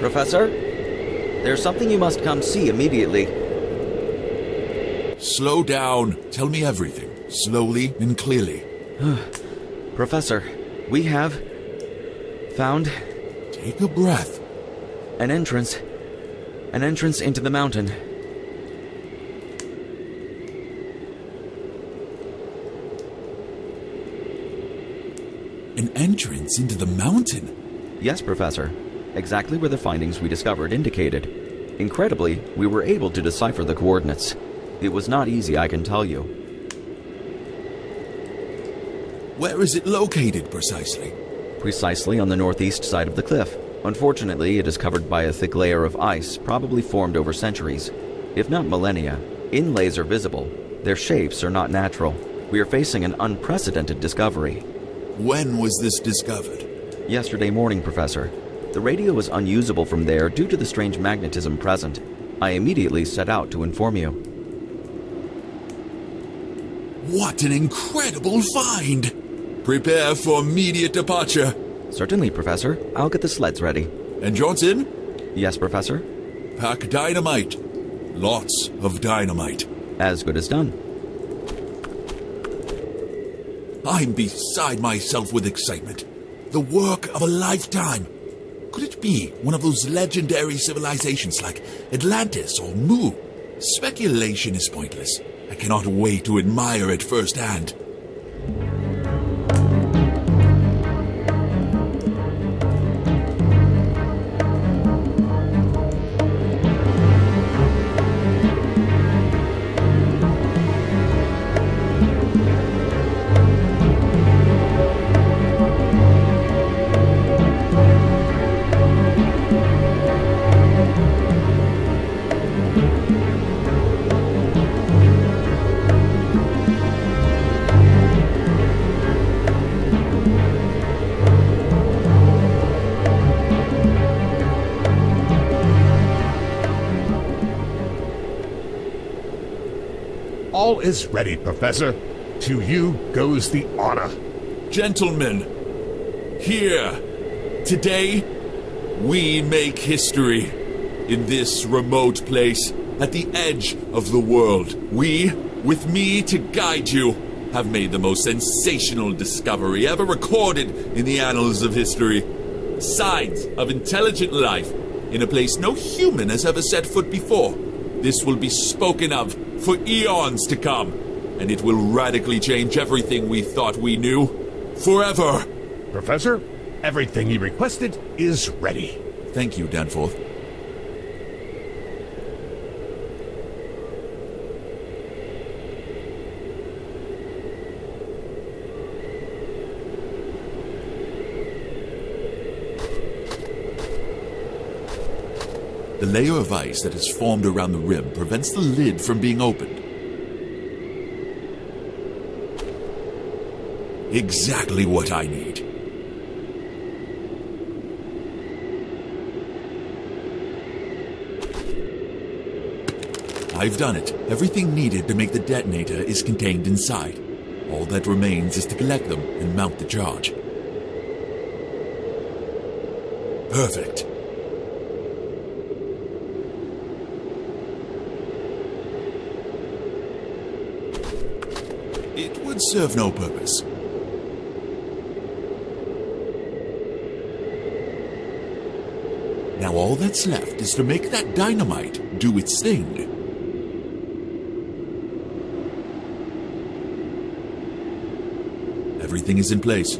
Professor? There's something you must come see immediately. Slow down. Tell me everything, slowly and clearly. Professor, we have found Take a breath. an entrance into the mountain. An entrance into the mountain? Yes, Professor. Exactly where the findings we discovered indicated. Incredibly, we were able to decipher the coordinates. It was not easy, I can tell you. Where is it located precisely? Precisely on the northeast side of the cliff. Unfortunately, it is covered by a thick layer of ice, probably formed over centuries. If not millennia, inlays are visible. Their shapes are not natural. We are facing an unprecedented discovery. When was this discovered? Yesterday morning, Professor. The radio was unusable from there due to the strange magnetism present. I immediately set out to inform you. What an incredible find! Prepare for immediate departure. Certainly, Professor. I'll get the sleds ready. And Johnson? Yes, Professor? Pack dynamite. Lots of dynamite. As good as done. I'm beside myself with excitement. The work of a lifetime. Could it be one of those legendary civilizations like Atlantis or Mu? Speculation is pointless. I cannot wait to admire it firsthand. All is ready, Professor. To you goes the honor. Gentlemen, here, today, we make history. In this remote place, at the edge of the world, we, with me to guide you, have made the most sensational discovery ever recorded in the annals of history. Signs of intelligent life in a place no human has ever set foot before. This will be spoken of for eons to come, and it will radically change everything we thought we knew. Forever. Professor, everything you requested is ready. Thank you, Danforth. The layer of ice that has formed around the rim prevents the lid from being opened. Exactly what I need. I've done it. Everything needed to make the detonator is contained inside. All that remains is to collect them and mount the charge. Perfect. It would serve no purpose. Now all that's left is to make that dynamite do its thing. Everything is in place.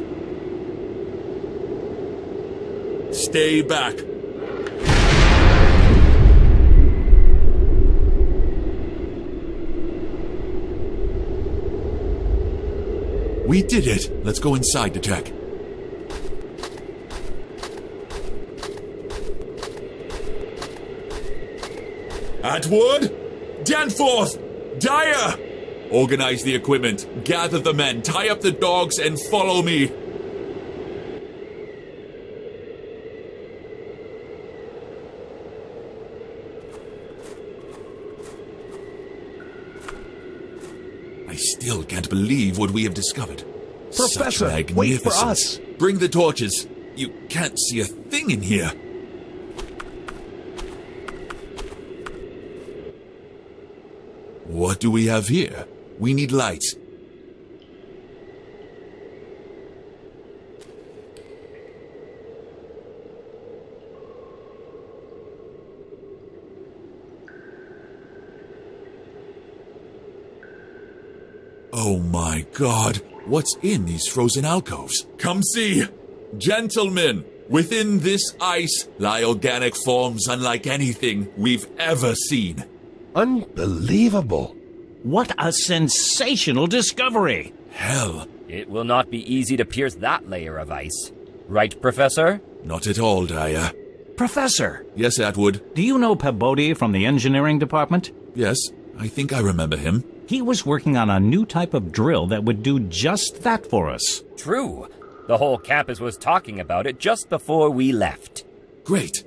Stay back. We did it. Let's go inside to check. Atwood? Danforth! Dyer! Organize the equipment, gather the men, tie up the dogs, and follow me. I still can't believe what we have discovered. Professor, Such magnificence. wait for us. Bring the torches. You can't see a thing in here. What do we have here? We need light. Oh my God, what's in these frozen alcoves? Come see! Gentlemen, within this ice lie organic forms unlike anything we've ever seen. Unbelievable. What a sensational discovery! Hell, It will not be easy to pierce that layer of ice. Right, Professor? not at all, Daya. Professor, Yes, Atwood. do you know Pabodi from the engineering department? Yes, I think I remember him. He was working on a new type of drill that would do just that for us. True. The whole campus was talking about it just before we left. Great.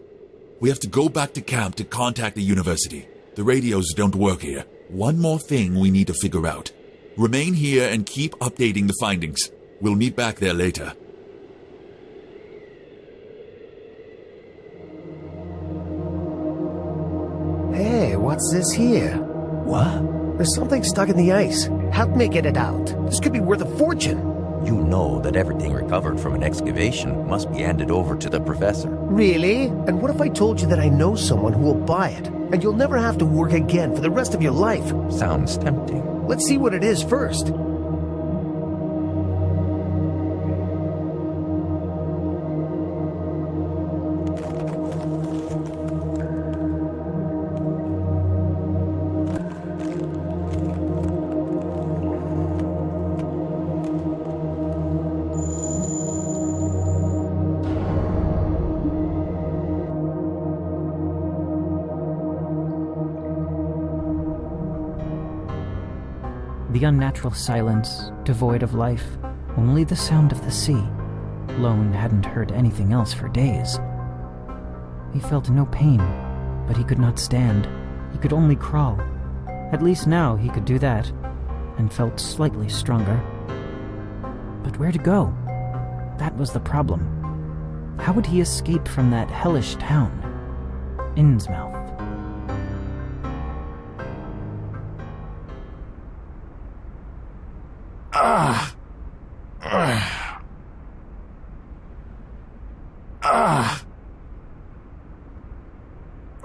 We have to go back to camp to contact the university. The radios don't work here. One more thing we need to figure out. Remain here and keep updating the findings. We'll meet back there later. Hey, what's this here? What? There's something stuck in the ice. Help me get it out. This could be worth a fortune. You know that everything recovered from an excavation must be handed over to the professor. Really? And what if I told you that I know someone who will buy it, and you'll never have to work again for the rest of your life? Sounds tempting. Let's see what it is first. The unnatural silence, devoid of life, only the sound of the sea. Lone hadn't heard anything else for days. He felt no pain, but he could not stand. He could only crawl. At least now he could do that, and felt slightly stronger. But where to go? That was the problem. How would he escape from that hellish town? Innsmouth.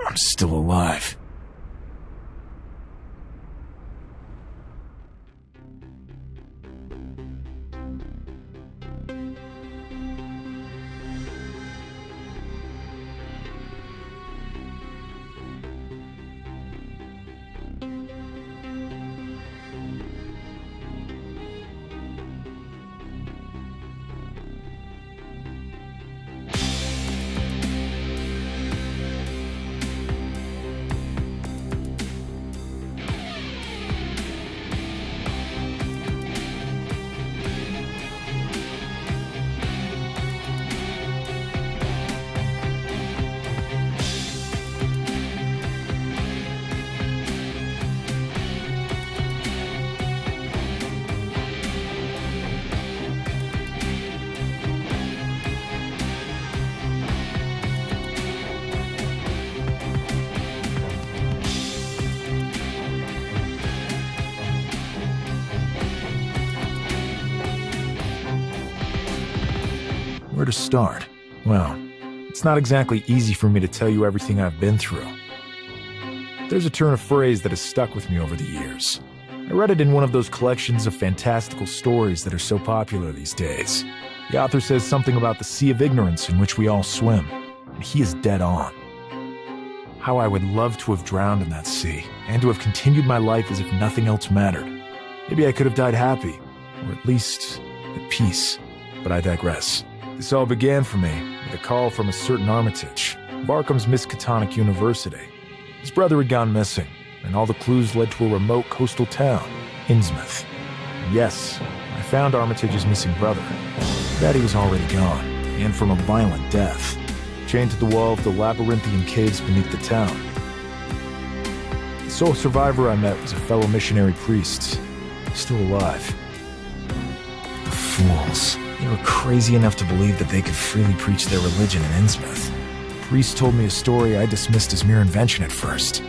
I'm still alive. Where to start? Well, it's not exactly easy for me to tell you everything I've been through. There's a turn of phrase that has stuck with me over the years. I read it in one of those collections of fantastical stories that are so popular these days. The author says something about the sea of ignorance in which we all swim, and he is dead on. How I would love to have drowned in that sea, and to have continued my life as if nothing else mattered. Maybe I could have died happy, or at least at peace, but I digress. This all began for me with a call from a certain Armitage, Barkham's Miskatonic University. His brother had gone missing, and all the clues led to a remote coastal town, Innsmouth. And yes, I found Armitage's missing brother. That he was already gone, and from a violent death, chained to the wall of the labyrinthian caves beneath the town. The sole survivor I met was a fellow missionary priest, still alive. The fools. They were crazy enough to believe that they could freely preach their religion in Innsmouth. The priest told me a story I dismissed as mere invention at first.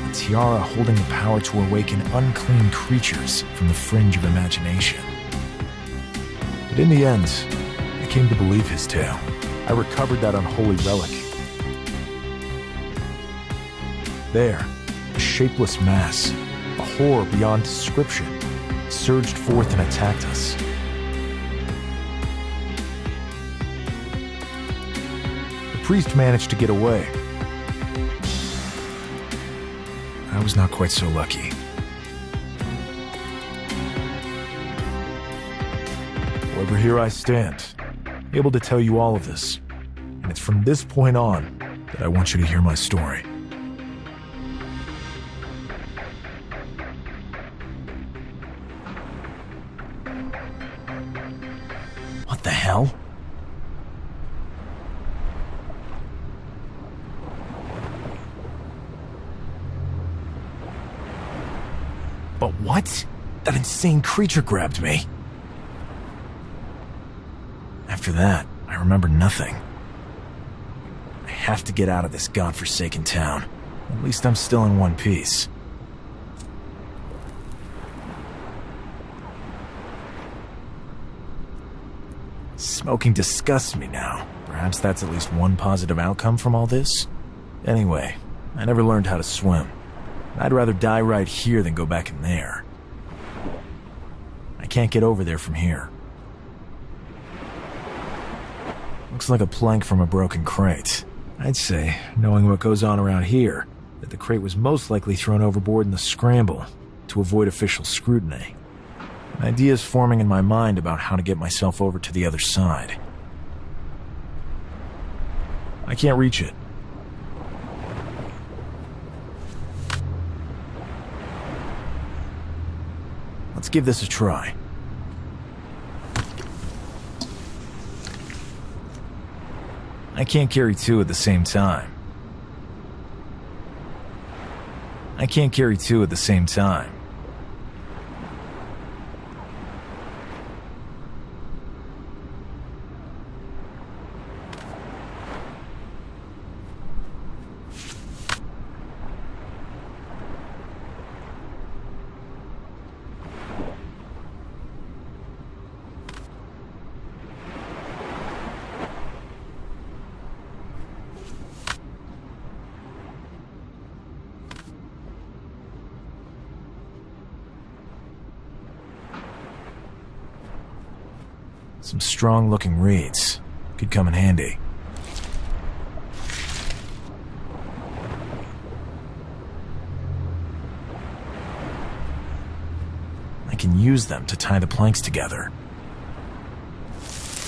The tiara holding the power to awaken unclean creatures from the fringe of imagination. But in the end, I came to believe his tale. I recovered that unholy relic. There, a shapeless mass, a horror beyond description, surged forth and attacked us. The priest managed to get away. I was not quite so lucky. However, here I stand, able to tell you all of this. And it's from this point on that I want you to hear my story. What the hell? But what? That insane creature grabbed me. After that, I remember nothing. I have to get out of this godforsaken town. At least I'm still in one piece. Smoking disgusts me now. Perhaps that's at least one positive outcome from all this? Anyway, I never learned how to swim. I'd rather die right here than go back in there. I can't get over there from here. Looks like a plank from a broken crate. I'd say, knowing what goes on around here, that the crate was most likely thrown overboard in the scramble to avoid official scrutiny. An idea is forming in my mind about how to get myself over to the other side. I can't reach it. Let's give this a try. I can't carry two at the same time. I can't carry two at the same time. Some strong-looking reeds could come in handy. I can use them to tie the planks together.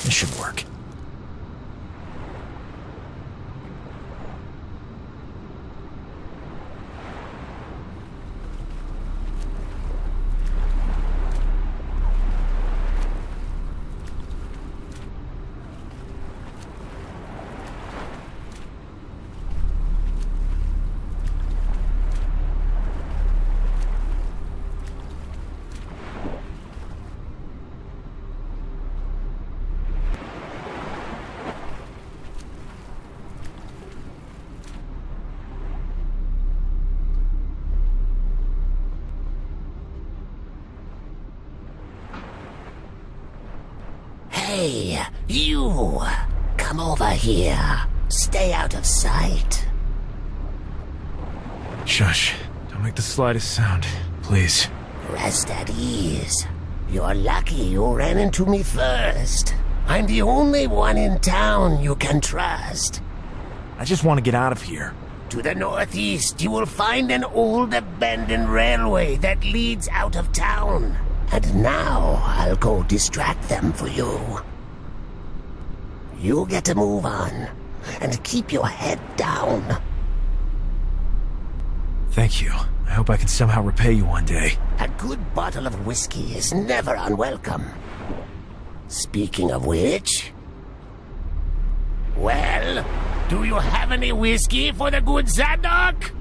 This should work. Hey, you! Come over here. Stay out of sight. Shush. Don't make the slightest sound, please. Rest at ease. You're lucky you ran into me first. I'm the only one in town you can trust. I just want to get out of here. To the northeast, you will find an old abandoned railway that leads out of town. And now, I'll go distract them for you. You get to move on, and keep your head down. Thank you. I hope I can somehow repay you one day. A good bottle of whiskey is never unwelcome. Speaking of which... Well, do you have any whiskey for the good Zadok?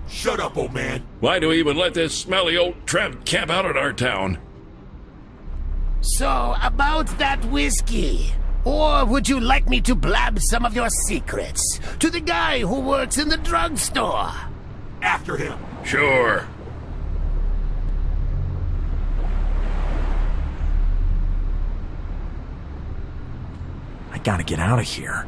Shut up, old man. Why do we even let this smelly old tramp camp out at our town? So, about that whiskey. Or would you like me to blab some of your secrets to the guy who works in the drugstore? after him. Sure. I gotta get out of here.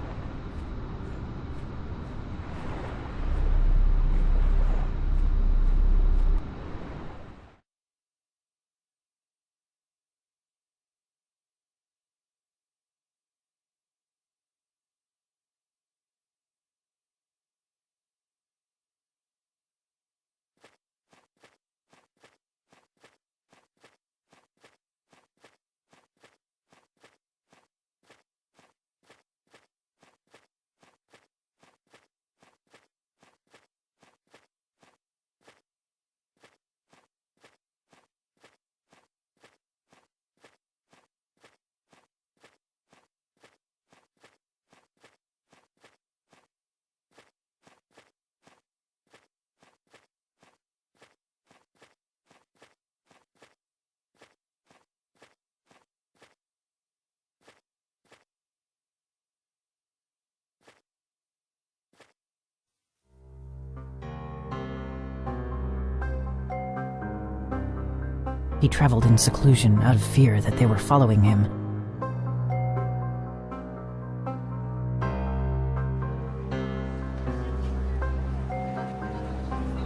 He traveled in seclusion out of fear that they were following him.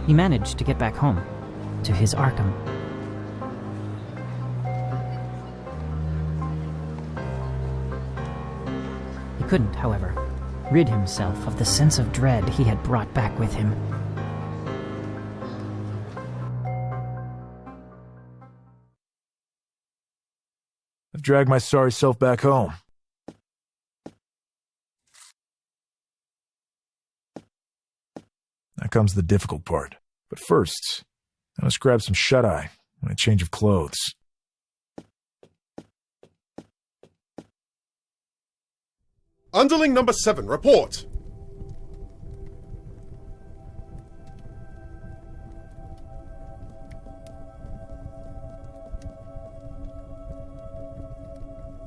He managed to get back home, to his Arkham. He couldn't, however, rid himself of the sense of dread he had brought back with him. I've dragged my sorry self back home. Now comes the difficult part. But first, I must grab some shut-eye and a change of clothes. Underling number 7, report.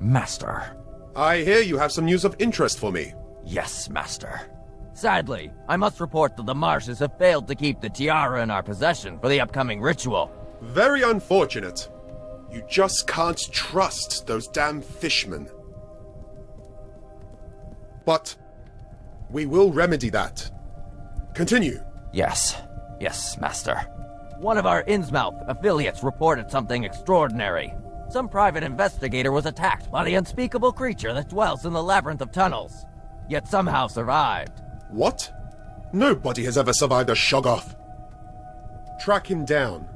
Master. I hear you have some news of interest for me. Yes, Master. Sadly, I must report that the Marshes have failed to keep the tiara in our possession for the upcoming ritual. Very unfortunate. You just can't trust those damn fishmen. But we will remedy that. Continue. Yes, Master. One of our Innsmouth affiliates reported something extraordinary. Some private investigator was attacked by the unspeakable creature that dwells in the labyrinth of tunnels, yet somehow survived. What? Nobody has ever survived a Shoggoth. Track him down.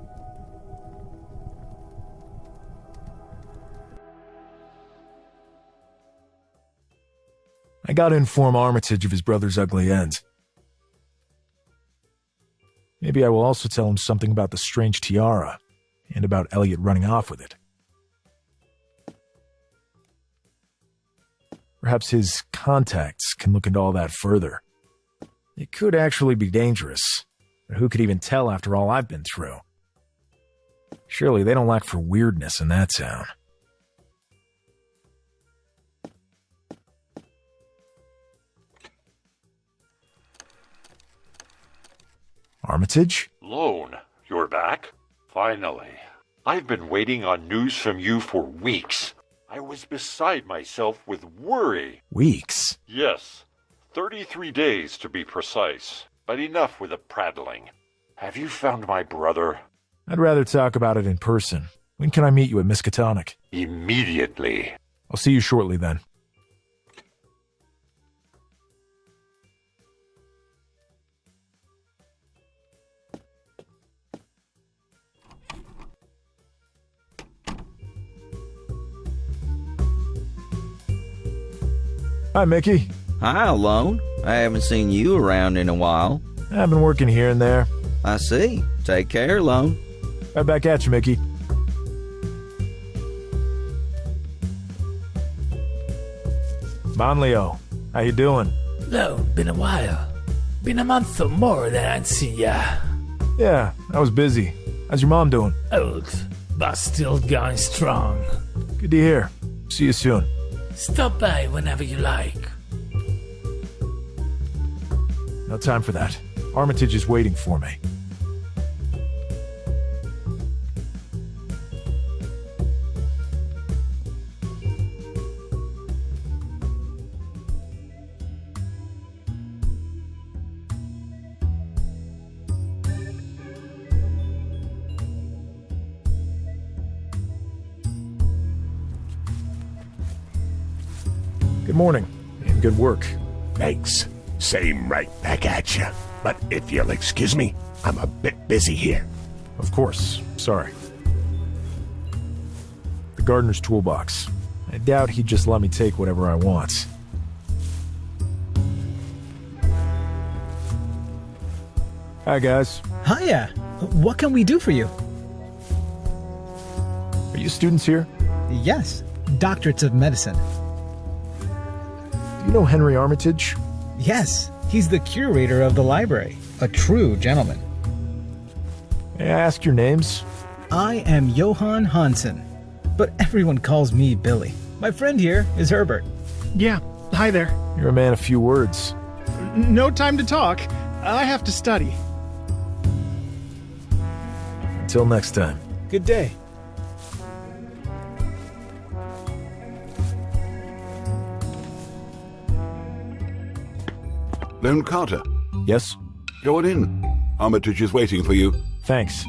I gotta inform Armitage of his brother's ugly end. Maybe I will also tell him something about the strange tiara, and about Elliot running off with it. Perhaps his contacts can look into all that further. It could actually be dangerous, but who could even tell after all I've been through? Surely they don't lack for weirdness in that town. Armitage? Lone, you're back? Finally. I've been waiting on news from you for weeks. I was beside myself with worry. Weeks? Yes. 33 days to be precise. But enough with the prattling. Have you found my brother? I'd rather talk about it in person. When can I meet you at Miskatonic? Immediately. I'll see you shortly then. Hi, Mickey. Hi, Lone. I haven't seen you around in a while. I've been working here and there. I see. Take care, Lone. Right back at you, Mickey. Monleo, how you doing? No, been a while. Been a month or more that I'd seen ya. Yeah, I was busy. How's your mom doing? Old, but still going strong. Good to hear. See you soon. Stop by whenever you like. No time for that. Armitage is waiting for me. morning, and good work. Thanks. Same right back at you. But if you'll excuse me, I'm a bit busy here. Of course. Sorry. The gardener's toolbox. I doubt he'd just let me take whatever I want. Hi, guys. Hiya. What can we do for you? Are you students here? Yes. Doctorates of medicine. Do you know Henry Armitage? Yes. He's the curator of the library. A true gentleman. May I ask your names? I am Johann Hansen, but everyone calls me Billy. My friend here is Herbert. Yeah. Hi there. You're a man of few words. No time to talk. I have to study. Until next time. Good day. Lone Carter. Yes? Go on in. Armitage is waiting for you. Thanks.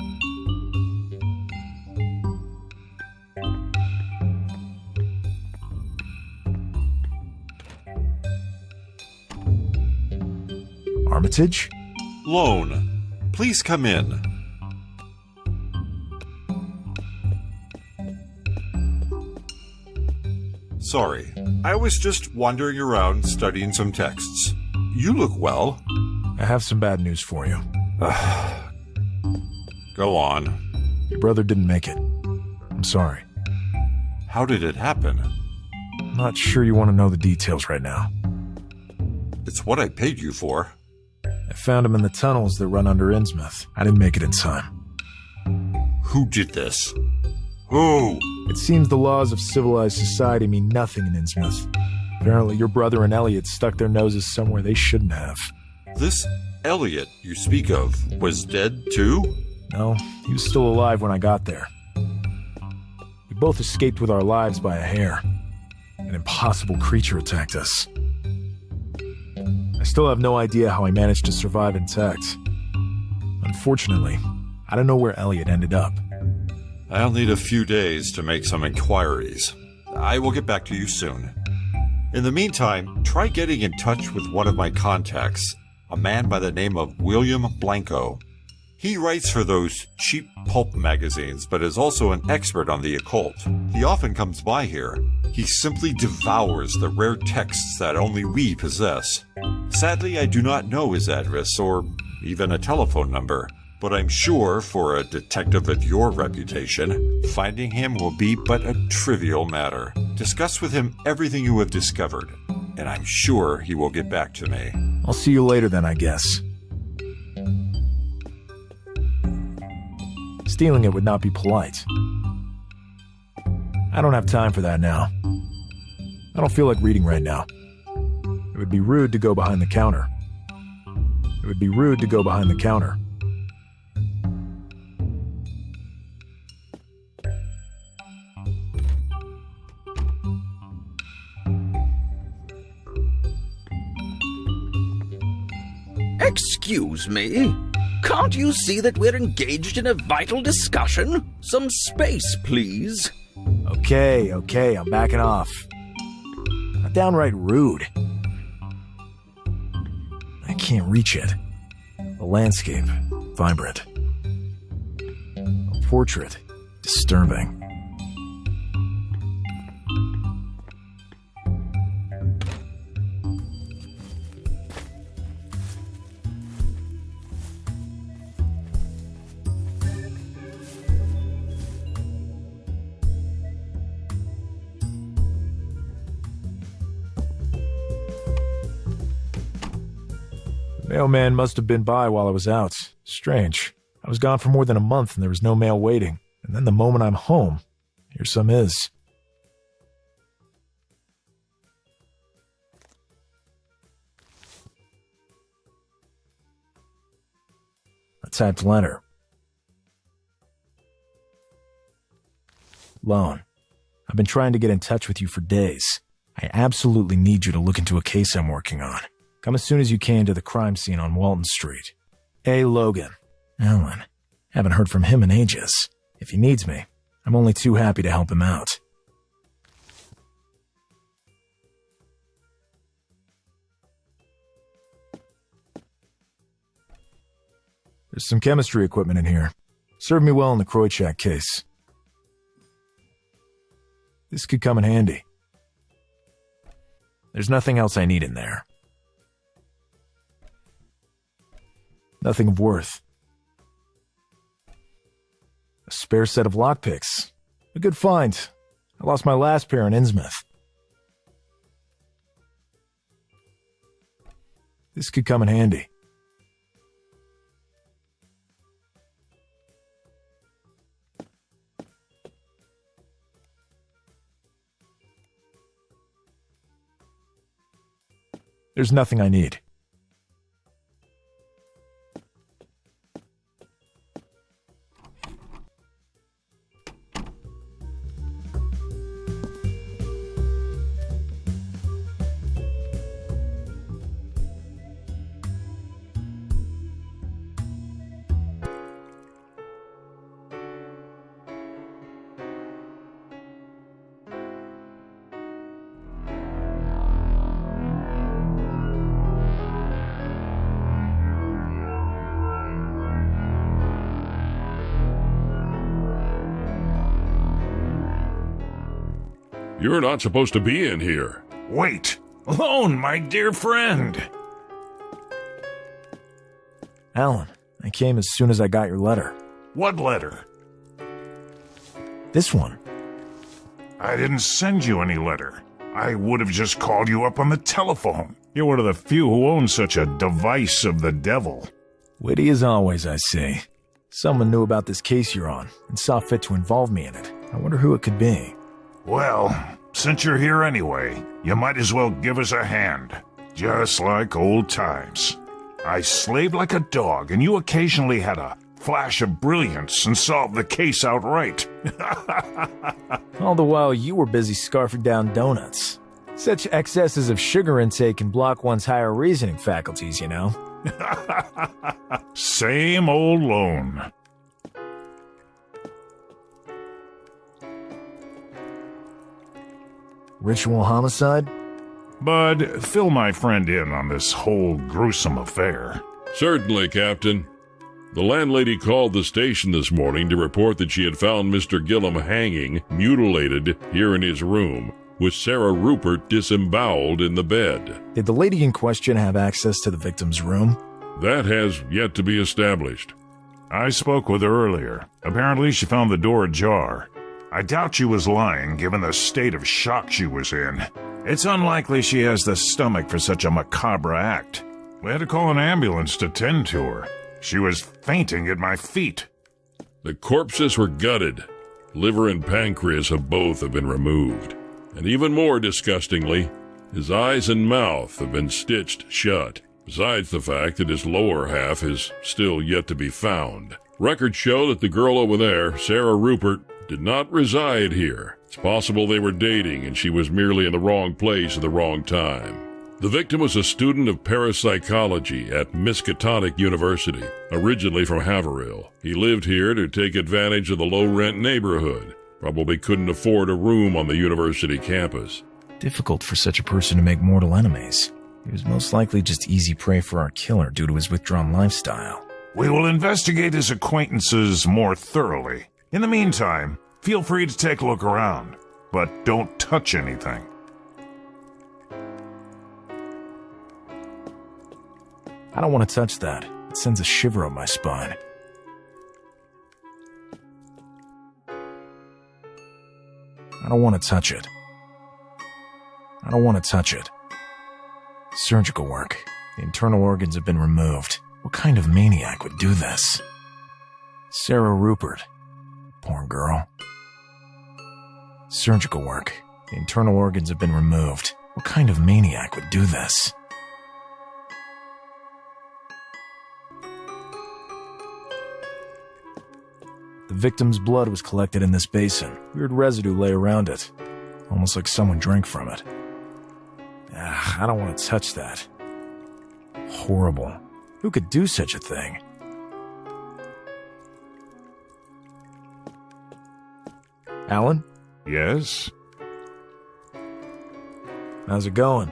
Armitage? Lone, please come in. Sorry, I was just wandering around studying some texts. You look well. I have some bad news for you. Go on. Your brother didn't make it. I'm sorry. How did it happen? I'm not sure you want to know the details right now. It's what I paid you for. I found him in the tunnels that run under Innsmouth. I didn't make it in time. Who did this? Who? It seems the laws of civilized society mean nothing in Innsmouth. Apparently your brother and Elliot stuck their noses somewhere they shouldn't have. This Elliot you speak of was dead too? No, he was still alive when I got there. We both escaped with our lives by a hair. An impossible creature attacked us. I still have no idea how I managed to survive intact. Unfortunately, I don't know where Elliot ended up. I'll need a few days to make some inquiries. I will get back to you soon. In the meantime, try getting in touch with one of my contacts, a man by the name of William Blanco. He writes for those cheap pulp magazines, but is also an expert on the occult. He often comes by here. He simply devours the rare texts that only we possess. Sadly, I do not know his address or even a telephone number, but I'm sure for a detective of your reputation, finding him will be but a trivial matter. Discuss with him everything you have discovered, and I'm sure he will get back to me. I'll see you later then, I guess. Stealing it would not be polite. I don't have time for that now. I don't feel like reading right now. It would be rude to go behind the counter. It would be rude to go behind the counter. Excuse me? Can't you see that we're engaged in a vital discussion? Some space, please. Okay, I'm backing off. Not downright rude. I can't reach it. The landscape, vibrant. A portrait, disturbing. Mailman must have been by while I was out. Strange. I was gone for more than a month and there was no mail waiting. And then the moment I'm home, here some is. A typed letter. Lone, I've been trying to get in touch with you for days. I absolutely need you to look into a case I'm working on. Come as soon as you can to the crime scene on Walton Street. A. Logan. Alan. Haven't heard from him in ages. If he needs me, I'm only too happy to help him out. There's some chemistry equipment in here. Served me well in the Kroichak case. This could come in handy. There's nothing else I need in there. Nothing of worth. A spare set of lockpicks. A good find. I lost my last pair in Innsmouth. This could come in handy. There's nothing I need. You're not supposed to be in here. Wait! Lone, my dear friend! Alan, I came as soon as I got your letter. What letter? This one. I didn't send you any letter. I would have just called you up on the telephone. You're one of the few who own such a device of the devil. Witty as always, I see. Someone knew about this case you're on and saw fit to involve me in it. I wonder who it could be. Well, since you're here anyway, you might as well give us a hand. Just like old times. I slaved like a dog, and you occasionally had a flash of brilliance and solved the case outright. All the while you were busy scarfing down donuts. Such excesses of sugar intake can block one's higher reasoning faculties, you know. Same old Lone. Ritual homicide? Bud, fill my friend in on this whole gruesome affair. Certainly, Captain. The landlady called the station this morning to report that she had found Mr. Gillum hanging, mutilated, here in his room, with Sarah Rupert disemboweled in the bed. Did the lady in question have access to the victim's room? That has yet to be established. I spoke with her earlier. Apparently she found the door ajar. I doubt she was lying, given the state of shock she was in. It's unlikely she has the stomach for such a macabre act. We had to call an ambulance to tend to her. She was fainting at my feet. The corpses were gutted. Liver and pancreas of both have been removed. And even more disgustingly, his eyes and mouth have been stitched shut, besides the fact that his lower half is still yet to be found. Records show that the girl over there, Sarah Rupert, did not reside here. It's possible they were dating and she was merely in the wrong place at the wrong time. The victim was a student of parapsychology at Miskatonic University, originally from Haverhill. He lived here to take advantage of the low-rent neighborhood. Probably couldn't afford a room on the university campus. Difficult for such a person to make mortal enemies. He was most likely just easy prey for our killer due to his withdrawn lifestyle. We will investigate his acquaintances more thoroughly. In the meantime, feel free to take a look around, but don't touch anything. I don't want to touch that. It sends a shiver up my spine. I don't want to touch it. I don't want to touch it. Surgical work. The internal organs have been removed. What kind of maniac would do this? Sarah Rupert. Poor girl. Surgical work. The internal organs have been removed. What kind of maniac would do this? The victim's blood was collected in this basin. Weird residue lay around it. Almost like someone drank from it. I don't want to touch that. Horrible. Who could do such a thing? Alan? Yes? How's it going?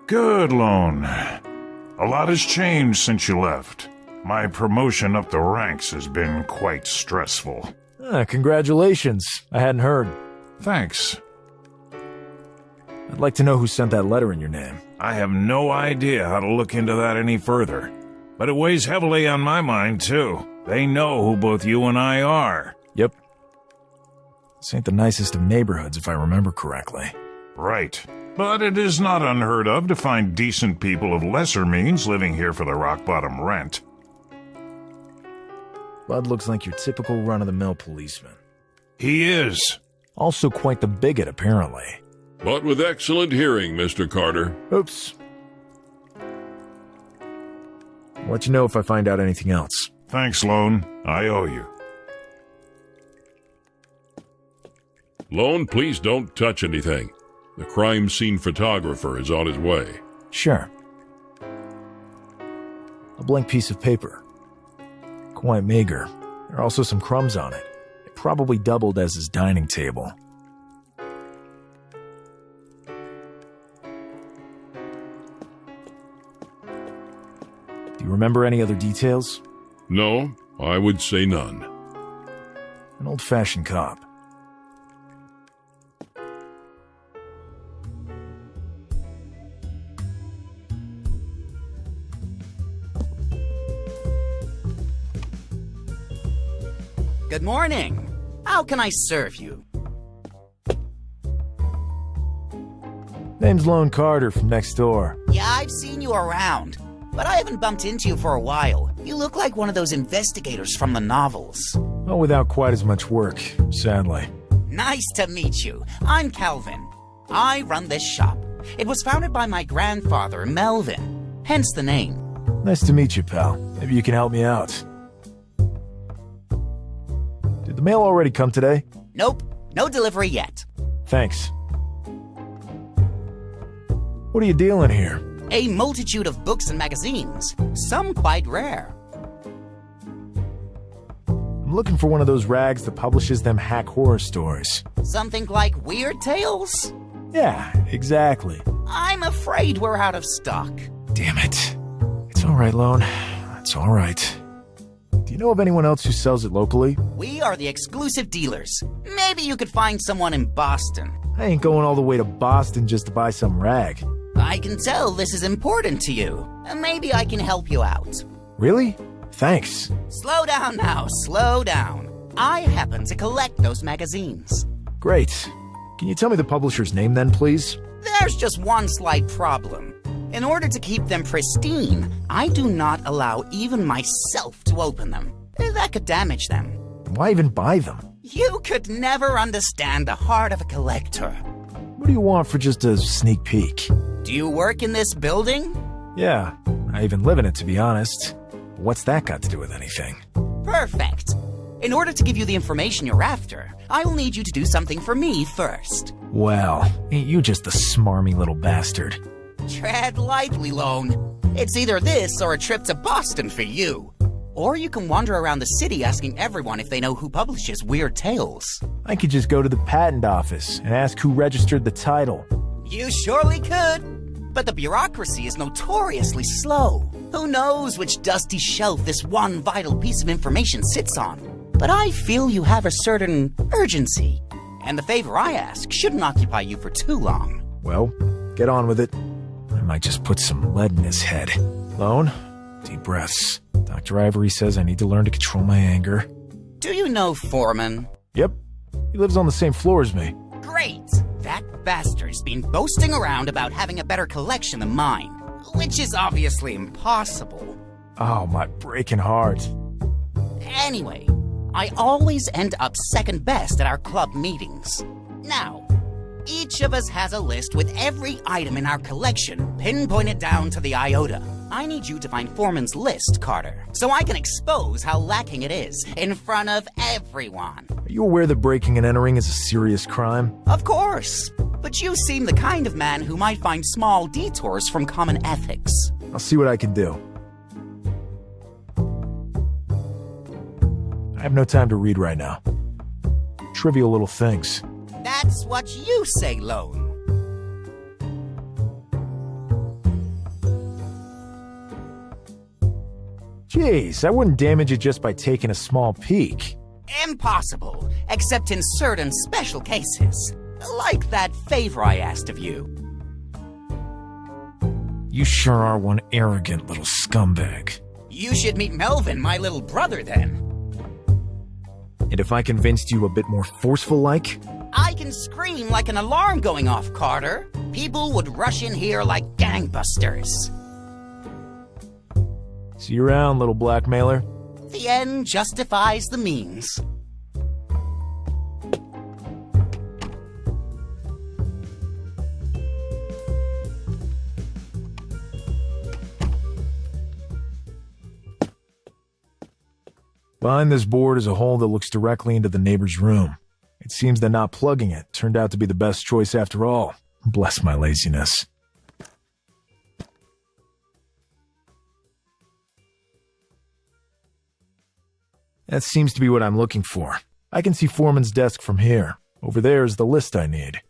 Good, Lone. A lot has changed since you left. My promotion up the ranks has been quite stressful. Congratulations. I hadn't heard. Thanks. I'd like to know who sent that letter in your name. I have no idea how to look into that any further. But it weighs heavily on my mind, too. They know who both you and I are. Yep. This ain't the nicest of neighborhoods, if I remember correctly. Right. But it is not unheard of to find decent people of lesser means living here for the rock-bottom rent. Bud looks like your typical run-of-the-mill policeman. He is. Also quite the bigot, apparently. But with excellent hearing, Mr. Carter. Oops. I'll let you know if I find out anything else. Thanks, Lone. I owe you. Lone, please don't touch anything. The crime scene photographer is on his way. Sure. A blank piece of paper. Quite meager. There are also some crumbs on it. It probably doubled as his dining table. Do you remember any other details? No, I would say none. An old-fashioned cop. Good morning. How can I serve you? Name's Lone Carter from next door. Yeah, I've seen you around, but I haven't bumped into you for a while. You look like one of those investigators from the novels. Oh, without quite as much work, sadly. Nice to meet you. I'm Calvin. I run this shop. It was founded by my grandfather, Melvin, hence the name. Nice to meet you, pal. Maybe you can help me out. Did the mail already come today? Nope, no delivery yet. Thanks. What are you dealing here? A multitude of books and magazines, some quite rare. I'm looking for one of those rags that publishes them hack horror stories. Something like Weird Tales? Yeah, exactly. I'm afraid we're out of stock. Damn it. It's all right, Lone. It's all right. Do you know of anyone else who sells it locally? We are the exclusive dealers. Maybe you could find someone in Boston. I ain't going all the way to Boston just to buy some rag. I can tell this is important to you. Maybe I can help you out. Really? Thanks. Slow down now, slow down. I happen to collect those magazines. Great. Can you tell me the publisher's name then, please? There's just one slight problem. In order to keep them pristine, I do not allow even myself to open them. That could damage them. Why even buy them? You could never understand the heart of a collector. What do you want for just a sneak peek? Do you work in this building? Yeah, I even live in it, to be honest. What's that got to do with anything? Perfect. In order to give you the information you're after, I will need you to do something for me first. Well, ain't you just a smarmy little bastard? Tread lightly, Lone. It's either this or a trip to Boston for you. Or you can wander around the city asking everyone if they know who publishes Weird Tales. I could just go to the patent office and ask who registered the title. You surely could. But the bureaucracy is notoriously slow. Who knows which dusty shelf this one vital piece of information sits on? But I feel you have a certain urgency. And the favor I ask shouldn't occupy you for too long. Well, get on with it. I might just put some lead in his head. Lone, deep breaths. Dr. Ivory says I need to learn to control my anger. Do you know Foreman? Yep. He lives on the same floor as me. Great! That bastard's been boasting around about having a better collection than mine, which is obviously impossible. Oh, my breaking heart. Anyway, I always end up second best at our club meetings. Now, each of us has a list with every item in our collection pinpointed down to the iota. I need you to find Foreman's list, Carter, so I can expose how lacking it is in front of everyone. Are you aware that breaking and entering is a serious crime? Of course, but you seem the kind of man who might find small detours from common ethics. I'll see what I can do. I have no time to read right now. Trivial little things. That's what you say, Lone. Jeez, I wouldn't damage it just by taking a small peek. Impossible, except in certain special cases. Like that favor I asked of you. You sure are one arrogant little scumbag. You should meet Melvin, my little brother, then. And if I convinced you a bit more forceful-like? I can scream like an alarm going off, Carter. People would rush in here like gangbusters. See you around, little blackmailer. The end justifies the means. Behind this board is a hole that looks directly into the neighbor's room. It seems that not plugging it turned out to be the best choice after all. Bless my laziness. That seems to be what I'm looking for. I can see Foreman's desk from here. Over there is the list I need.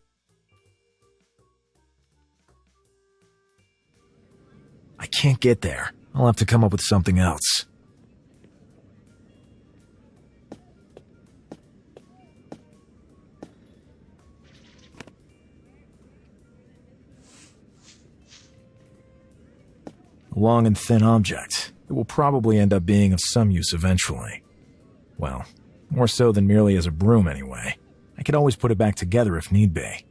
I can't get there. I'll have to come up with something else. A long and thin object. It will probably end up being of some use eventually. Well, more so than merely as a broom anyway. I could always put it back together if need be.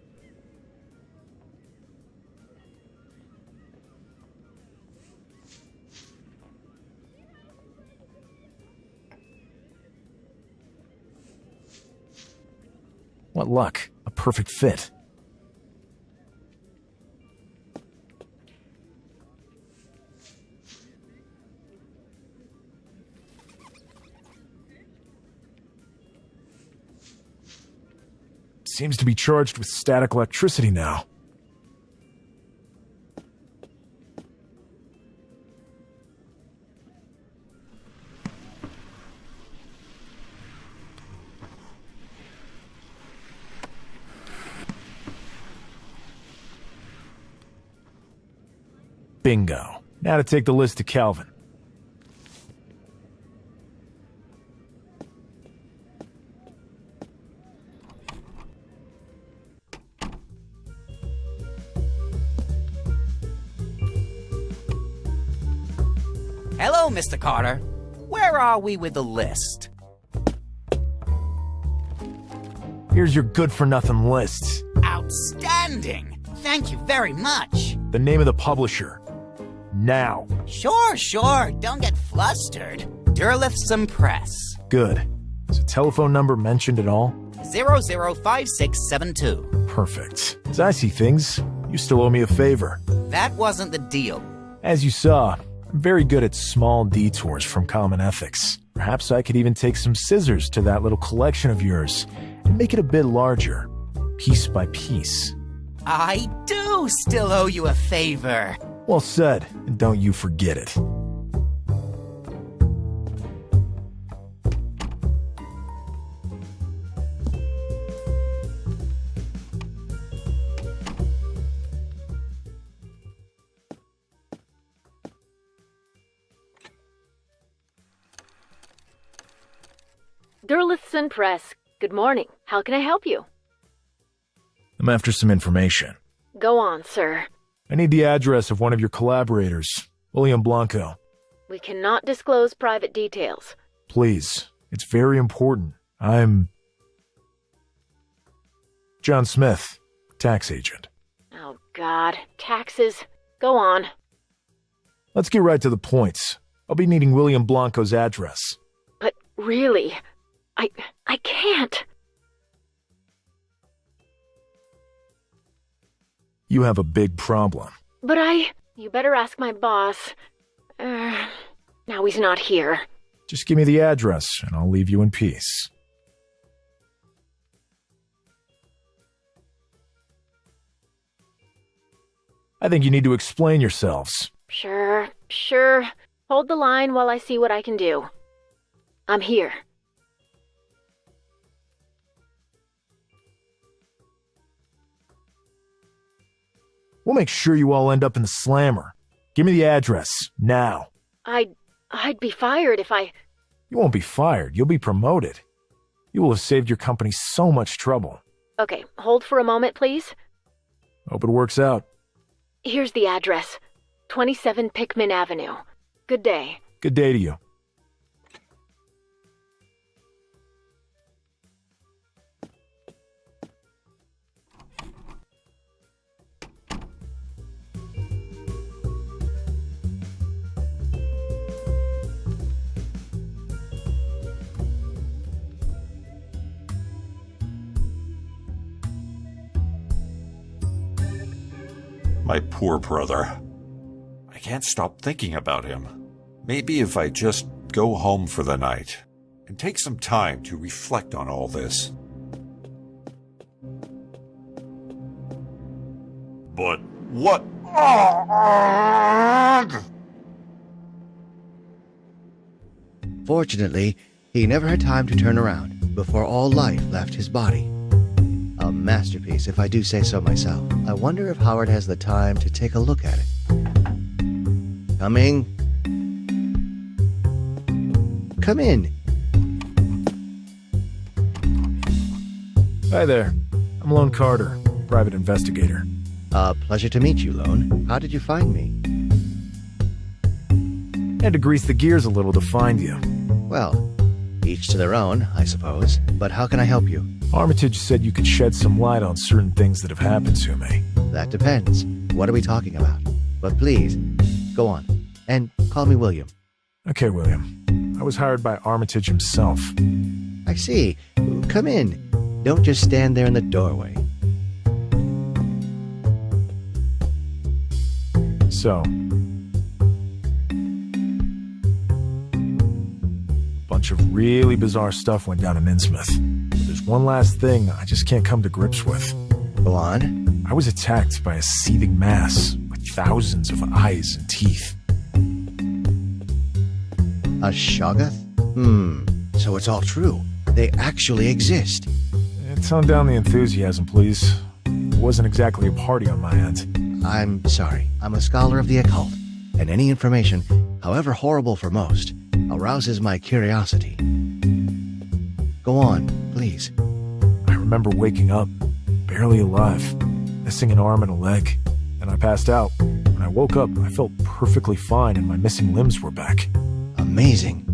What luck. A perfect fit. Seems to be charged with static electricity now. Bingo. Now to take the list to Calvin. Hello, Mr. Carter. Where are we with the list? Here's your good-for-nothing list. Outstanding! Thank you very much. The name of the publisher. Now. Sure. Don't get flustered. Derlithson Press. Good. Is a telephone number mentioned at all? 005672. Perfect. As I see things, you still owe me a favor. That wasn't the deal. As you saw, I'm very good at small detours from common ethics. Perhaps I could even take some scissors to that little collection of yours and make it a bit larger, piece by piece. I do still owe you a favor. Well said, and don't you forget it. Derlithson Press. Good morning. How can I help you? I'm after some information. Go on, sir. I need the address of one of your collaborators, William Blanco. We cannot disclose private details. Please, it's very important. I'm John Smith, tax agent. Oh, God. Taxes. Go on. Let's get right to the points. I'll be needing William Blanco's address. But really, I can't. You have a big problem. But you better ask my boss. Now he's not here. Just give me the address, and I'll leave you in peace. I think you need to explain yourselves. Sure. Hold the line while I see what I can do. I'm here. We'll make sure you all end up in the slammer. Give me the address, now. I I'd be fired if I... You won't be fired. You'll be promoted. You will have saved your company so much trouble. Okay, hold for a moment, please. Hope it works out. Here's the address. 27 Pickman Avenue. Good day. Good day to you. My poor brother. I can't stop thinking about him. Maybe if I just go home for the night and take some time to reflect on all this. But what? Fortunately, he never had time to turn around before all life left his body. A masterpiece, if I do say so myself. I wonder if Howard has the time to take a look at it. Coming. Come in. Hi there. I'm Lone Carter, private investigator. Pleasure to meet you, Lone. How did you find me? Had to grease the gears a little to find you. Well, each to their own, I suppose. But how can I help you? Armitage said you could shed some light on certain things that have happened to me. That depends. What are we talking about? But please, go on. And call me William. Okay, William. I was hired by Armitage himself. I see. Come in. Don't just stand there in the doorway. So, a bunch of really bizarre stuff went down in Innsmouth. But there's one last thing I just can't come to grips with. Go on. I was attacked by a seething mass with thousands of eyes and teeth. A Shoggoth? So it's all true. They actually exist. Tone down the enthusiasm, please. It wasn't exactly a party on my end. I'm sorry. I'm a scholar of the occult, and any information, however horrible for most, arouses my curiosity. Go on, please. I remember waking up, barely alive, missing an arm and a leg. Then I passed out. When I woke up, I felt perfectly fine and my missing limbs were back. Amazing.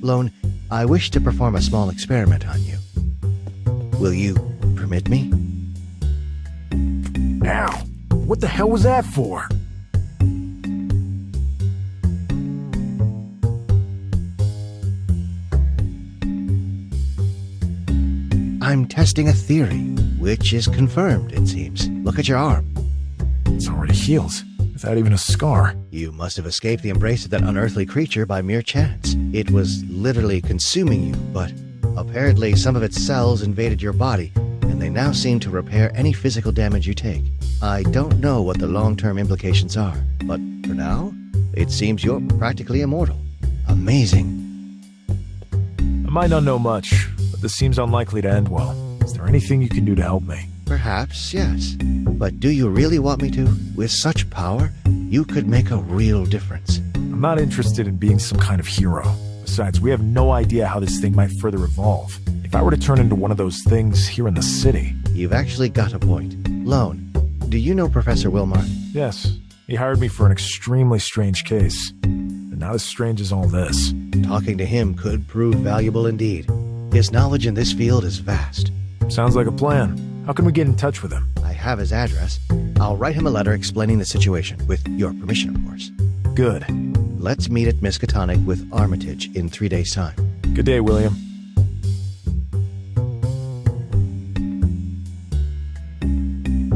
Lone, I wish to perform a small experiment on you. Will you permit me? Ow! What the hell was that for? I'm testing a theory, which is confirmed, it seems. Look at your arm. It's already healed, without even a scar. You must have escaped the embrace of that unearthly creature by mere chance. It was literally consuming you, but apparently some of its cells invaded your body, and they now seem to repair any physical damage you take. I don't know what the long-term implications are, but for now, it seems you're practically immortal. Amazing. I might not know much, but this seems unlikely to end well. Is there anything you can do to help me? Perhaps, yes. But do you really want me to? With such power, you could make a real difference. I'm not interested in being some kind of hero. Besides, we have no idea how this thing might further evolve. If I were to turn into one of those things here in the city... You've actually got a point. Lone, do you know Professor Wilmar? Yes. He hired me for an extremely strange case. And not as strange as all this. Talking to him could prove valuable indeed. His knowledge in this field is vast. Sounds like a plan. How can we get in touch with him? I have his address. I'll write him a letter explaining the situation, with your permission, of course. Good. Let's meet at Miskatonic with Armitage in 3 days' time. Good day, William.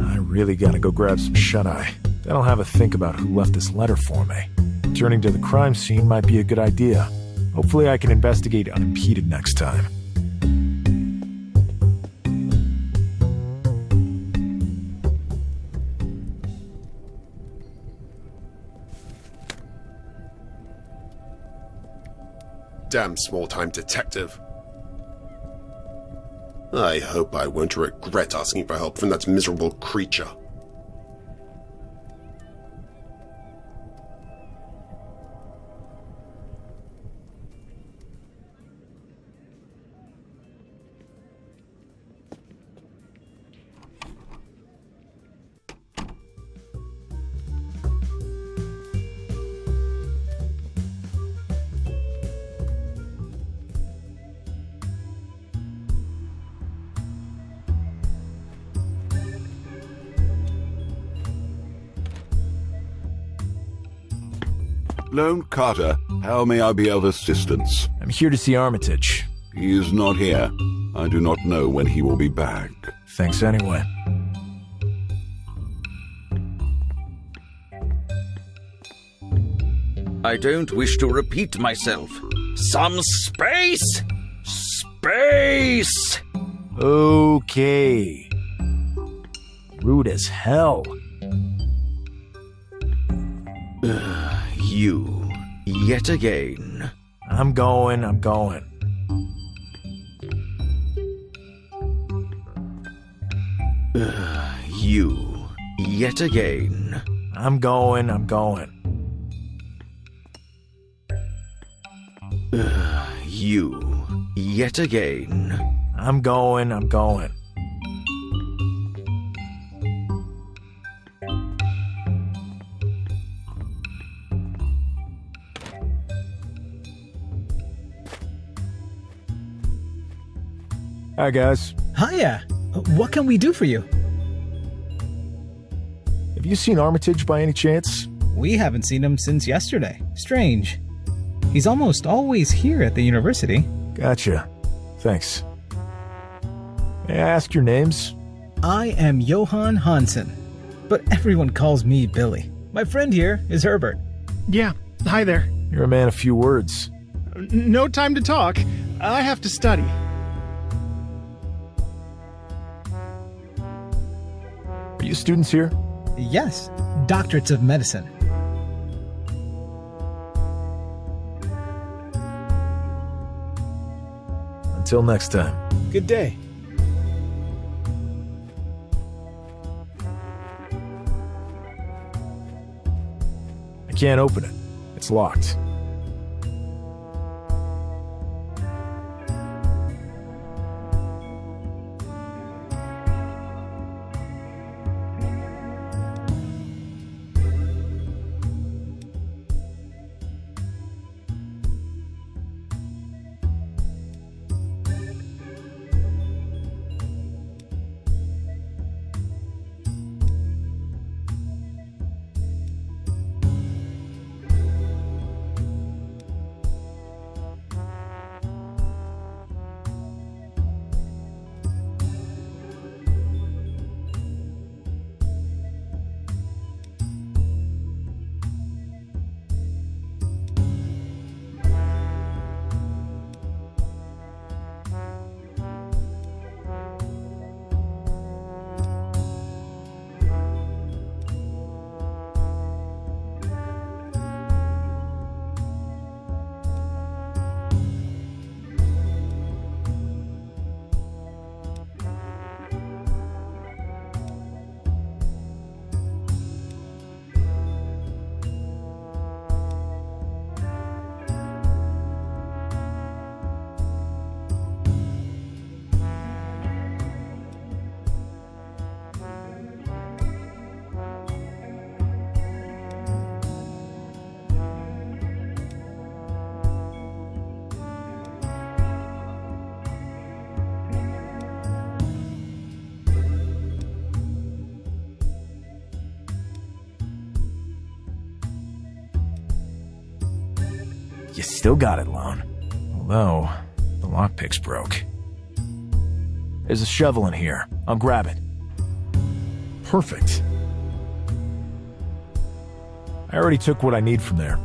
I really gotta go grab some shut-eye. Then I'll have a think about who left this letter for me. Returning to the crime scene might be a good idea. Hopefully I can investigate unimpeded next time. Damn small-time detective. I hope I won't regret asking for help from that miserable creature. Lone Carter, how may I be of assistance? I'm here to see Armitage. He is not here. I do not know when he will be back. Thanks anyway. I don't wish to repeat myself. Some space! Space! Okay. Rude as hell. You, yet again. I'm going. You, yet again. I'm going. You, yet again. I'm going. Hi, guys. Hiya. What can we do for you? Have you seen Armitage by any chance? We haven't seen him since yesterday. Strange. He's almost always here at the university. Gotcha. Thanks. May I ask your names? I am Johann Hansen, but everyone calls me Billy. My friend here is Herbert. Yeah, hi there. You're a man of few words. No time to talk. I have to study. Are you students here? Yes, doctorates of medicine. Until next time. Good day. I can't open it. It's locked. You still got it, Lone. Although, the lockpick's broke. There's a shovel in here. I'll grab it. Perfect. I already took what I need from there.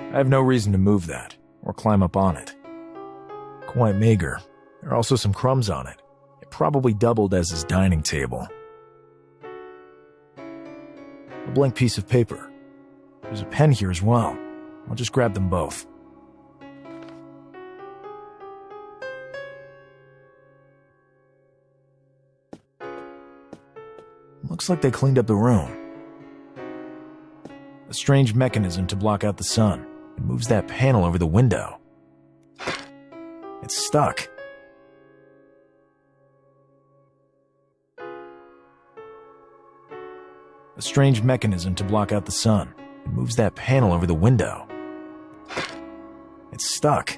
I have no reason to move that, or climb up on it. Quite meager. There are also some crumbs on it. It probably doubled as his dining table. A blank piece of paper. There's a pen here as well. I'll just grab them both. Looks like they cleaned up the room. A strange mechanism to block out the sun. It moves that panel over the window. It's stuck. A strange mechanism to block out the sun. It moves that panel over the window. It's stuck.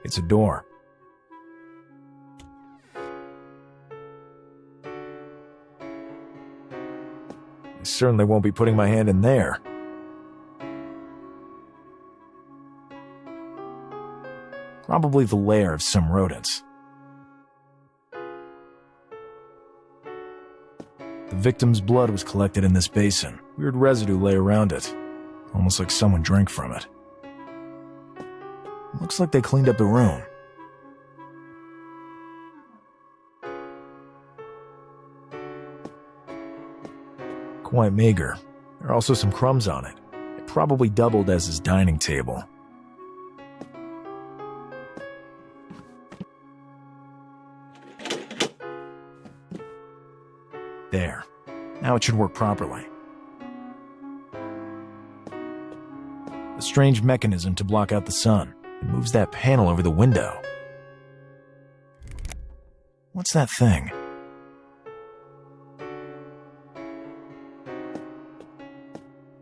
It's a door. I certainly won't be putting my hand in there. Probably the lair of some rodents. The victim's blood was collected in this basin. Weird residue lay around it, almost like someone drank from it. Looks like they cleaned up the room. Quite meager. There are also some crumbs on it. It probably doubled as his dining table. There. Now it should work properly. A strange mechanism to block out the sun. It moves that panel over the window. What's that thing?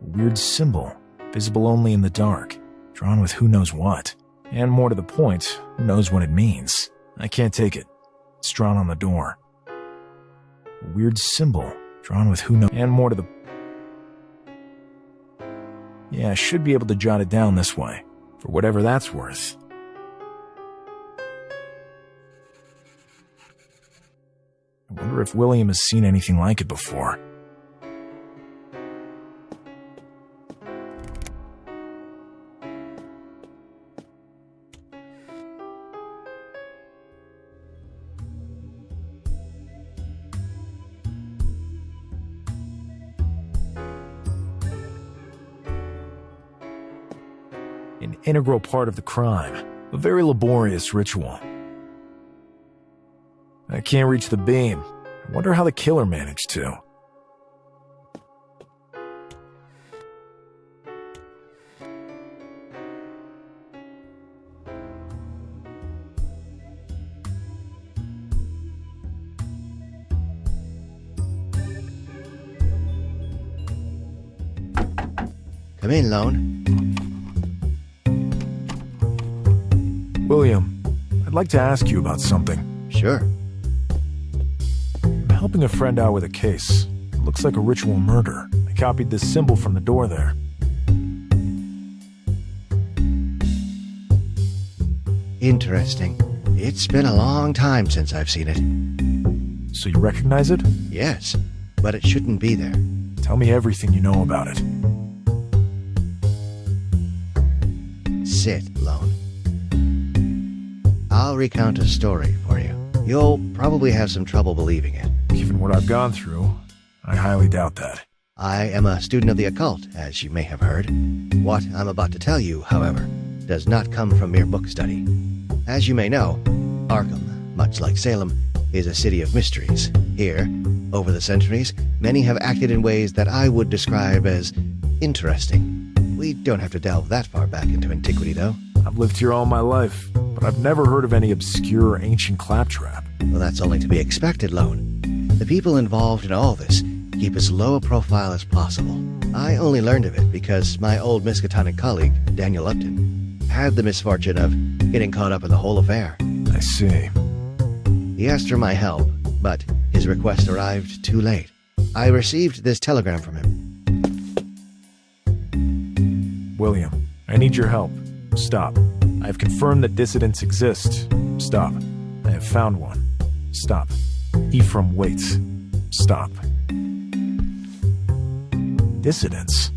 A weird symbol, visible only in the dark, drawn with who knows what. And more to the point, who knows what it means. I can't take it. It's drawn on the door. A weird symbol, drawn with who knows, and more to the... Yeah, I should be able to jot it down this way, for whatever that's worth. I wonder if William has seen anything like it before. An integral part of the crime, a very laborious ritual. I can't reach the beam. I wonder how the killer managed to. Come in, Lone. William, I'd like to ask you about something. Sure. I'm helping a friend out with a case. It looks like a ritual murder. I copied this symbol from the door there. Interesting. It's been a long time since I've seen it. So you recognize it? Yes, but it shouldn't be there. Tell me everything you know about it. Sit, Lone. I'll recount a story for you. You'll probably have some trouble believing it. Given what I've gone through, I highly doubt that. I am a student of the occult, as you may have heard. What I'm about to tell you, however, does not come from mere book study. As you may know, Arkham, much like Salem, is a city of mysteries. Here, over the centuries, many have acted in ways that I would describe as interesting. We don't have to delve that far back into antiquity, though. I've lived here all my life, but I've never heard of any obscure ancient claptrap. Well, that's only to be expected, Lone. The people involved in all this keep as low a profile as possible. I only learned of it because my old Miskatonic colleague, Daniel Upton, had the misfortune of getting caught up in the whole affair. I see. He asked for my help, but his request arrived too late. I received this telegram from him. William, I need your help. Stop. I have confirmed that dissidents exist. Stop. I have found one. Stop. Ephraim waits. Stop. Dissidents?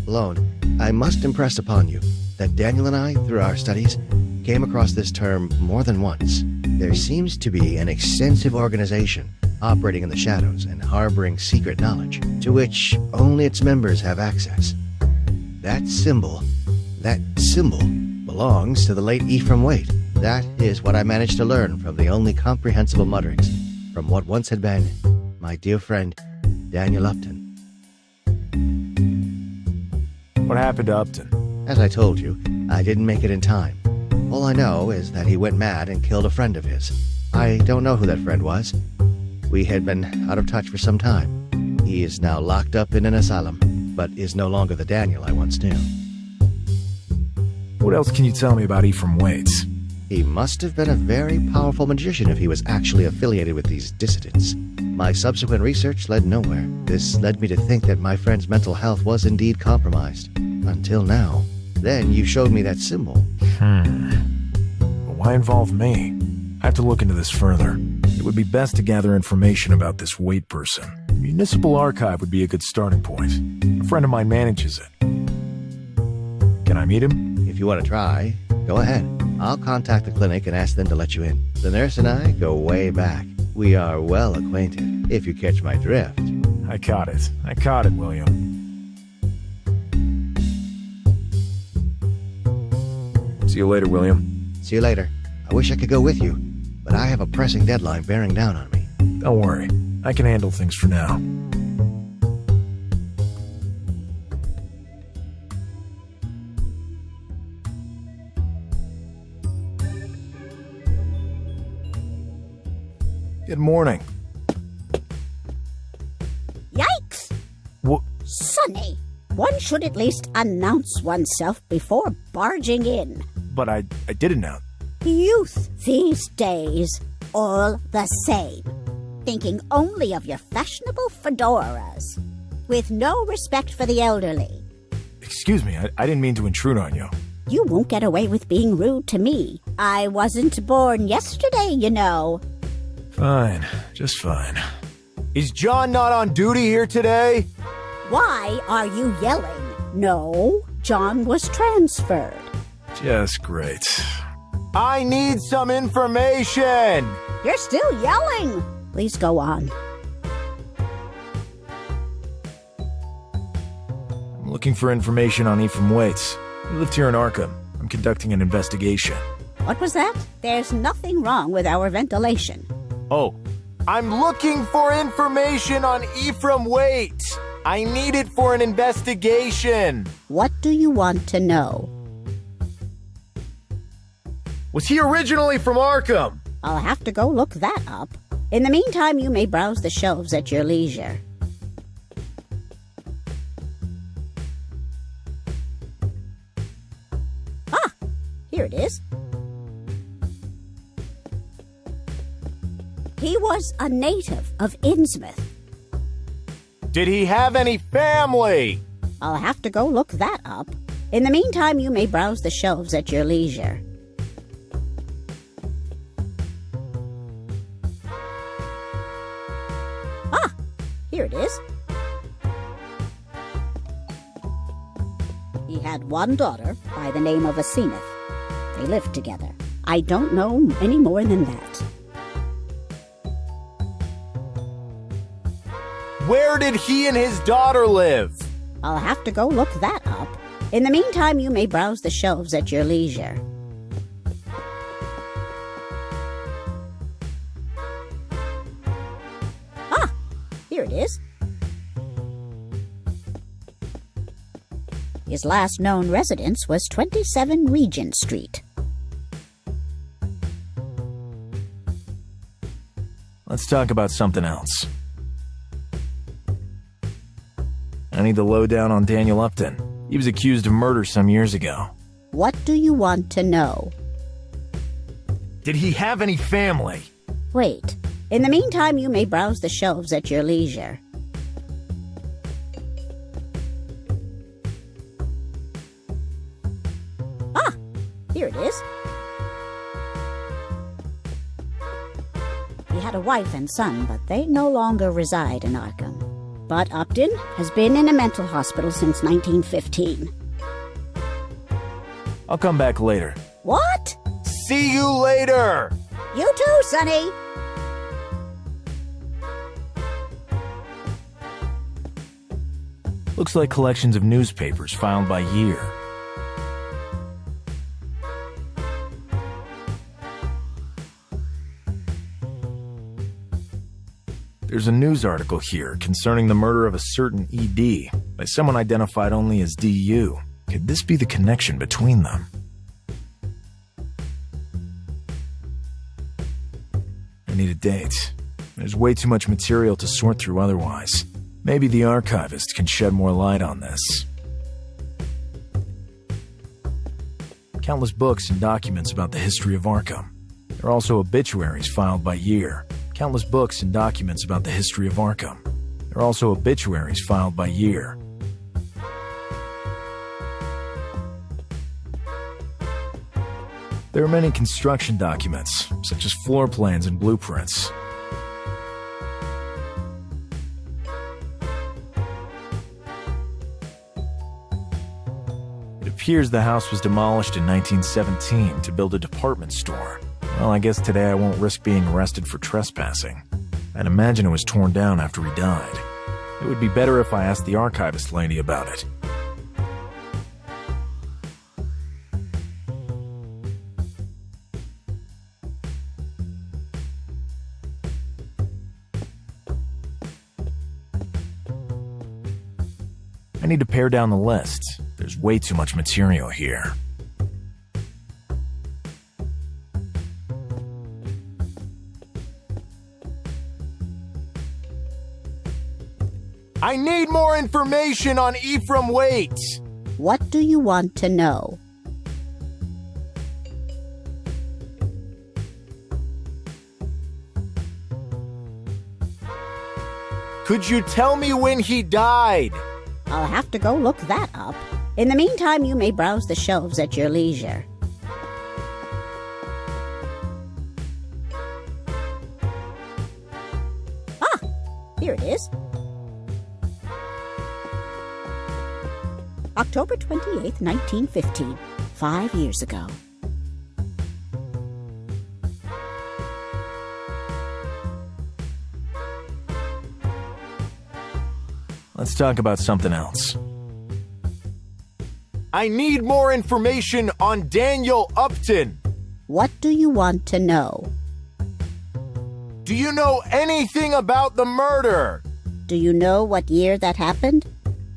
Lone, I must impress upon you that Daniel and I, through our studies, came across this term more than once. There seems to be an extensive organization operating in the shadows and harboring secret knowledge, to which only its members have access. That symbol belongs to the late Ephraim Waite. That is what I managed to learn from the only comprehensible mutterings from what once had been my dear friend, Daniel Upton. What happened to Upton? As I told you, I didn't make it in time. All I know is that he went mad and killed a friend of his. I don't know who that friend was. We had been out of touch for some time. He is now locked up in an asylum, but is no longer the Daniel I once knew. What else can you tell me about Ephraim Waits? He must have been a very powerful magician if he was actually affiliated with these dissidents. My subsequent research led nowhere. This led me to think that my friend's mental health was indeed compromised. Until now. Then you showed me that symbol. But why involve me? I have to look into this further. It would be best to gather information about this Waite person. Municipal Archive would be a good starting point. A friend of mine manages it. Can I meet him? If you want to try, go ahead. I'll contact the clinic and ask them to let you in. The nurse and I go way back. We are well acquainted, if you catch my drift. I caught it, William. See you later, William. See you later. I wish I could go with you, but I have a pressing deadline bearing down on me. Don't worry. I can handle things for now. Good morning. Yikes! What? Sonny, one should at least announce oneself before barging in. But I did announce. Youth these days, all the same. Thinking only of your fashionable fedoras. With no respect for the elderly. Excuse me, I didn't mean to intrude on you. You won't get away with being rude to me. I wasn't born yesterday, you know. Fine, just fine. Is John not on duty here today? Why are you yelling? No, John was transferred. Just great. I need some information! You're still yelling! Please go on. I'm looking for information on Ephraim Waits. He lived here in Arkham. I'm conducting an investigation. What was that? There's nothing wrong with our ventilation. Oh, I'm looking for information on Ephraim Waits. I need it for an investigation. What do you want to know? Was he originally from Arkham? I'll have to go look that up. In the meantime, you may browse the shelves at your leisure. Ah, here it is. He was a native of Innsmouth. Did he have any family? I'll have to go look that up. In the meantime, you may browse the shelves at your leisure. Ah, here it is. He had one daughter by the name of Asenath. They lived together. I don't know any more than that. Where did he and his daughter live? I'll have to go look that up. In the meantime, you may browse the shelves at your leisure. Ah, here it is. His last known residence was 27 Regent Street. Let's talk about something else. I need the lowdown on Daniel Upton. He was accused of murder some years ago. What do you want to know? Did he have any family? Wait. In the meantime, you may browse the shelves at your leisure. Ah, here it is. He had a wife and son, but they no longer reside in Arkham. But Upton has been in a mental hospital since 1915. I'll come back later. What? See you later! You too, Sonny! Looks like collections of newspapers filed by year. There's a news article here concerning the murder of a certain ED by someone identified only as DU. Could this be the connection between them? I need a date. There's way too much material to sort through otherwise. Maybe the archivist can shed more light on this. Countless books and documents about the history of Arkham. There are also obituaries filed by year. Countless books and documents about the history of Arkham. There are also obituaries filed by year. There are many construction documents, such as floor plans and blueprints. It appears the house was demolished in 1917 to build a department store. Well, I guess today I won't risk being arrested for trespassing. I'd imagine it was torn down after he died. It would be better if I asked the archivist lady about it. I need to pare down the list. There's way too much material here. I need more information on Ephraim Waite. What do you want to know? Could you tell me when he died? I'll have to go look that up. In the meantime, you may browse the shelves at your leisure. Ah, here it is. October 28th, 1915. 5 years ago. Let's talk about something else. I need more information on Daniel Upton. What do you want to know? Do you know anything about the murder? Do you know what year that happened?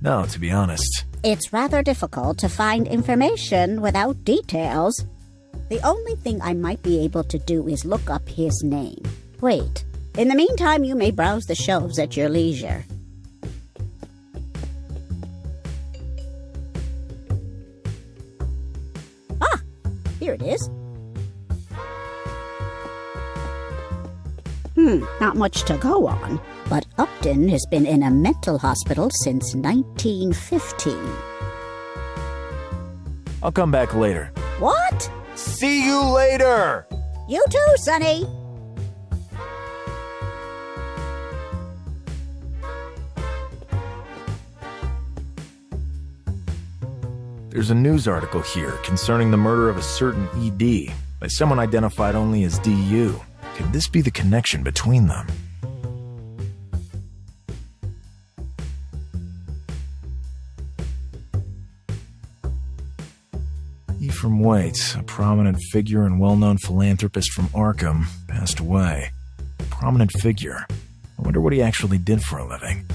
No, to be honest. It's rather difficult to find information without details. The only thing I might be able to do is look up his name. Wait. In the meantime, you may browse the shelves at your leisure. Ah, here it is. Not much to go on, but Upton has been in a mental hospital since 1915. I'll come back later. What? See you later! You too, Sonny! There's a news article here concerning the murder of a certain ED by someone identified only as DU. Could this be the connection between them? Ephraim Waite, a prominent figure and well-known philanthropist from Arkham, passed away. A prominent figure. I wonder what he actually did for a living.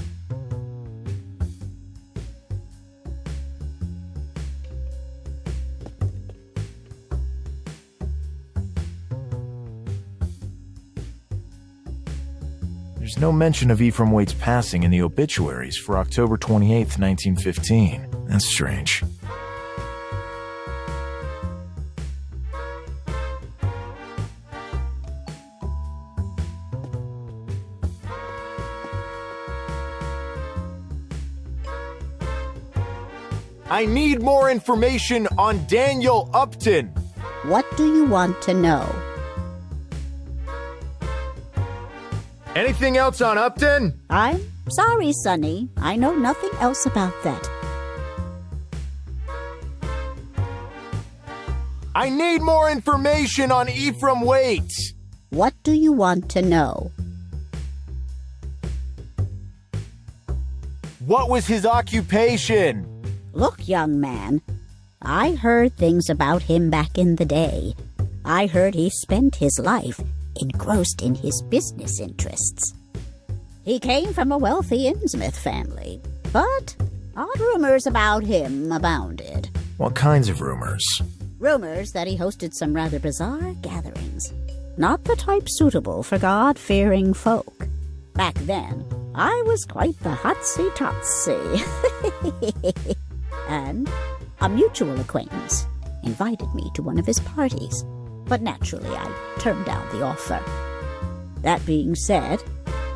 There's no mention of Ephraim Waite's passing in the obituaries for October 28th, 1915. That's strange. I need more information on Daniel Upton. What do you want to know? Anything else on Upton? I'm sorry, Sonny. I know nothing else about that. I need more information on Ephraim Waite. What do you want to know? What was his occupation? Look, young man, I heard things about him back in the day. I heard he spent his life engrossed in his business interests. He came from a wealthy Innsmouth family, but odd rumors about him abounded. What kinds of rumors? Rumors that he hosted some rather bizarre gatherings. not the type suitable for God-fearing folk. Back then, I was quite the hotsy-totsy. And a mutual acquaintance invited me to one of his parties, but naturally I turned down the offer. That being said,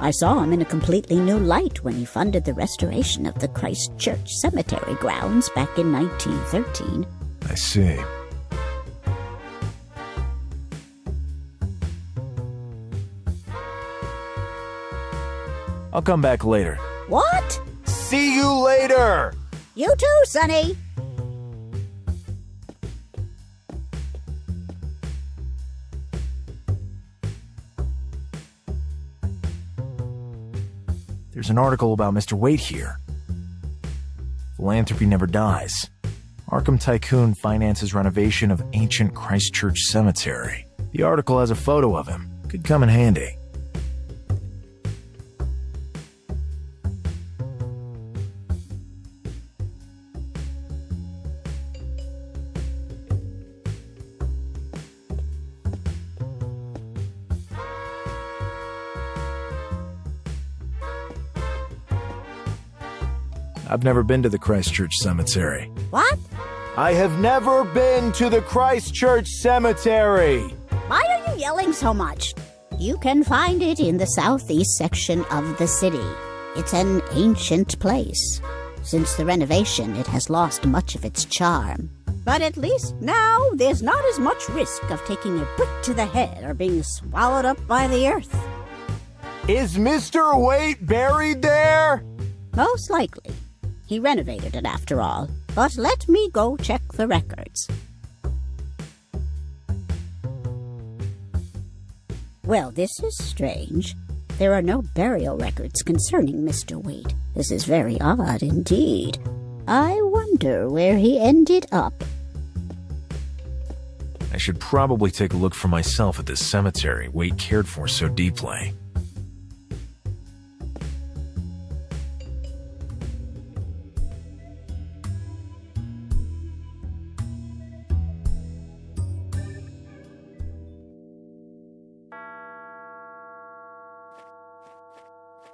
I saw him in a completely new light when he funded the restoration of the Christ Church cemetery grounds back in 1913. I see. I'll come back later. What? See you later! You too, Sonny! There's an article about Mr. Waite here. Philanthropy never dies. Arkham Tycoon finances renovation of ancient Christchurch cemetery. The article has a photo of him. Could come in handy. I've never been to the Christchurch cemetery. What? I have never been to the Christchurch cemetery! Why are you yelling so much? You can find it in the southeast section of the city. It's an ancient place. Since the renovation, it has lost much of its charm. But at least now, there's not as much risk of taking a brick to the head or being swallowed up by the earth. Is Mr. Waite buried there? Most likely. He renovated it after all. But let me go check the records. Well, this is strange. There are no burial records concerning Mr. Waite. This is very odd indeed. I wonder where he ended up. I should probably take a look for myself at this cemetery Waite cared for so deeply.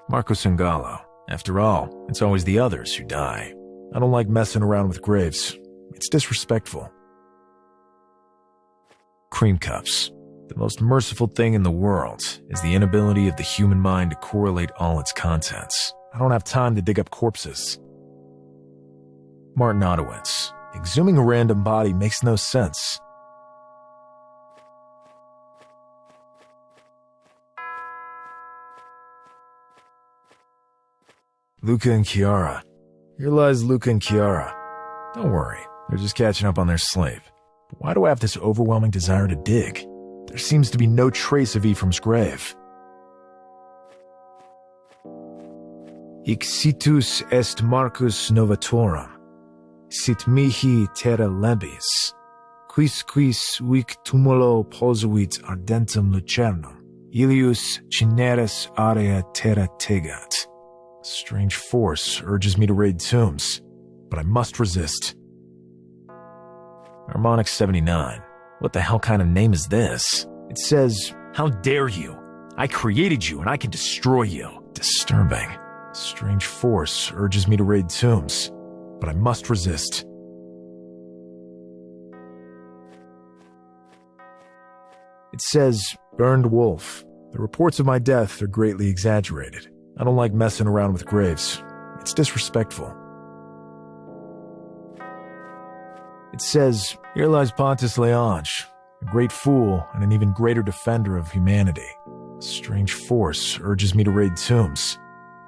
Marco Sangalo. After all, it's always the others who die. I don't like messing around with graves. It's disrespectful. Cream cups. The most merciful thing in the world is the inability of the human mind to correlate all its contents. I don't have time to dig up corpses. Martin Ottowitz. Exhuming a random body makes no sense. Luca and Chiara. Here lies Luca and Chiara. Don't worry, they're just catching up on their sleep. But why do I have this overwhelming desire to dig? There seems to be no trace of Ephraim's grave. Ixitus est Marcus novatorum, sit mihi terra lebis, quis vic tumulo posuit ardentum lucernum, ilius cineris area terra tegat. Strange force urges me to raid tombs, but I must resist. Harmonic 79. What the hell kind of name is this? It says, "How dare you? I created you and I can destroy you." Disturbing. Strange force urges me to raid tombs, but I must resist. It says, "Burned wolf. The reports of my death are greatly exaggerated. I don't like messing around with graves. It's disrespectful." It says, "Here lies Pontus Leonge, a great fool and an even greater defender of humanity. A strange force urges me to raid tombs,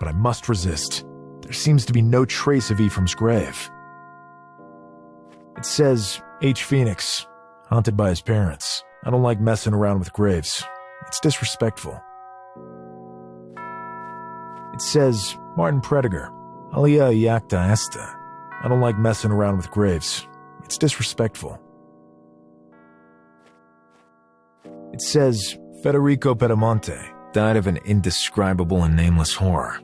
but I must resist. There seems to be no trace of Ephraim's grave." It says, "H. Phoenix, haunted by his parents. I don't like messing around with graves. It's disrespectful." It says, "Martin Prediger, alia iacta esta. I don't like messing around with graves. It's disrespectful." It says, "Federico Pedamonte died of an indescribable and nameless horror.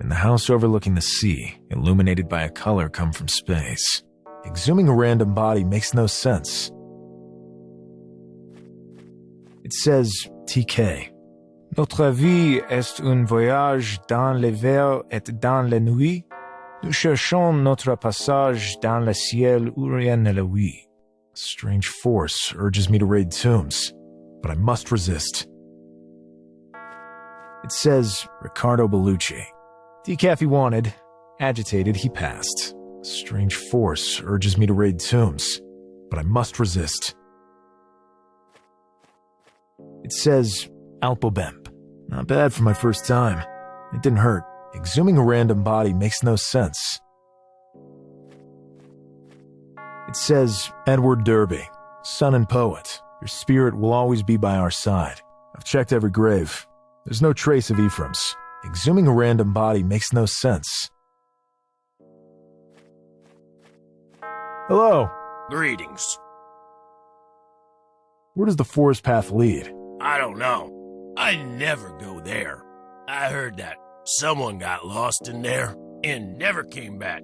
In the house overlooking the sea, illuminated by a color come from space. Exhuming a random body makes no sense." It says, TK. Notre vie est un voyage dans les vers et dans les nuits. Nous cherchons notre passage dans le ciel où rien ne l'ouïe. A strange force urges me to raid tombs, but I must resist. It says Riccardo Bellucci. Decaf he wanted. Agitated, he passed. A strange force urges me to raid tombs, but I must resist. It says Alpobemp. Not bad for my first time. It didn't hurt. Exhuming a random body makes no sense. It says Edward Derby, son and poet. Your spirit will always be by our side. I've checked every grave. There's no trace of Ephraim's. Exhuming a random body makes no sense. Hello. Greetings. Where does the forest path lead? I don't know. I never go there. I heard that someone got lost in there and never came back.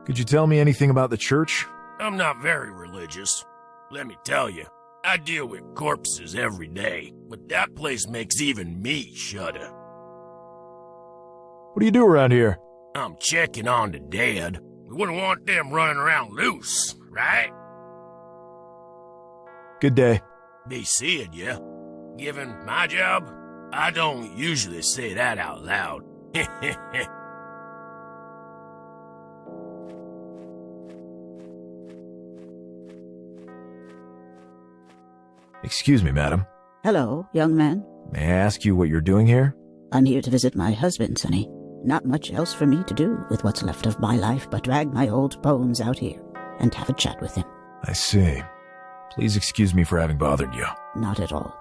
Could you tell me anything about the church? I'm not very religious. Let me tell you, I deal with corpses every day, but that place makes even me shudder. What do you do around here? I'm checking on the dead. We wouldn't want them running around loose, right? Good day. Be seeing ya. Given my job, I don't usually say that out loud. Excuse me, madam. Hello, young man. May I ask you what you're doing here? I'm here to visit my husband, Sonny. Not much else for me to do with what's left of my life but drag my old bones out here and have a chat with him. I see. Please excuse me for having bothered you. Not at all.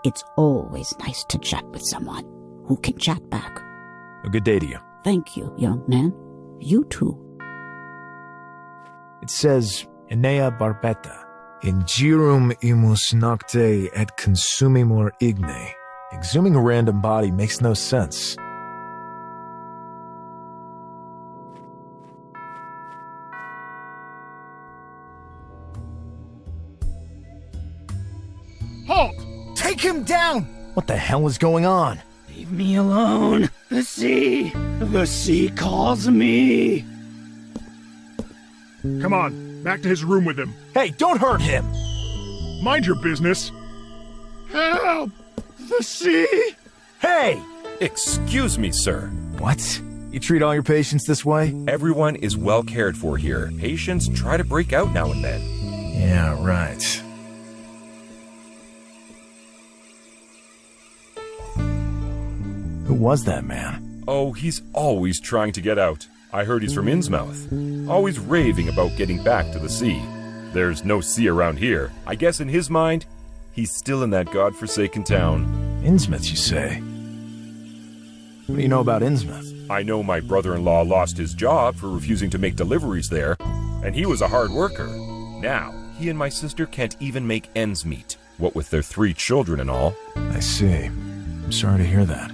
It's always nice to chat with someone who can chat back. A good day to you. Thank you, young man. You too. It says, Enea barbeta, ingirum imus nocte et consumimur igne. Exhuming a random body makes no sense. Halt! Take him down! What the hell is going on? Leave me alone. The sea calls me. Come on, back to his room with him. Hey, don't hurt him! Mind your business. Help! The sea! Hey! Excuse me, sir. What? You treat all your patients this way? Everyone is well cared for here. Patients try to break out now and then. Yeah, right. Who was that man? Oh, he's always trying to get out. I heard he's from Innsmouth. Always raving about getting back to the sea. There's no sea around here. I guess in his mind, he's still in that godforsaken town. Innsmouth, you say? What do you know about Innsmouth? I know my brother-in-law lost his job for refusing to make deliveries there, and he was a hard worker. Now, he and my sister can't even make ends meet, what with their 3 children and all. I see. I'm sorry to hear that.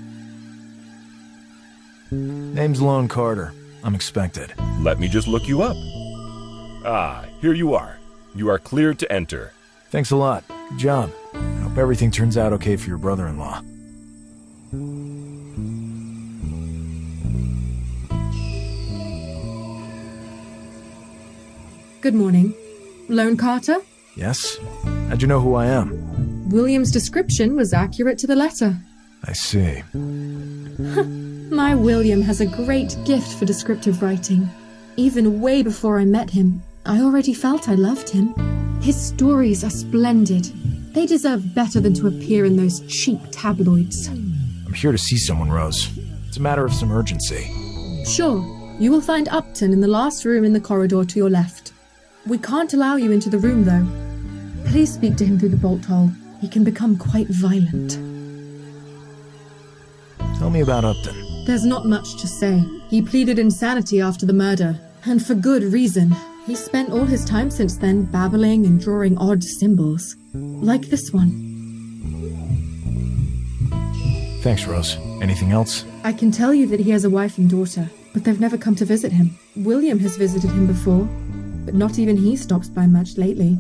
Name's Lone Carter. I'm expected. Let me just look you up. Ah, here you are. You are cleared to enter. Thanks a lot. Good job. I hope everything turns out okay for your brother-in-law. Good morning. Lone Carter? Yes? How'd you know who I am? William's description was accurate to the letter. I see. My William has a great gift for descriptive writing. Even way before I met him, I already felt I loved him. His stories are splendid. They deserve better than to appear in those cheap tabloids. I'm here to see someone, Rose. It's a matter of some urgency. Sure. You will find Upton in the last room in the corridor to your left. We can't allow you into the room, though. Please speak to him through the bolt hole. He can become quite violent. Tell me about Upton. There's not much to say. He pleaded insanity after the murder, and for good reason. He spent all his time since then babbling and drawing odd symbols, like this one. Thanks, Rose. Anything else? I can tell you that he has a wife and daughter, but they've never come to visit him. William has visited him before, but not even he stops by much lately.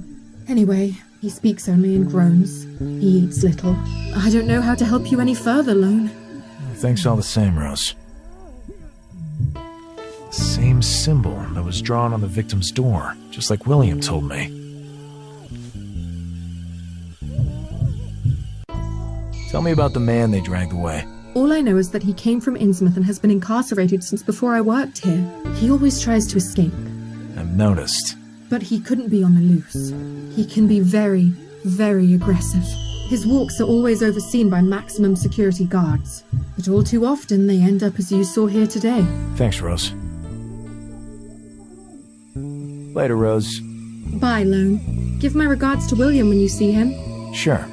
Anyway, He speaks only in groans. He eats little. I don't know how to help you any further, Lone. Thanks all the same, Rose. The same symbol that was drawn on the victim's door, just like William told me. Tell me about the man they dragged away. All I know is that he came from Innsmouth and has been incarcerated since before I worked here. He always tries to escape. I've noticed. But he couldn't be on the loose. He can be very, very aggressive. His walks are always overseen by maximum security guards. But all too often they end up as you saw here today. Thanks, Rose. Later, Rose. Bye, Lone. Give my regards to William when you see him. Sure.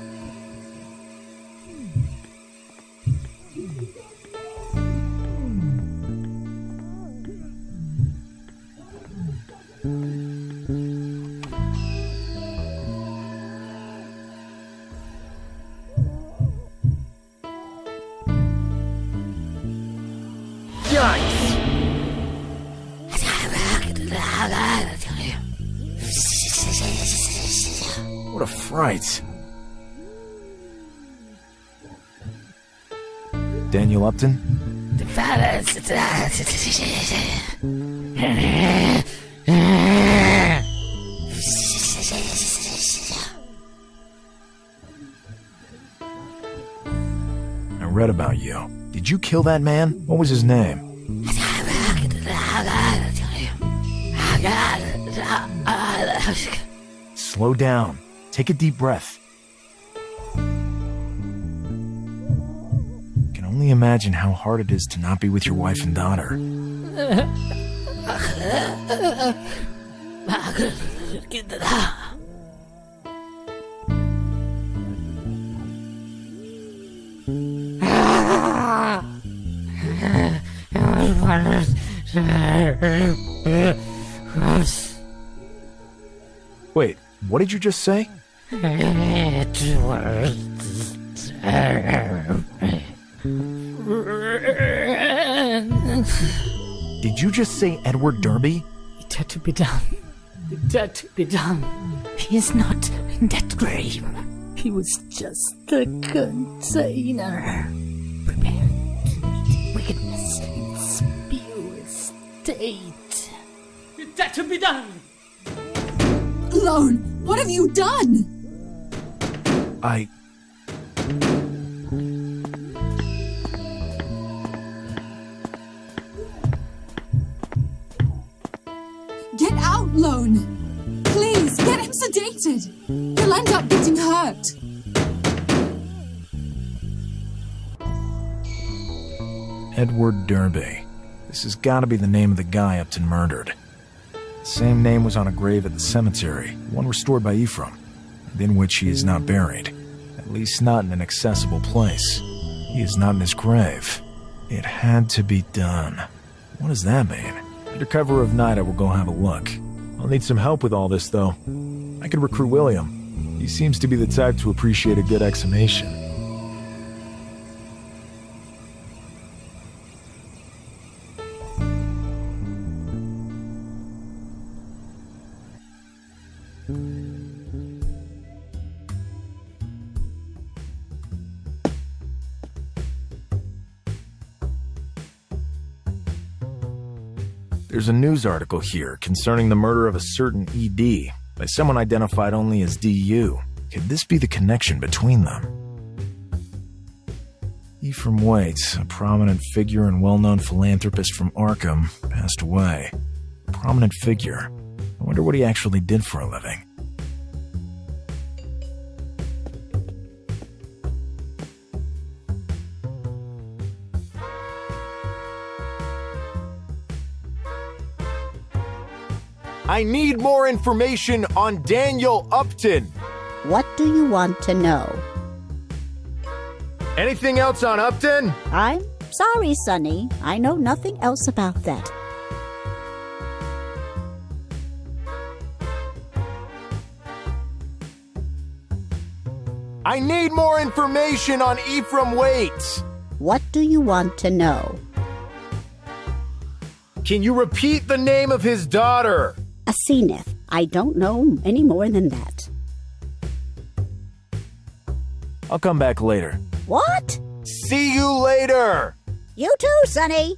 What a fright. Daniel Upton? I read about you. Did you kill that man? What was his name? Slow down. Take a deep breath. I can only imagine how hard it is to not be with your wife and daughter. Wait, what did you just say? Did you just say Edward Derby? It had to be done. It had to be done. He is not in that grave. He was just the container. Prepared to meet wickedness in its purest state. It had to be done! Lone, what have you done? Get out, Lone! Please, get him sedated! He'll end up getting hurt! Edward Derby. This has got to be the name of the guy Upton murdered. The same name was on a grave at the cemetery, one restored by Ephraim, and in which he is not buried, at least not in an accessible place. He is not in his grave. It had to be done. What does that mean? Under cover of night, I will go have a look. I'll need some help with all this, though. I could recruit William. He seems to be the type to appreciate a good exhumation. There's a news article here concerning the murder of a certain ED by someone identified only as DU. Could this be the connection between them? Ephraim Waite, a prominent figure and well-known philanthropist from Arkham, passed away. A prominent figure. I wonder what he actually did for a living. I need more information on Daniel Upton. What do you want to know? Anything else on Upton? I'm sorry, Sonny. I know nothing else about that. I need more information on Ephraim Waite. What do you want to know? Can you repeat the name of his daughter? Aseneth. I don't know any more than that. I'll come back later. What? See you later! You too, Sonny.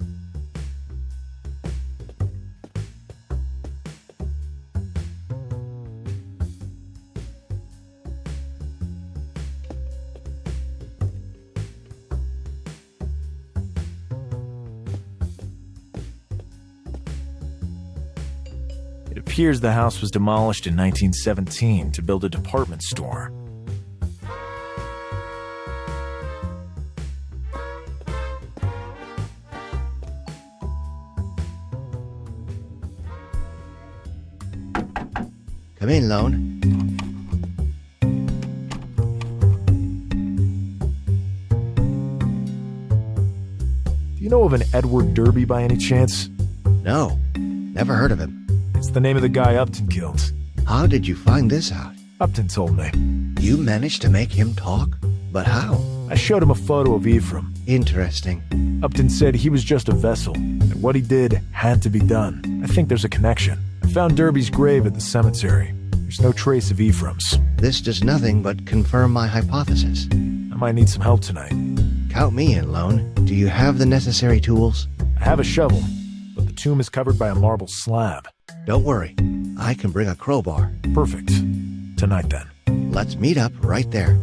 It appears the house was demolished in 1917 to build a department store. Come in, Lone. Do you know of an Edward Derby by any chance? No, never heard of him. It's the name of the guy Upton killed. How did you find this out? Upton told me. You managed to make him talk? But how? I showed him a photo of Ephraim. Interesting. Upton said he was just a vessel, and what he did had to be done. I think there's a connection. I found Derby's grave at the cemetery. There's no trace of Ephraim's. This does nothing but confirm my hypothesis. I might need some help tonight. Count me in, Lone. Do you have the necessary tools? I have a shovel, but the tomb is covered by a marble slab. Don't worry. I can bring a crowbar. Perfect. Tonight, then. Let's meet up right there.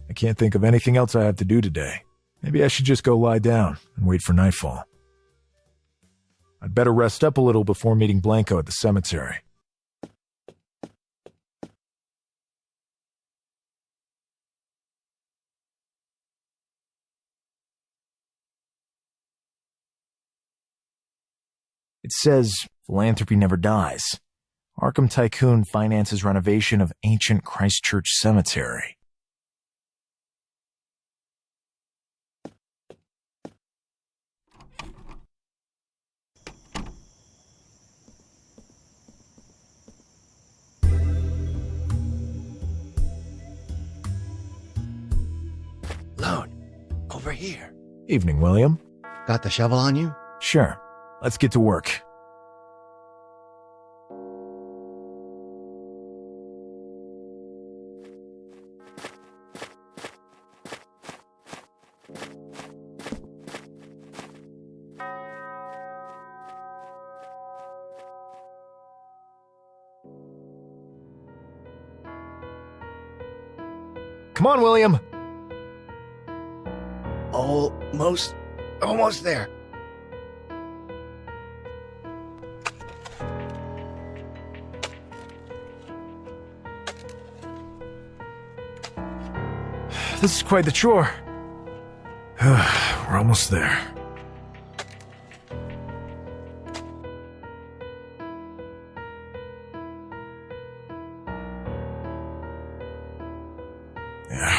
I can't think of anything else I have to do today. Maybe I should just go lie down and wait for nightfall. I'd better rest up a little before meeting Blanco at the cemetery. It says, philanthropy never dies. Arkham Tycoon finances renovation of ancient Christchurch Cemetery. Lone, over here. Evening, William. Got the shovel on you? Sure. Let's get to work. Come on, William. Almost there. This is quite the chore. We're almost there.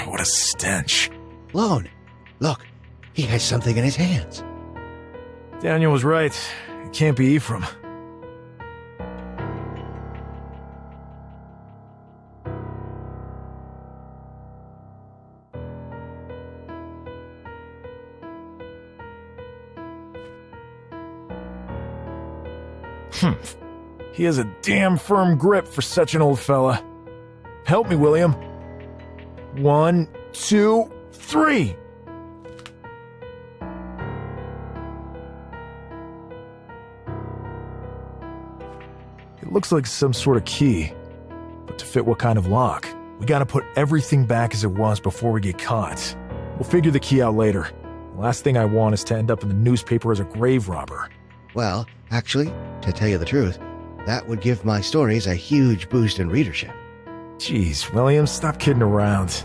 What a stench. Lone, look. He has something in his hands. Daniel was right. It can't be Ephraim. He has a damn firm grip for such an old fella. Help me, William. 1, 2, 3. It looks like some sort of key, but to fit what kind of lock? We gotta put everything back as it was before we get caught. We'll figure the key out later. The last thing I want is to end up in the newspaper as a grave robber. Well, actually, to tell you the truth, that would give my stories a huge boost in readership. Jeez, William, stop kidding around.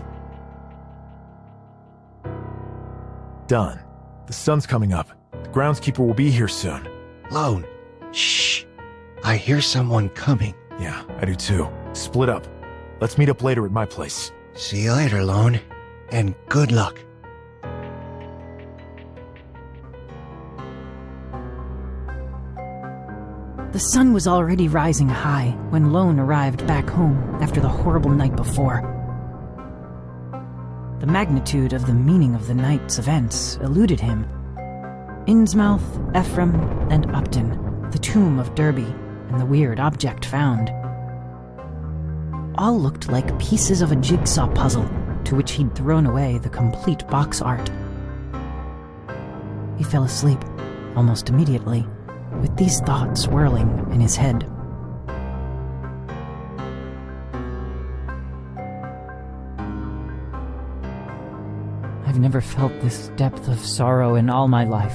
Done. The sun's coming up. The groundskeeper will be here soon. Lone, shh. I hear someone coming. Yeah, I do too. Split up. Let's meet up later at my place. See you later, Lone. And good luck. The The sun was already rising high when Lone arrived back home after the horrible night before. The magnitude of the meaning of the night's events eluded him. Innsmouth, Ephraim, and Upton, the tomb of Derby, and the weird object found. All looked like pieces of a jigsaw puzzle to which he'd thrown away the complete box art. He fell asleep almost immediately, with these thoughts whirling in his head. I've never felt this depth of sorrow in all my life.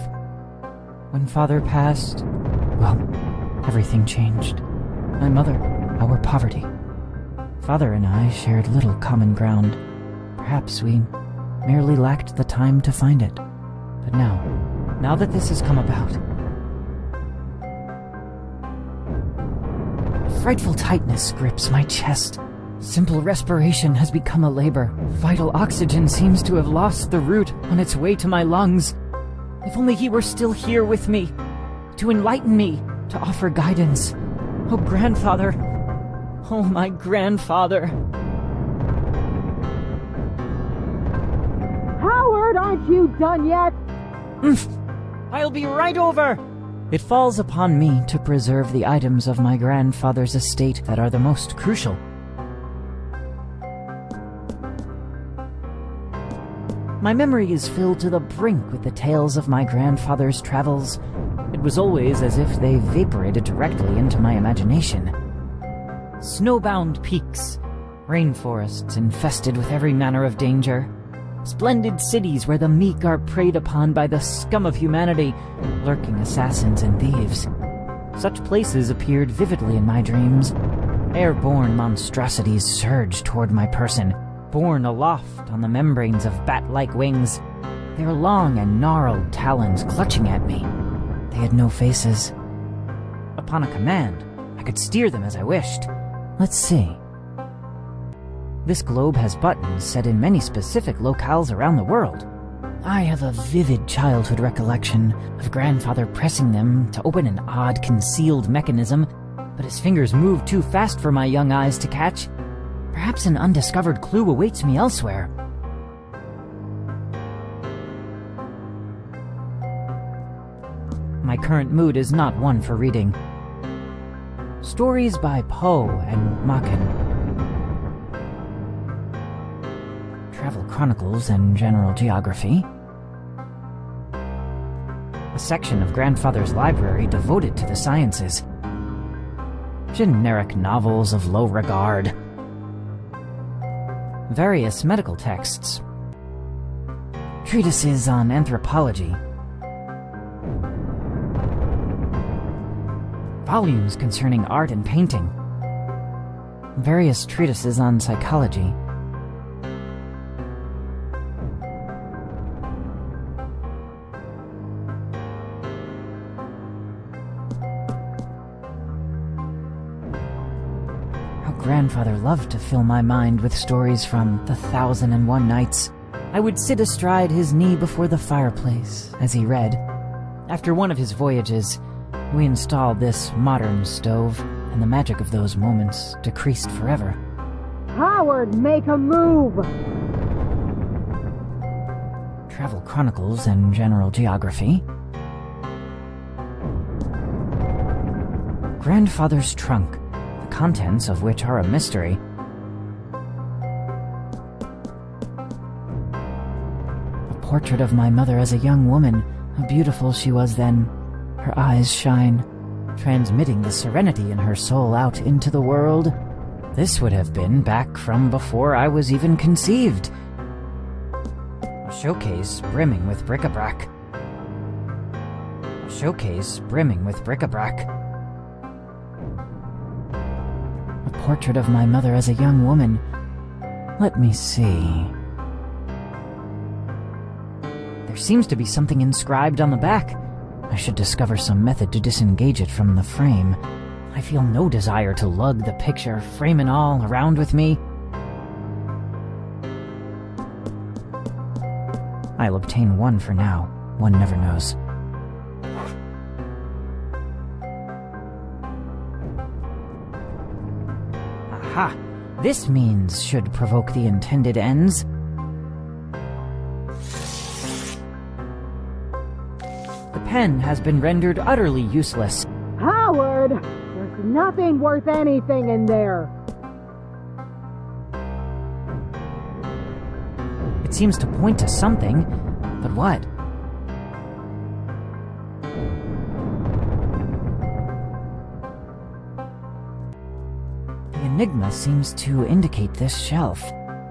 When Father passed, well, everything changed. My mother, our poverty. Father and I shared little common ground. Perhaps we merely lacked the time to find it. But now that this has come about, a frightful tightness grips my chest. Simple respiration has become a labor. Vital oxygen seems to have lost the route on its way to my lungs. If only he were still here with me, to enlighten me, to offer guidance. Oh, grandfather. Oh, my grandfather. Howard, aren't you done yet? I'll be right over. It falls upon me to preserve the items of my grandfather's estate that are the most crucial. My memory is filled to the brink with the tales of my grandfather's travels. It was always as if they vaporated directly into my imagination. Snowbound peaks, rainforests infested with every manner of danger, splendid cities where the meek are preyed upon by the scum of humanity, lurking assassins and thieves. Such places appeared vividly in my dreams. Airborne monstrosities surged toward my person, borne aloft on the membranes of bat-like wings, their long and gnarled talons clutching at me. They had no faces. Upon a command, I could steer them as I wished. Let's see. This globe has buttons set in many specific locales around the world. I have a vivid childhood recollection of grandfather pressing them to open an odd concealed mechanism, but his fingers moved too fast for my young eyes to catch. Perhaps an undiscovered clue awaits me elsewhere. My current mood is not one for reading. Stories by Poe and Machen. Travel chronicles and general geography. A section of grandfather's library devoted to the sciences. Generic novels of low regard. Various medical texts. Treatises on anthropology. Volumes concerning art and painting. Various treatises on psychology. Grandfather loved to fill my mind with stories from the 1001 Nights. I would sit astride his knee before the fireplace as he read. After one of his voyages, we installed this modern stove, and the magic of those moments decreased forever. Howard, make a move! Travel chronicles and general geography. Grandfather's trunk, contents of which are a mystery. A portrait of my mother as a young woman. How beautiful she was then. Her eyes shine, transmitting the serenity in her soul out into the world. This would have been back from before I was even conceived. A showcase brimming with bric-a-brac. A showcase brimming with bric-a-brac. Portrait of my mother as a young woman. Let me see. There seems to be something inscribed on the back. I should discover some method to disengage it from the frame. I feel no desire to lug the picture, frame and all, around with me. I'll obtain one for now. One never knows. Aha! This means should provoke the intended ends. The pen has been rendered utterly useless. Howard! There's nothing worth anything in there. It seems to point to something, but what? The enigma seems to indicate this shelf.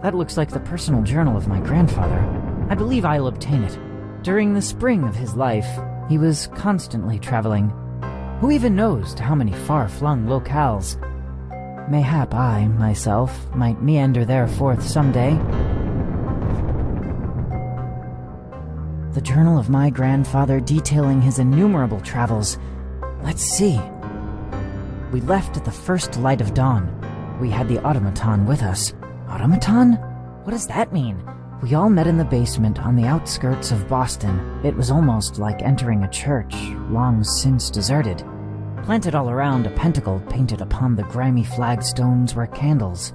That looks like the personal journal of my grandfather. I believe I'll obtain it. During the spring of his life, he was constantly traveling. Who even knows to how many far-flung locales? Mayhap I, myself, might meander there forth someday. The journal of my grandfather detailing his innumerable travels. Let's see. We left at the first light of dawn. We had the automaton with us. Automaton? What does that mean? We all met in the basement on the outskirts of Boston. It was almost like entering a church, long since deserted. Planted all around, a pentacle painted upon the grimy flagstones were candles,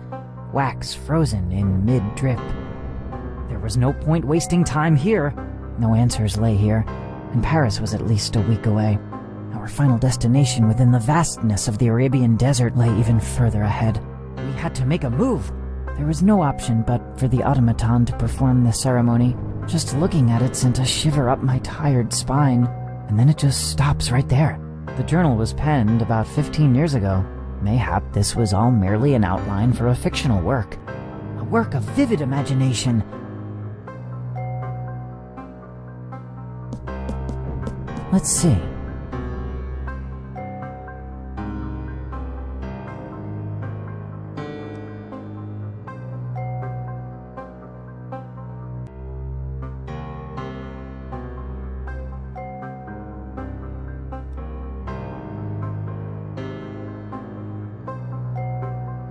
wax frozen in mid-drip. There was no point wasting time here. No answers lay here, and Paris was at least a week away. Our final destination within the vastness of the Arabian desert lay even further ahead. We had to make a move. There was no option but for the automaton to perform the ceremony. Just looking at it sent a shiver up my tired spine, and then it just stops right there. The journal was penned about 15 years ago. Mayhap this was all merely an outline for a fictional work. A work of vivid imagination. Let's see.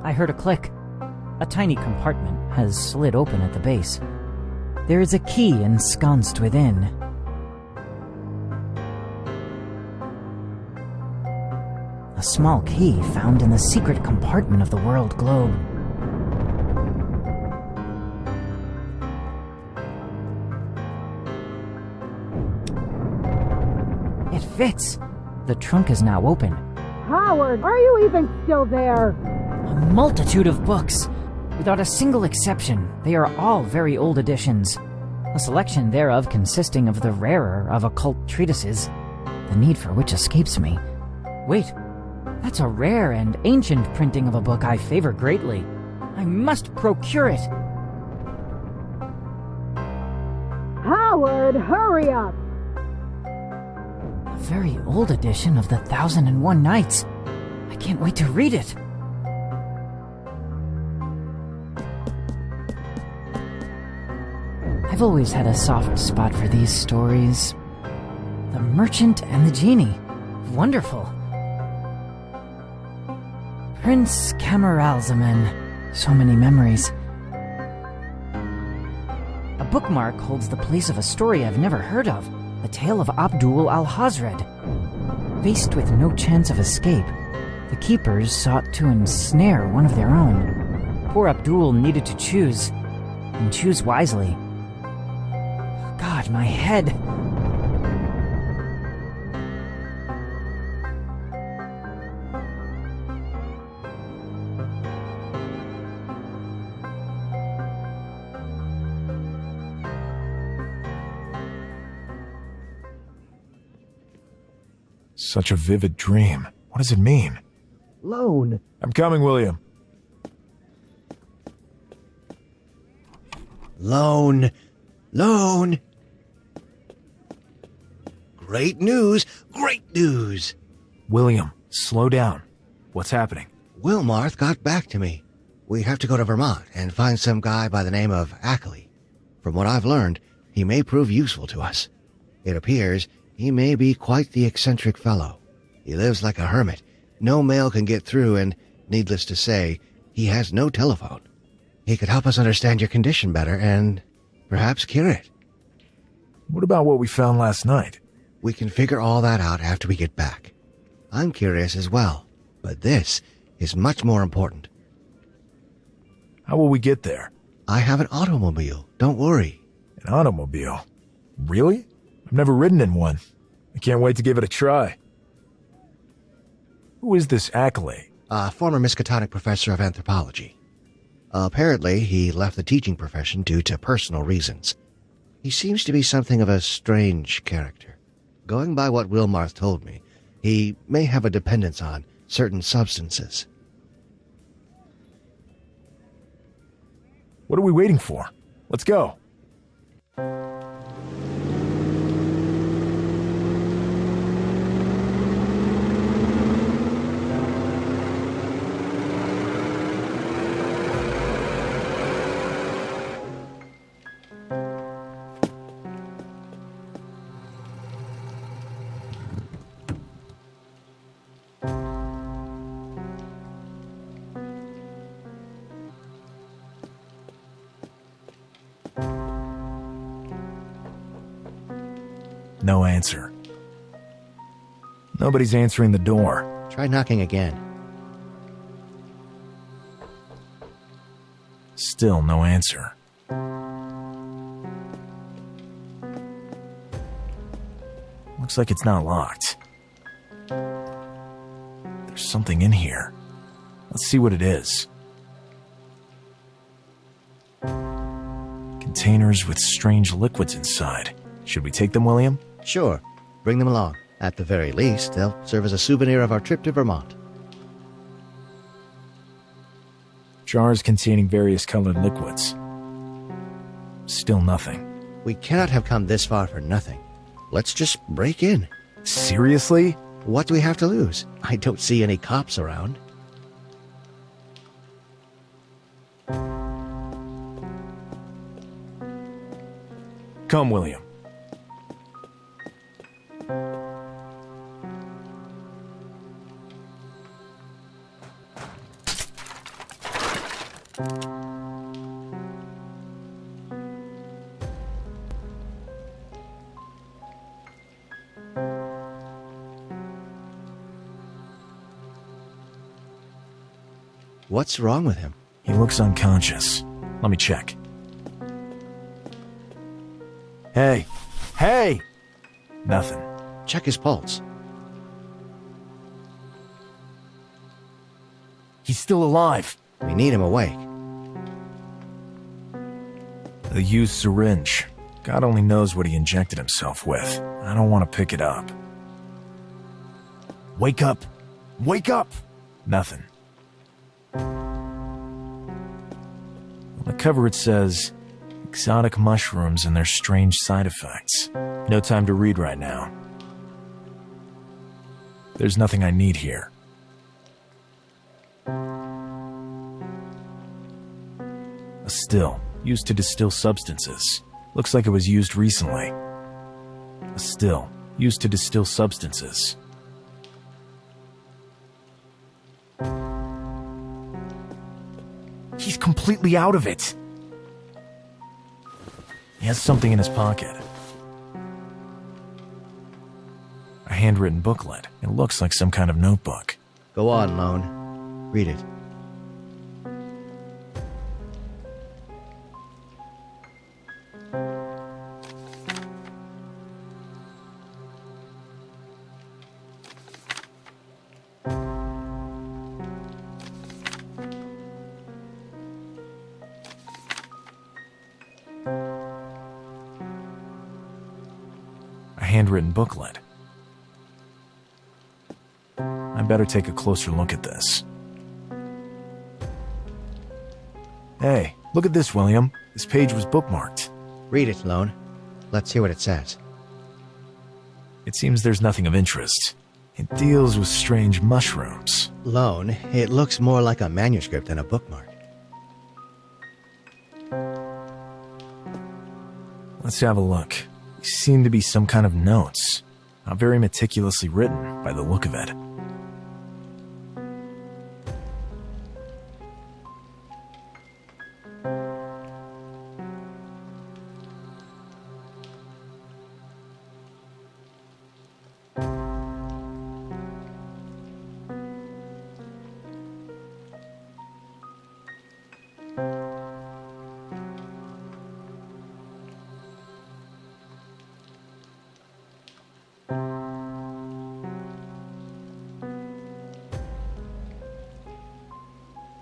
I heard a click. A tiny compartment has slid open at the base. There is a key ensconced within. A small key found in the secret compartment of the world globe. It fits. The trunk is now open. Howard, are you even still there? A multitude of books. Without a single exception, they are all very old editions. A selection thereof consisting of the rarer of occult treatises, the need for which escapes me. Wait. That's a rare and ancient printing of a book I favor greatly. I must procure it! Howard, hurry up! A very old edition of the 1001 Nights. I can't wait to read it. I've always had a soft spot for these stories. The Merchant and the Genie. Wonderful. Prince Camaralzaman. So many memories. A bookmark holds the place of a story I've never heard of. The tale of Abdul Alhazred. Faced with no chance of escape, the keepers sought to ensnare one of their own. Poor Abdul needed to choose, and choose wisely. God, my head. Such a vivid dream. What does it mean? Lone. I'm coming, William. Lone. Lone. Great news. Great news. William, slow down. What's happening? Wilmarth got back to me. We have to go to Vermont and find some guy by the name of Ackley. From what I've learned, he may prove useful to us. It appears he may be quite the eccentric fellow. He lives like a hermit. No mail can get through, and, needless to say, he has no telephone. He could help us understand your condition better and perhaps cure it. What about what we found last night? We can figure all that out after we get back. I'm curious as well, but this is much more important. How will we get there? I have an automobile. Don't worry. An automobile? Really? I've never ridden in one. I can't wait to give it a try. Who is this acolyte? A former Miskatonic professor of anthropology. Apparently, he left the teaching profession due to personal reasons. He seems to be something of a strange character. Going by what Wilmarth told me, he may have a dependence on certain substances. What are we waiting for? Let's go. No answer. Nobody's answering the door. Try knocking again. Still no answer. Looks like it's not locked. There's something in here. Let's see what it is. Containers with strange liquids inside. Should we take them, William? Sure. Bring them along. At the very least, they'll serve as a souvenir of our trip to Vermont. Jars containing various colored liquids. Still nothing. We cannot have come this far for nothing. Let's just break in. Seriously? What do we have to lose? I don't see any cops around. Come, William. What's wrong with him? He looks unconscious. Let me check. Hey! Hey! Nothing. Check his pulse. He's still alive. We need him awake. The used syringe. God only knows what he injected himself with. I don't want to pick it up. Wake up! Wake up! Nothing. On the cover it says, exotic mushrooms and their strange side effects. No time to read right now. There's nothing I need here. A still, used to distill substances. Looks like it was used recently. A still, used to distill substances. He's completely out of it. He has something in his pocket. A handwritten booklet. It looks like some kind of notebook. Go on, Lone. Read it. Handwritten booklet. I better take a closer look at this. Hey, look at this, William. This page was bookmarked. Read it, Lone. Let's hear what it says. It seems there's nothing of interest. It deals with strange mushrooms. Lone, it looks more like a manuscript than a bookmark. Let's have a look. Seem to be some kind of notes. Not very meticulously written by the look of it.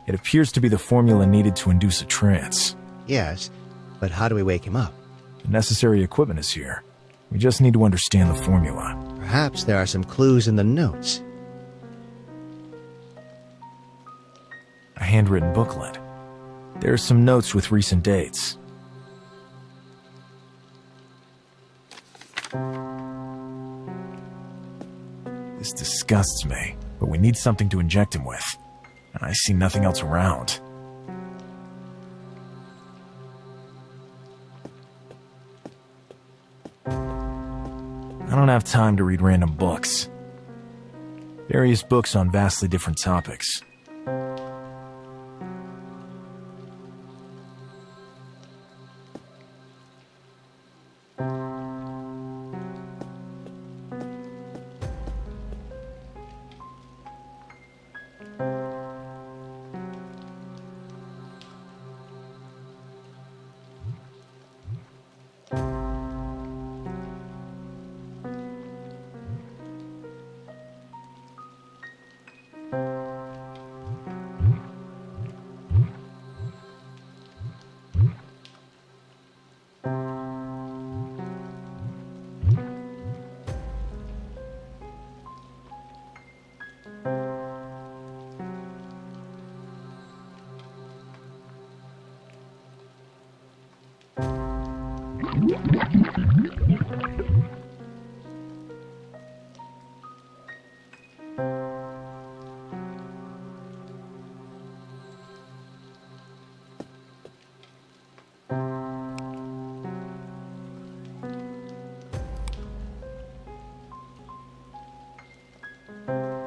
It appears to be the formula needed to induce a trance. Yes, but how do we wake him up? The necessary equipment is here. We just need to understand the formula. Perhaps there are some clues in the notes. A handwritten booklet. There are some notes with recent dates. This disgusts me, but we need something to inject him with. And I see nothing else around. I don't have time to read random books. Various books on vastly different topics.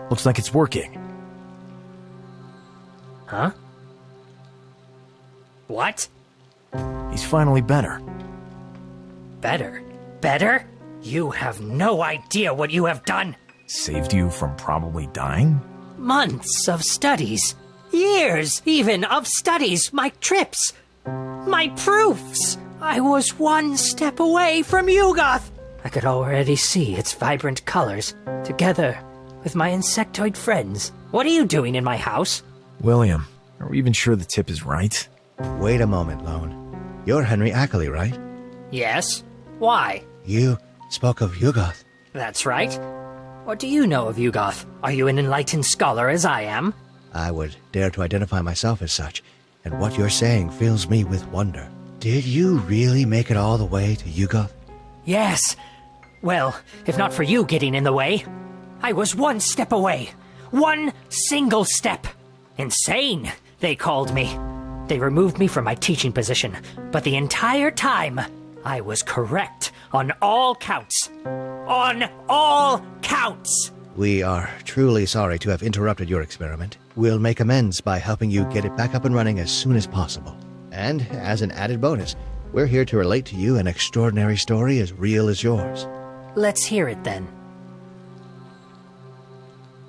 Looks like it's working. Huh? What? He's finally better. Better? Better? You have no idea what you have done! Saved you from probably dying? Months of studies. Years, even, of studies. My trips. My proofs. I was one step away from Yugoth. I could already see its vibrant colors, together with my insectoid friends. What are you doing in my house? William, are we even sure the tip is right? Wait a moment, Lone. You're Henry Ackley, right? Yes. Why? You spoke of Yugoth. That's right. What do you know of Yugoth? Are you an enlightened scholar as I am? I would dare to identify myself as such, and what you're saying fills me with wonder. Did you really make it all the way to Yugoth? Yes. Well, if not for you getting in the way, I was one step away. One single step. Insane, they called me. They removed me from my teaching position, but the entire time, I was correct on all counts. On all counts! We are truly sorry to have interrupted your experiment. We'll make amends by helping you get it back up and running as soon as possible. And, as an added bonus, we're here to relate to you an extraordinary story as real as yours. Let's hear it then.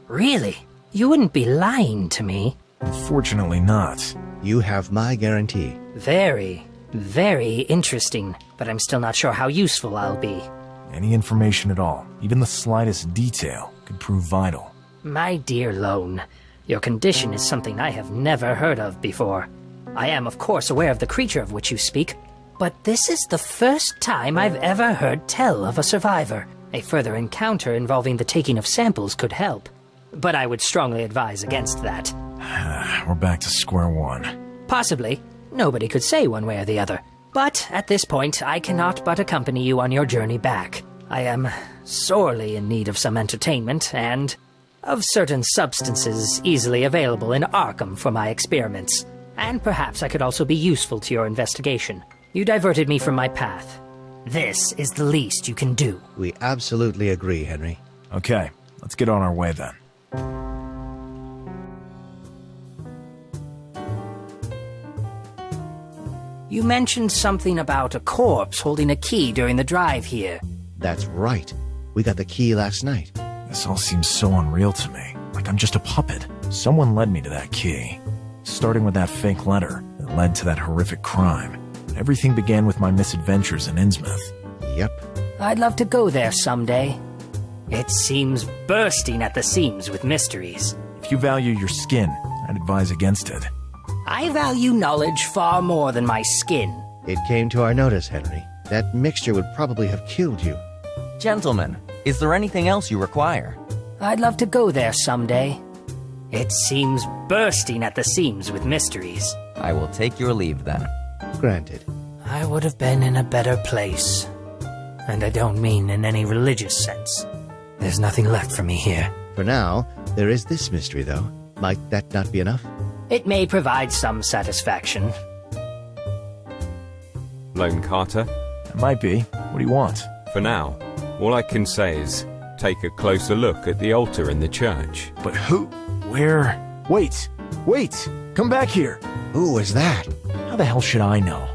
Really? You wouldn't be lying to me? Unfortunately not. You have my guarantee. Very, very interesting, but I'm still not sure how useful I'll be. Any information at all, even the slightest detail, could prove vital. My dear Lone, your condition is something I have never heard of before. I am, of course, aware of the creature of which you speak, but this is the first time I've ever heard tell of a survivor. A further encounter involving the taking of samples could help, but I would strongly advise against that. We're back to square one. Possibly. Nobody could say one way or the other. But at this point, I cannot but accompany you on your journey back. I am sorely in need of some entertainment, and of certain substances easily available in Arkham for my experiments. And perhaps I could also be useful to your investigation. You diverted me from my path. This is the least you can do. We absolutely agree, Henry. Okay, let's get on our way then. You mentioned something about a corpse holding a key during the drive here. That's right. We got the key last night. This all seems so unreal to me. Like I'm just a puppet. Someone led me to that key. Starting with that fake letter that led to that horrific crime. Everything began with my misadventures in Innsmouth. Yep. I'd love to go there someday. It seems bursting at the seams with mysteries. If you value your skin, I'd advise against it. I value knowledge far more than my skin. It came to our notice, Henry. That mixture would probably have killed you. Gentlemen, is there anything else you require? I'd love to go there someday. It seems bursting at the seams with mysteries. I will take your leave then. Granted. I would have been in a better place. And I don't mean in any religious sense. There's nothing left for me here. For now, there is this mystery, though. Might that not be enough? It may provide some satisfaction. Lone Carter? It might be. What do you want? For now, all I can say is take a closer look at the altar in the church. But who? Where? Wait! Come back here! Who was that? How the hell should I know?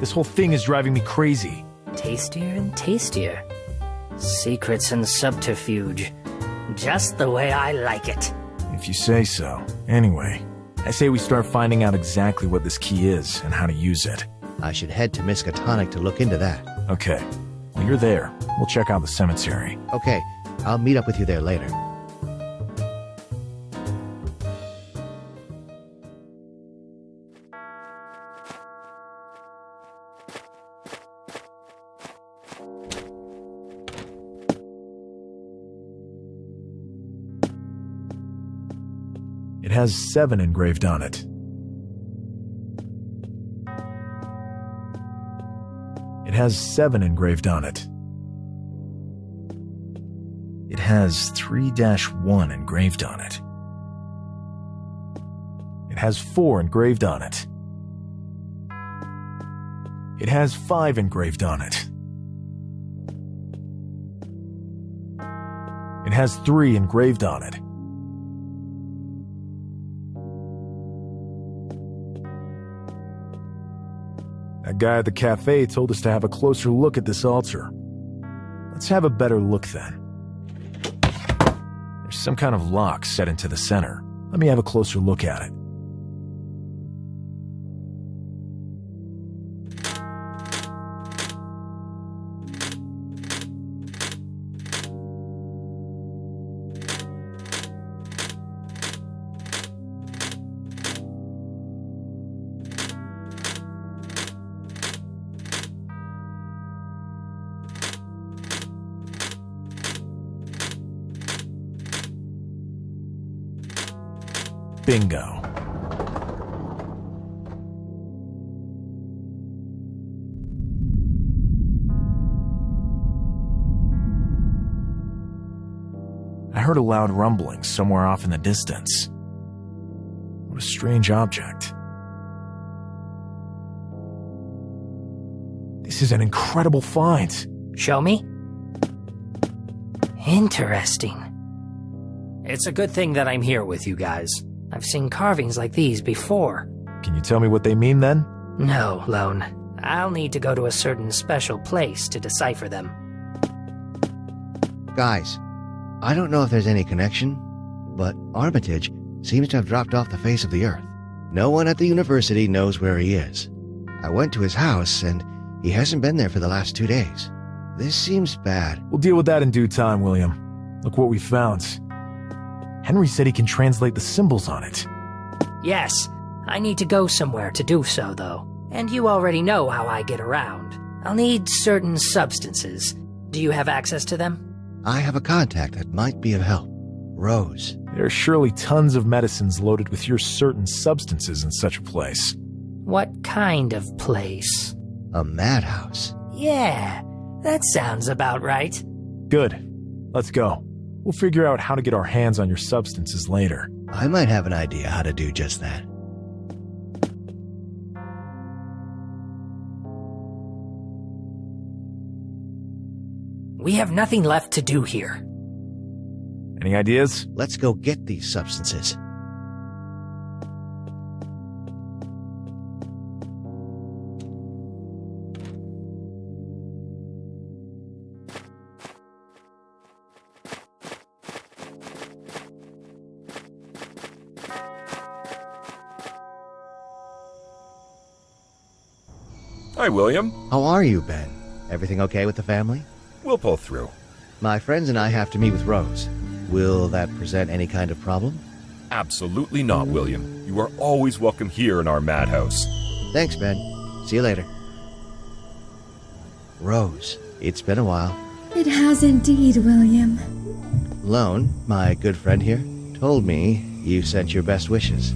This whole thing is driving me crazy. Tastier and tastier. Secrets and subterfuge. Just the way I like it. If you say so. Anyway, I say we start finding out exactly what this key is and how to use it. I should head to Miskatonic to look into that. Okay. When you're there, we'll check out the cemetery. Okay. I'll meet up with you there later. It has 7 engraved on it. It has 7 engraved on it. It has 3-1 engraved on it. It has 4 engraved on it. It has 5 engraved on it. It has 3 engraved on it. That guy at the cafe told us to have a closer look at this altar. Let's have a better look then. There's some kind of lock set into the center. Let me have a closer look at it. Bingo. I heard a loud rumbling somewhere off in the distance. What a strange object. This is an incredible find. Show me? Interesting. It's a good thing that I'm here with you guys. I've seen carvings like these before. Can you tell me what they mean then? No, Lone. I'll need to go to a certain special place to decipher them. Guys, I don't know if there's any connection, but Armitage seems to have dropped off the face of the earth. No one at the university knows where he is. I went to his house, and he hasn't been there for the last 2 days. This seems bad. We'll deal with that in due time, William. Look what we found. Henry said he can translate the symbols on it. Yes, I need to go somewhere to do so, though. And you already know how I get around. I'll need certain substances. Do you have access to them? I have a contact that might be of help. Rose. There are surely tons of medicines loaded with your certain substances in such a place. What kind of place? A madhouse. Yeah, that sounds about right. Good. Let's go. We'll figure out how to get our hands on your substances later. I might have an idea how to do just that. We have nothing left to do here. Any ideas? Let's go get these substances. Hi, William. How are you, Ben? Everything okay with the family? We'll pull through. My friends and I have to meet with Rose. Will that present any kind of problem? Absolutely not, William. You are always welcome here in our madhouse. Thanks, Ben. See you later. Rose, it's been a while. It has indeed, William. Lone, my good friend here, told me you sent your best wishes,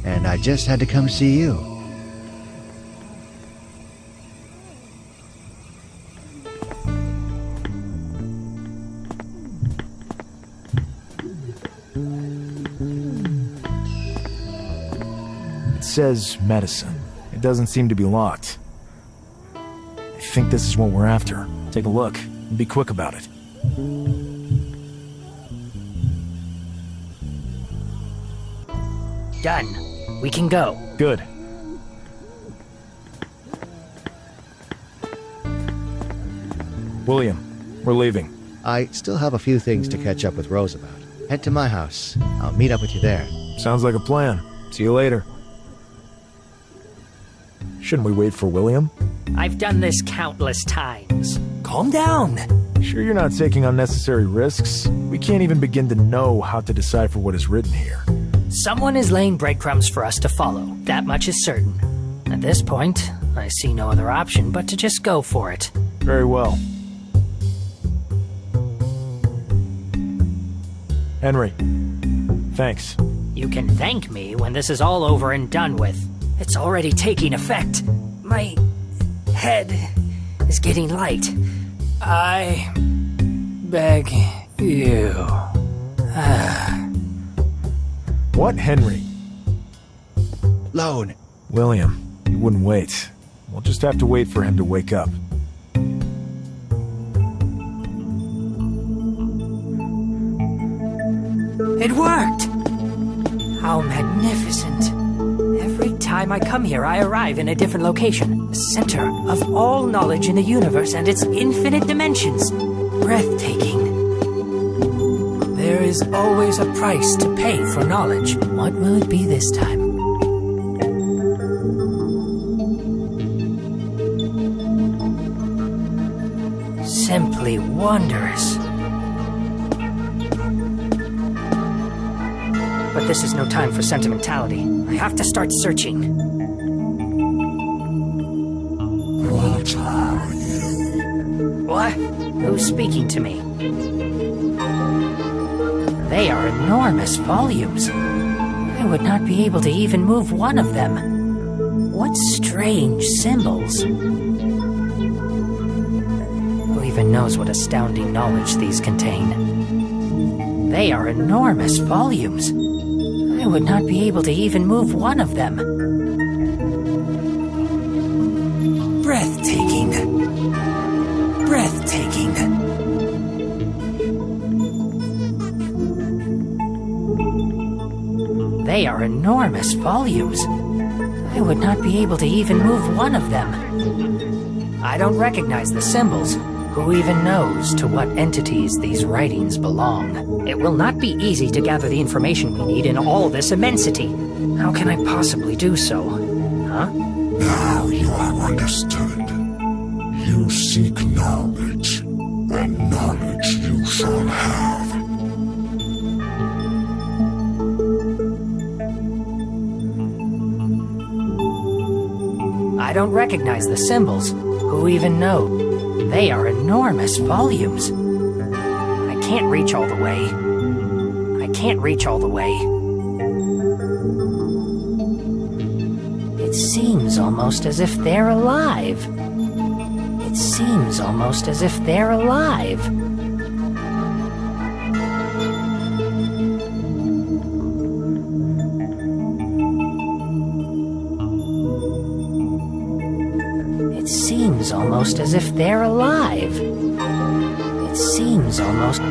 and I just had to come see you. It says medicine. It doesn't seem to be locked. I think this is what we're after. Take a look, and be quick about it. Done. We can go. Good. William, we're leaving. I still have a few things to catch up with Rose about. Head to my house. I'll meet up with you there. Sounds like a plan. See you later. Shouldn't we wait for William? I've done this countless times. Calm down. Sure you're not taking unnecessary risks? We can't even begin to know how to decipher what is written here. Someone is laying breadcrumbs for us to follow. That much is certain. At this point, I see no other option but to just go for it. Very well. Henry, thanks. You can thank me when this is all over and done with. It's already taking effect. My head is getting light. I beg you. What, Henry? Lone. William, he wouldn't wait. We'll just have to wait for him to wake up. It worked! How magnificent. Every time I come here, I arrive in a different location. The center of all knowledge in the universe and its infinite dimensions. Breathtaking. There is always a price to pay for knowledge. What will it be this time? Simply wondrous. But this is no time for sentimentality. I have to start searching. What are you? What? Who's speaking to me? They are enormous volumes. I would not be able to even move one of them. What strange symbols. Who even knows what astounding knowledge these contain? They are enormous volumes. I would not be able to even move one of them. Breathtaking. Breathtaking. They are enormous volumes. I would not be able to even move one of them. I don't recognize the symbols. Who even knows to what entities these writings belong? It will not be easy to gather the information we need in all this immensity. How can I possibly do so? Huh? Now you have understood. You seek knowledge, and knowledge you shall have. I don't recognize the symbols. Who even knows? They are enormous volumes. I can't reach all the way. I can't reach all the way. It seems almost as if they're alive. It seems almost as if they're alive. It seems almost as if they're alive. It seems almost...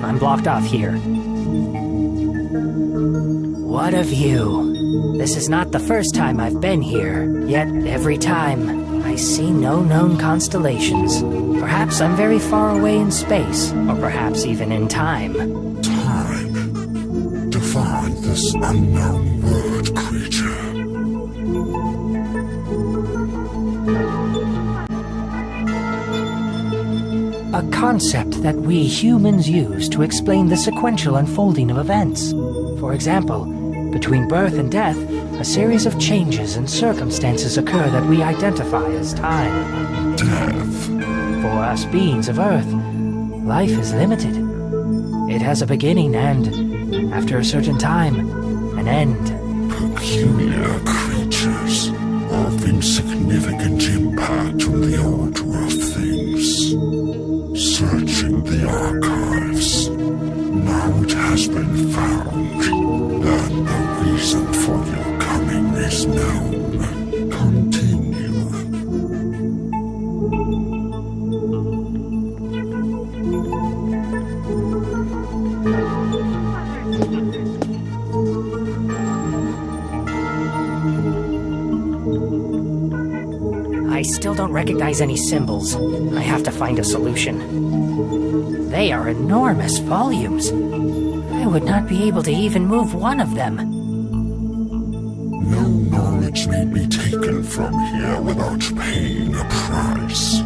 I'm blocked off here. What a view. This is not the first time I've been here, yet every time I see no known constellations. Perhaps I'm very far away in space, or perhaps even in time. Time to find this unknown word creature. A concept that we humans use to explain the sequential unfolding of events. For example, between birth and death, a series of changes and circumstances occur that we identify as time. Death. For us beings of Earth, life is limited. It has a beginning and, after a certain time, an end. Peculiar creatures of insignificant impact on the order of things. Searching the archives, now it has been found that the reason for your coming is known. Continue. I still don't recognize any symbols. I have to find a solution. They are enormous volumes. I would not be able to even move one of them. No knowledge may be taken from here without paying a price.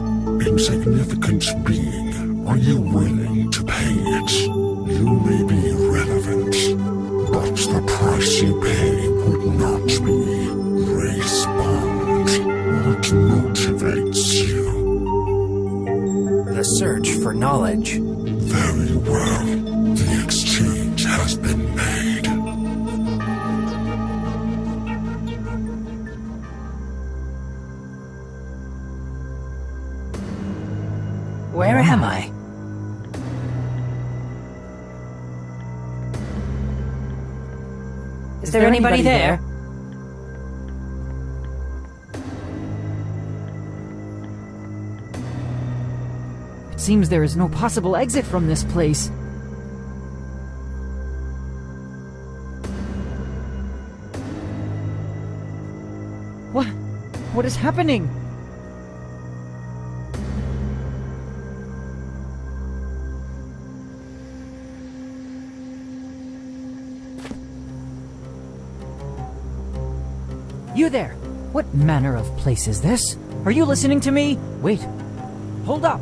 Insignificant being, are you willing to pay it? You may be irrelevant, but the price you pay would not be race bond. What motivates you? The search for knowledge. Very well. The exchange has been made. Where am I? Is there anybody there? It seems there is no possible exit from this place. What is happening? You there! What manner of place is this? Are you listening to me? Wait. Hold up!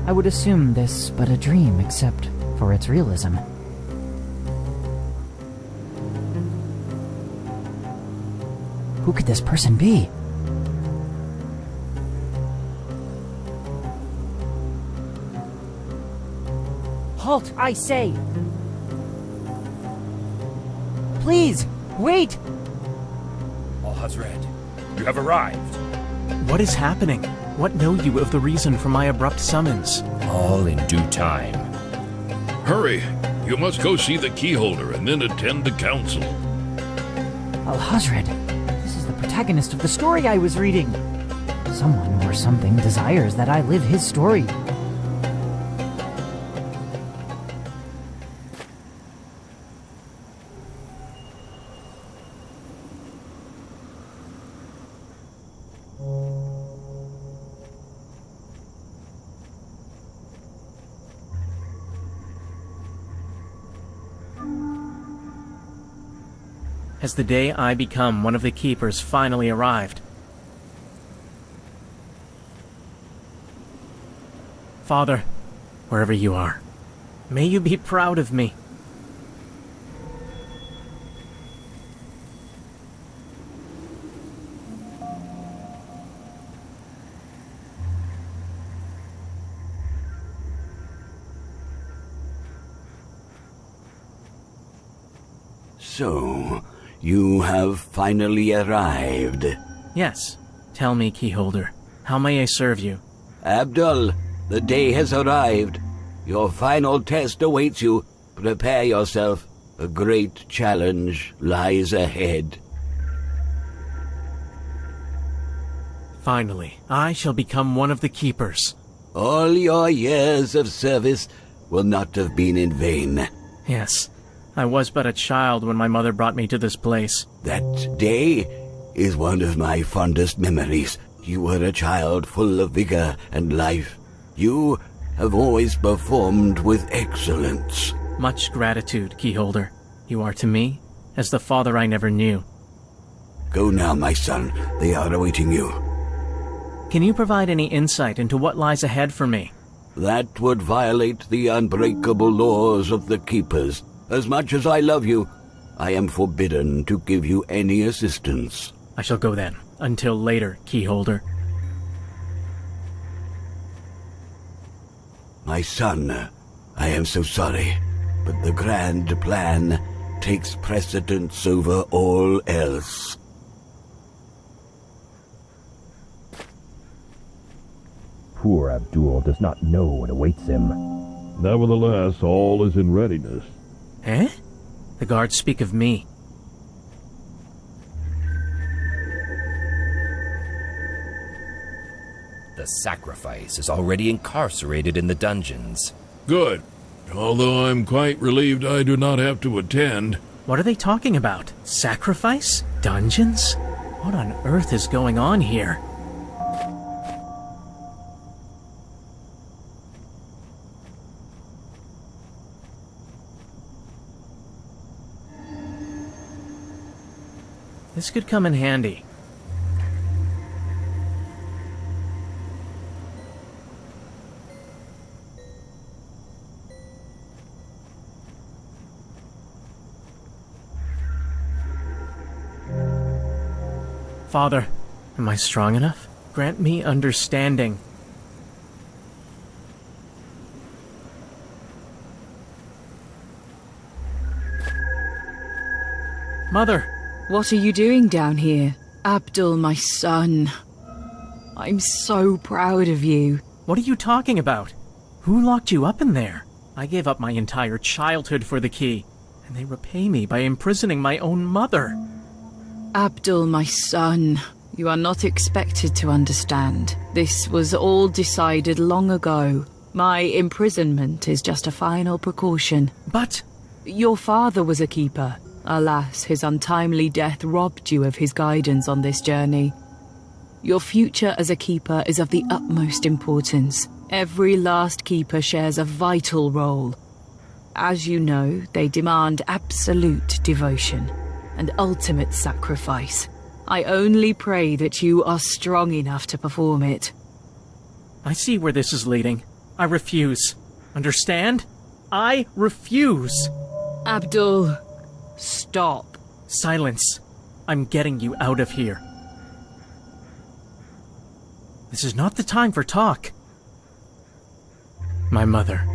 I would assume this but a dream, except for its realism. Who could this person be? Halt, I say! Please, wait! Alhazred, you have arrived. What is happening? What know you of the reason for my abrupt summons? All in due time. Hurry! You must go see the keyholder and then attend the council. Alhazred, this is the protagonist of the story I was reading. Someone or something desires that I live his story. Has the day I become one of the keepers finally arrived? Father, wherever you are, may you be proud of me. So, you have finally arrived. Yes. Tell me, keyholder, how may I serve you? Abdul, the day has arrived. Your final test awaits you. Prepare yourself. A great challenge lies ahead. Finally, I shall become one of the keepers. All your years of service will not have been in vain. Yes. I was but a child when my mother brought me to this place. That day is one of my fondest memories. You were a child full of vigor and life. You have always performed with excellence. Much gratitude, keyholder. You are to me as the father I never knew. Go now, my son. They are awaiting you. Can you provide any insight into what lies ahead for me? That would violate the unbreakable laws of the Keepers. As much as I love you, I am forbidden to give you any assistance. I shall go then. Until later, Keyholder. My son, I am so sorry, but the grand plan takes precedence over all else. Poor Abdul does not know what awaits him. Nevertheless, all is in readiness. Eh? The guards speak of me. The sacrifice is already incarcerated in the dungeons. Good. Although I'm quite relieved I do not have to attend. What are they talking about? Sacrifice? Dungeons? What on earth is going on here? This could come in handy. Father, am I strong enough? Grant me understanding. Mother! What are you doing down here? Abdul, my son. I'm so proud of you. What are you talking about? Who locked you up in there? I gave up my entire childhood for the key, and they repay me by imprisoning my own mother. Abdul, my son, you are not expected to understand. This was all decided long ago. My imprisonment is just a final precaution. But your father was a keeper. Alas, his untimely death robbed you of his guidance on this journey. Your future as a keeper is of the utmost importance. Every last keeper shares a vital role. As you know, they demand absolute devotion and ultimate sacrifice. I only pray that you are strong enough to perform it. I see where this is leading. I refuse. Understand? I refuse! Abdul, stop. Silence. I'm getting you out of here. This is not the time for talk. My mother.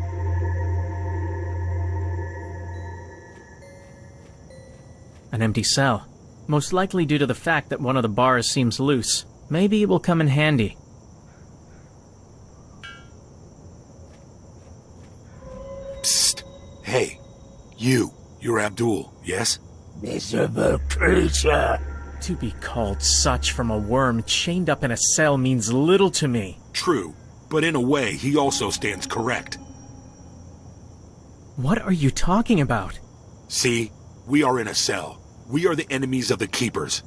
An empty cell. Most likely due to the fact that one of the bars seems loose. Maybe it will come in handy. Psst. Hey. You're Abdul, yes? Miserable creature. To be called such from a worm chained up in a cell means little to me. True, but in a way, he also stands correct. What are you talking about? See, we are in a cell. We are the enemies of the Keepers,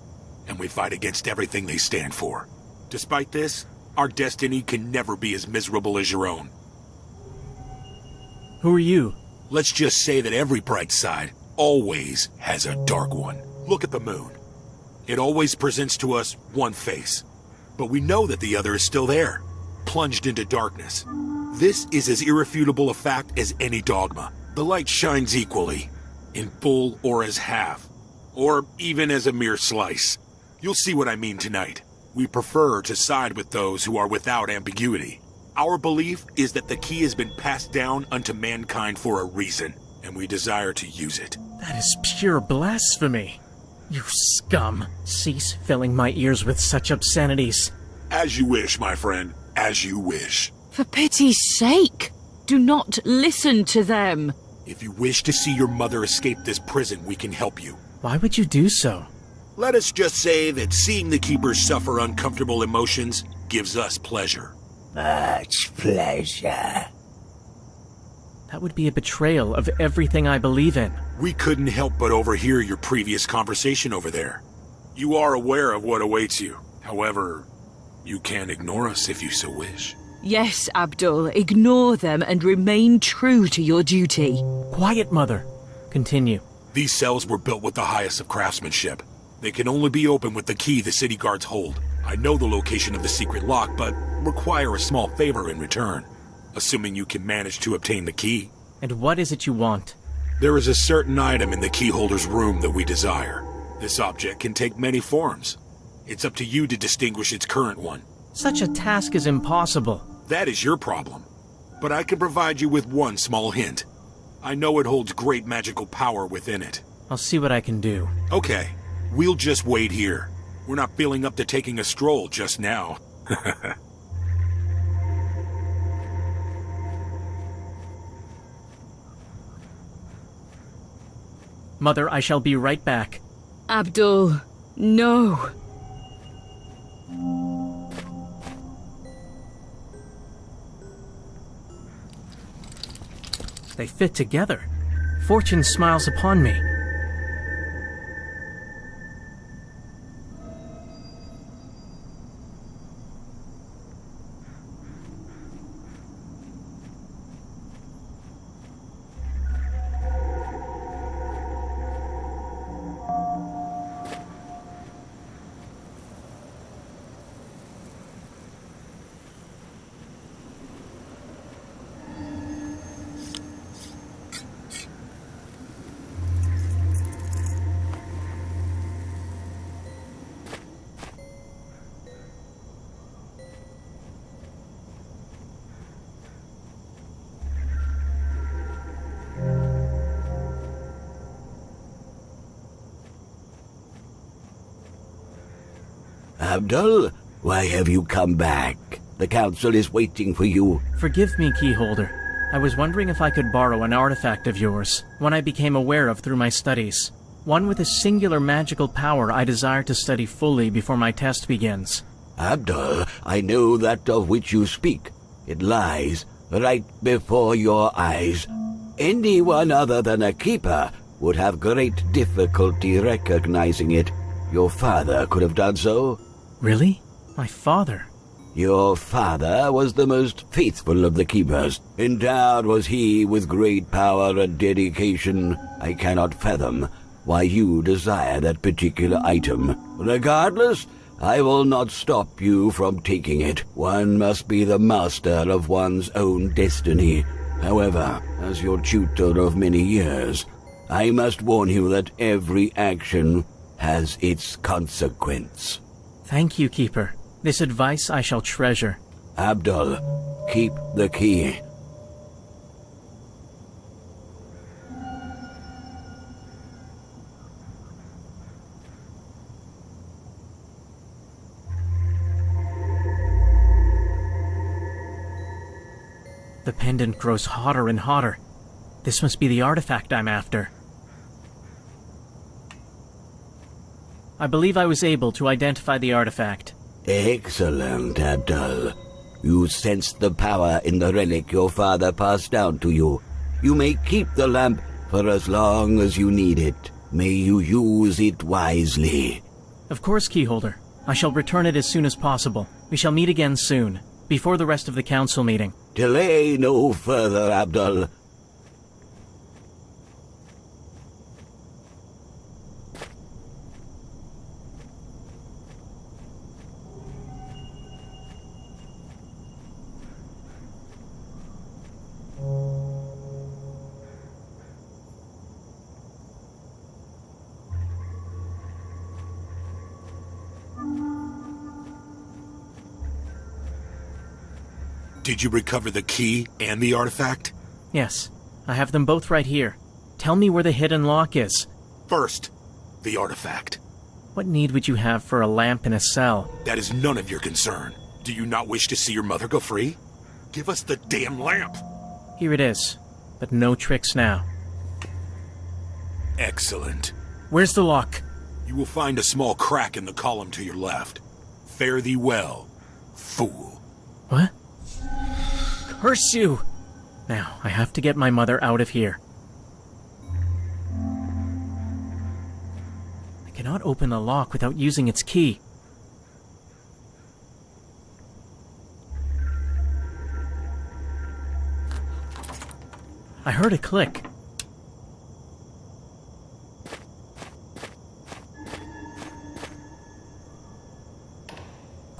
and we fight against everything they stand for. Despite this, our destiny can never be as miserable as your own. Who are you? Let's just say that every bright side always has a dark one. Look at the moon. It always presents to us one face, but we know that the other is still there, plunged into darkness. This is as irrefutable a fact as any dogma. The light shines equally, in full or as half, or even as a mere slice. You'll see what I mean tonight. We prefer to side with those who are without ambiguity. Our belief is that the key has been passed down unto mankind for a reason, and we desire to use it. That is pure blasphemy. You scum. Cease filling my ears with such obscenities. As you wish, my friend. As you wish. For pity's sake, do not listen to them. If you wish to see your mother escape this prison, we can help you. Why would you do so? Let us just say that seeing the Keepers suffer uncomfortable emotions gives us pleasure. Much pleasure. That would be a betrayal of everything I believe in. We couldn't help but overhear your previous conversation over there. You are aware of what awaits you. However, you can ignore us if you so wish. Yes, Abdul, ignore them and remain true to your duty. Quiet, Mother. Continue. These cells were built with the highest of craftsmanship. They can only be opened with the key the city guards hold. I know the location of the secret lock, but require a small favor in return, assuming you can manage to obtain the key. And what is it you want? There is a certain item in the keyholder's room that we desire. This object can take many forms. It's up to you to distinguish its current one. Such a task is impossible. That is your problem. But I can provide you with one small hint. I know it holds great magical power within it. I'll see what I can do. Okay, we'll just wait here. We're not feeling up to taking a stroll just now. Mother, I shall be right back. Abdul, no. They fit together. Fortune smiles upon me. Abdul, why have you come back? The council is waiting for you. Forgive me, Keyholder. I was wondering if I could borrow an artifact of yours, one I became aware of through my studies. One with a singular magical power I desire to study fully before my test begins. Abdul, I know that of which you speak. It lies right before your eyes. Anyone other than a keeper would have great difficulty recognizing it. Your father could have done so. Really? My father? Your father was the most faithful of the keepers. Endowed was he with great power and dedication. I cannot fathom why you desire that particular item. Regardless, I will not stop you from taking it. One must be the master of one's own destiny. However, as your tutor of many years, I must warn you that every action has its consequence. Thank you, Keeper. This advice I shall treasure. Abdul, keep the key. The pendant grows hotter and hotter. This must be the artifact I'm after. I believe I was able to identify the artifact. Excellent, Abdul. You sensed the power in the relic your father passed down to you. You may keep the lamp for as long as you need it. May you use it wisely. Of course, Keyholder. I shall return it as soon as possible. We shall meet again soon, before the rest of the council meeting. Delay no further, Abdul. Did you recover the key and the artifact? Yes, I have them both right here. Tell me where the hidden lock is. First, the artifact. What need would you have for a lamp in a cell? That is none of your concern. Do you not wish to see your mother go free? Give us the damn lamp! Here it is, but no tricks now. Excellent. Where's the lock? You will find a small crack in the column to your left. Fare thee well, fool. What? Curse you! Now, I have to get my mother out of here. I cannot open the lock without using its key. I heard a click.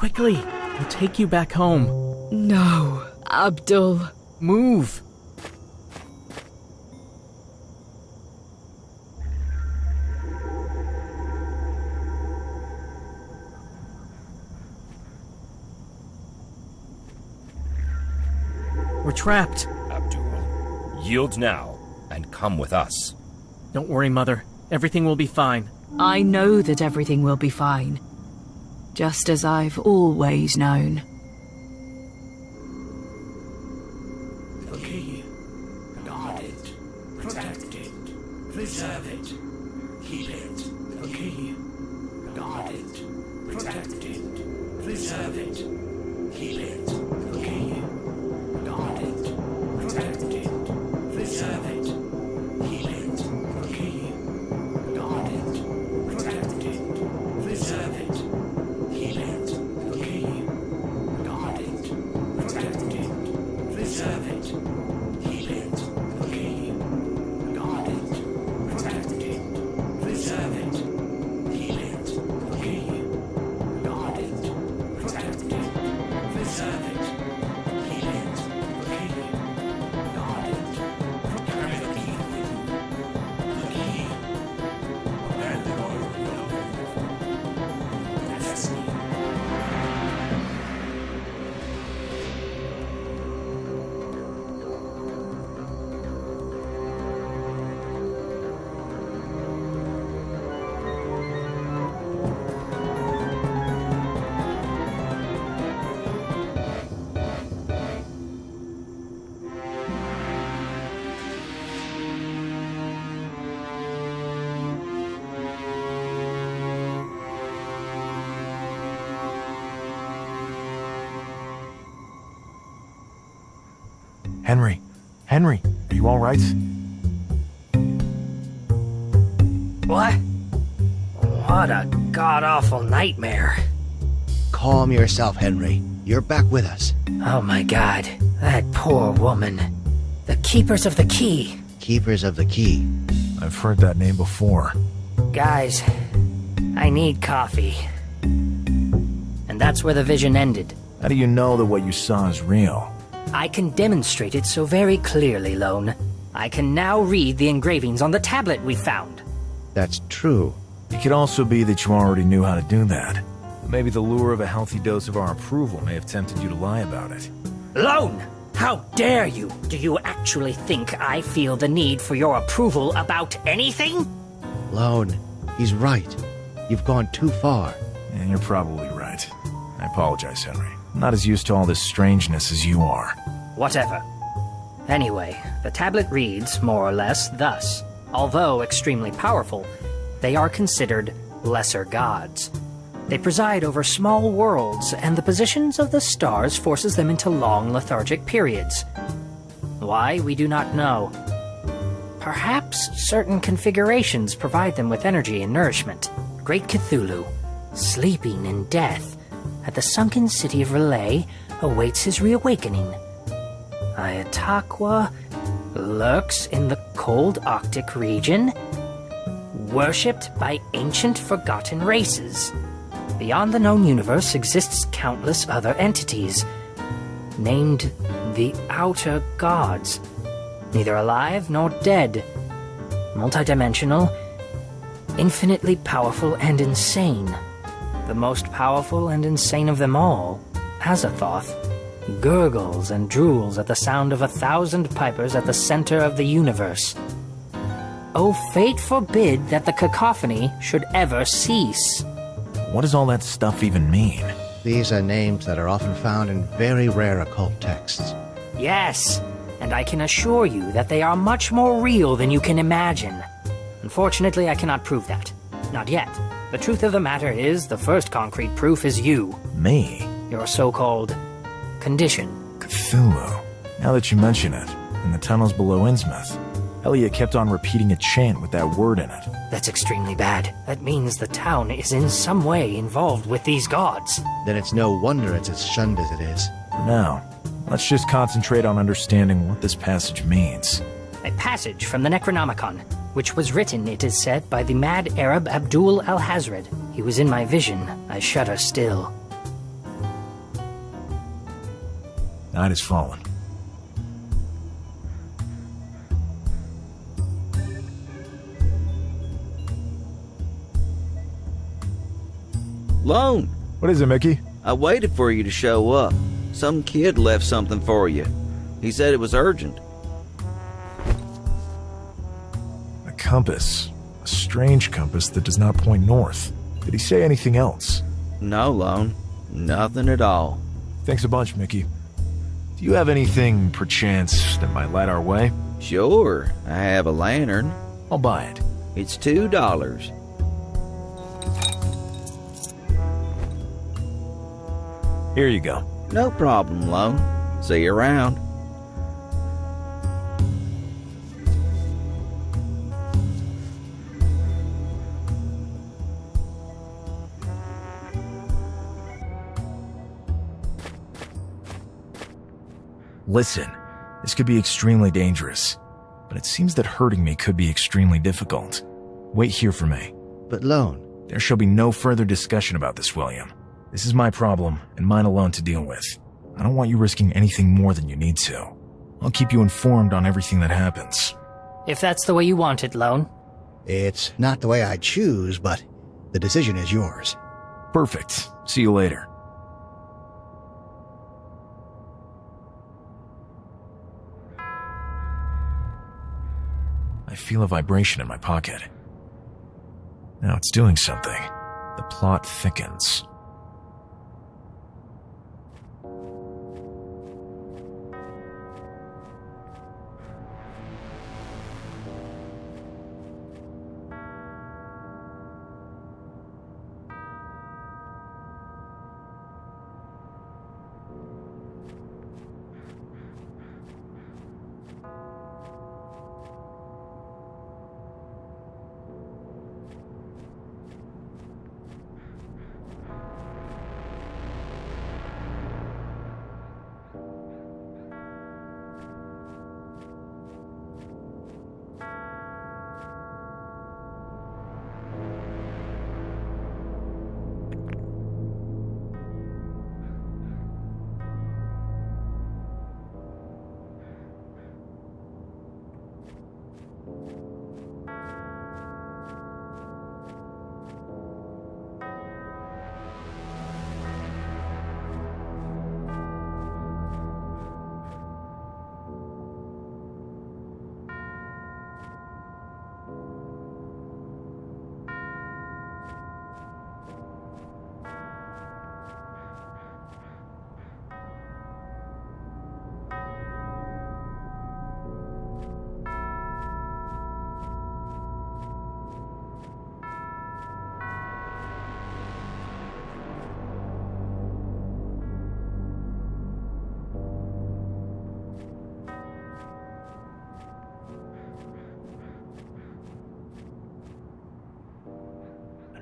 Quickly! I'll take you back home. No, Abdul. Move! We're trapped. Abdul, yield now and come with us. Don't worry, Mother. Everything will be fine. I know that everything will be fine. Just as I've always known. The key. Guard it. Protect it. Preserve it. Keep it. The key. Guard it. Protect it. Preserve it. Keep it. The key. Guard it. Protect it. Preserve it. Keep it. The key. Guard it. Protect it. Preserve it. Keep it. The key. Guard it. Protect it. Preserve it. Keep it. The key. Guard it. Protect it. Preserve it. Keep it. The key. Guard it. Protect it. Preserve it. Keep it. The key. Guard it. Carry the key with you. The key. Where the oil will go. Destiny. Henry, are you all right? What? What a god-awful nightmare. Calm yourself, Henry. You're back with us. Oh my god, that poor woman. The Keepers of the Key. Keepers of the Key. I've heard that name before. Guys, I need coffee. And that's where the vision ended. How do you know that what you saw is real? I can demonstrate it so very clearly, Lone. I can now read the engravings on the tablet we found. That's true. It could also be that you already knew how to do that. Maybe the lure of a healthy dose of our approval may have tempted you to lie about it. Lone! How dare you? Do you actually think I feel the need for your approval about anything? Lone, he's right. You've gone too far. Yeah, you're probably right. I apologize, Henry. I'm not as used to all this strangeness as you are. Whatever. Anyway, the tablet reads, more or less, thus. Although extremely powerful, they are considered lesser gods. They preside over small worlds, and the positions of the stars forces them into long lethargic periods. Why, we do not know. Perhaps certain configurations provide them with energy and nourishment. Great Cthulhu, sleeping in death, at the sunken city of Relay, awaits his reawakening. Ayataqua lurks in the cold Arctic region, worshipped by ancient forgotten races. Beyond the known universe exists countless other entities, named the Outer Gods, neither alive nor dead, multidimensional, infinitely powerful and insane. The most powerful and insane of them all, Azathoth, gurgles and drools at the sound of 1,000 pipers at the center of the universe. Oh, fate forbid that the cacophony should ever cease. What does all that stuff even mean? These are names that are often found in very rare occult texts. Yes, and I can assure you that they are much more real than you can imagine. Unfortunately, I cannot prove that. Not yet. The truth of the matter is, the first concrete proof is you. Me? Your so-called condition. Cthulhu. Now that you mention it, in the tunnels below Innsmouth, Elliot kept on repeating a chant with that word in it. That's extremely bad. That means the town is in some way involved with these gods. Then it's no wonder it's as shunned as it is. For now, let's just concentrate on understanding what this passage means. A passage from the Necronomicon, which was written, it is said, by the mad Arab Abdul Alhazred. He was in my vision. I shudder still. Night has fallen. Lone! What is it, Mickey? I waited for you to show up. Some kid left something for you. He said it was urgent. A compass. A strange compass that does not point north. Did he say anything else? No, Lone. Nothing at all. Thanks a bunch, Mickey. Do you have anything, perchance, that might light our way? Sure. I have a lantern. I'll buy it. It's $2. Here you go. No problem, Lone. See you around. Listen, this could be extremely dangerous, but it seems that hurting me could be extremely difficult. Wait here for me. But Lone... There shall be no further discussion about this, William. This is my problem, and mine alone to deal with. I don't want you risking anything more than you need to. I'll keep you informed on everything that happens. If that's the way you want it, Lone. It's not the way I choose, but the decision is yours. Perfect. See you later. I feel a vibration in my pocket. Now it's doing something. The plot thickens.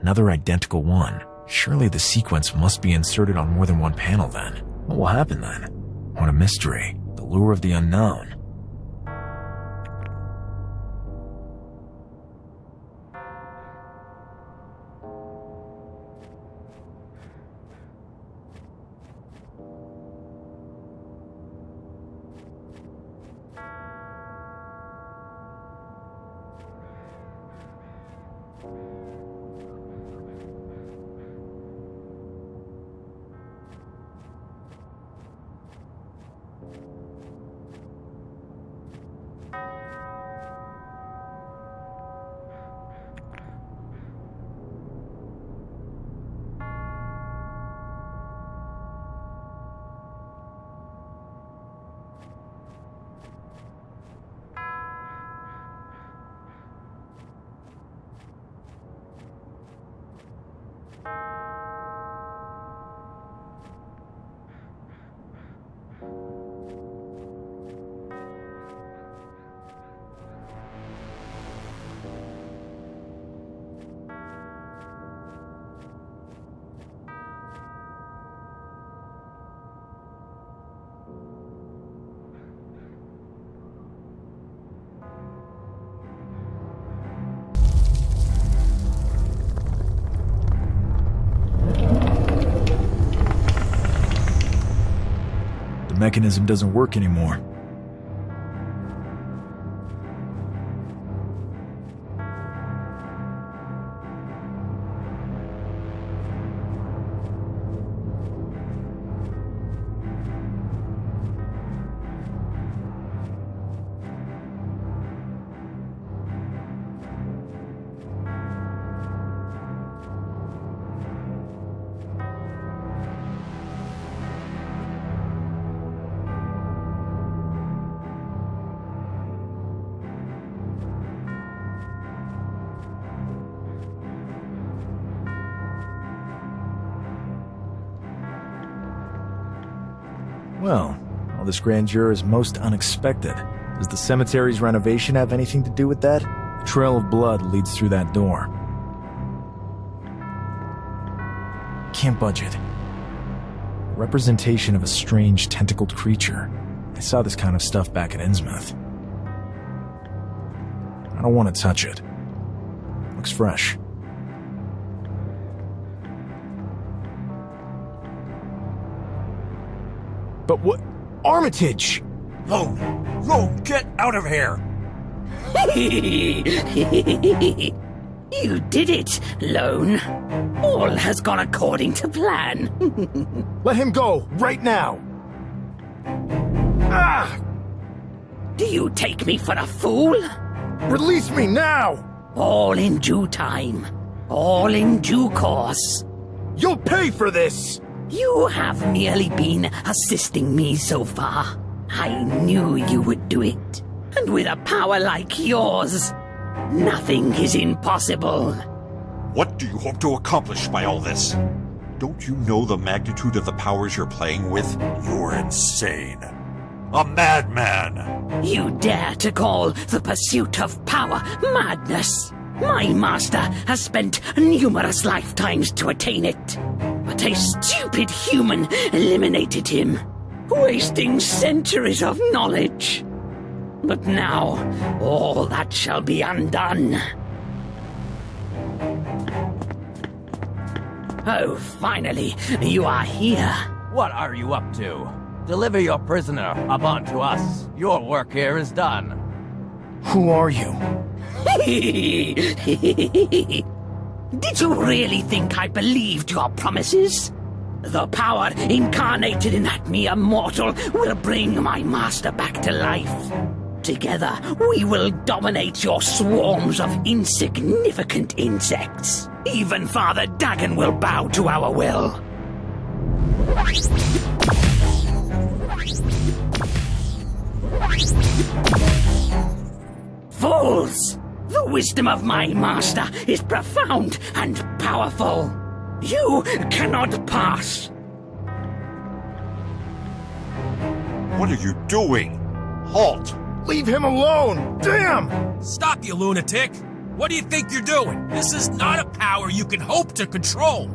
Another identical one. Surely the sequence must be inserted on more than one panel then. What will happen then? What a mystery. The lure of the unknown. mechanism doesn't work anymore. Well, all this grandeur is most unexpected. Does the cemetery's renovation have anything to do with that? A trail of blood leads through that door. Can't budge it. A representation of a strange tentacled creature. I saw this kind of stuff back at Innsmouth. I don't want to touch it. Looks fresh. But what? Armitage! Lone, get out of here! You did it, Lone. All has gone according to plan. Let him go, right now! Ah! Do you take me for a fool? Release me now! All in due time. All in due course. You'll pay for this! You have merely been assisting me so far. I knew you would do it. And with a power like yours, nothing is impossible. What do you hope to accomplish by all this? Don't you know the magnitude of the powers you're playing with? You're insane. A madman! You dare to call the pursuit of power madness? My master has spent numerous lifetimes to attain it. But a stupid human eliminated him, wasting centuries of knowledge. But now, all that shall be undone. Oh, finally, you are here. What are you up to? Deliver your prisoner up onto us. Your work here is done. Who are you? Did you really think I believed your promises? The power incarnated in that mere mortal will bring my master back to life. Together, we will dominate your swarms of insignificant insects. Even Father Dagon will bow to our will. Fools! The wisdom of my master is profound and powerful. You cannot pass. What are you doing? Halt! Leave him alone! Damn! Stop, you lunatic! What do you think you're doing? This is not a power you can hope to control.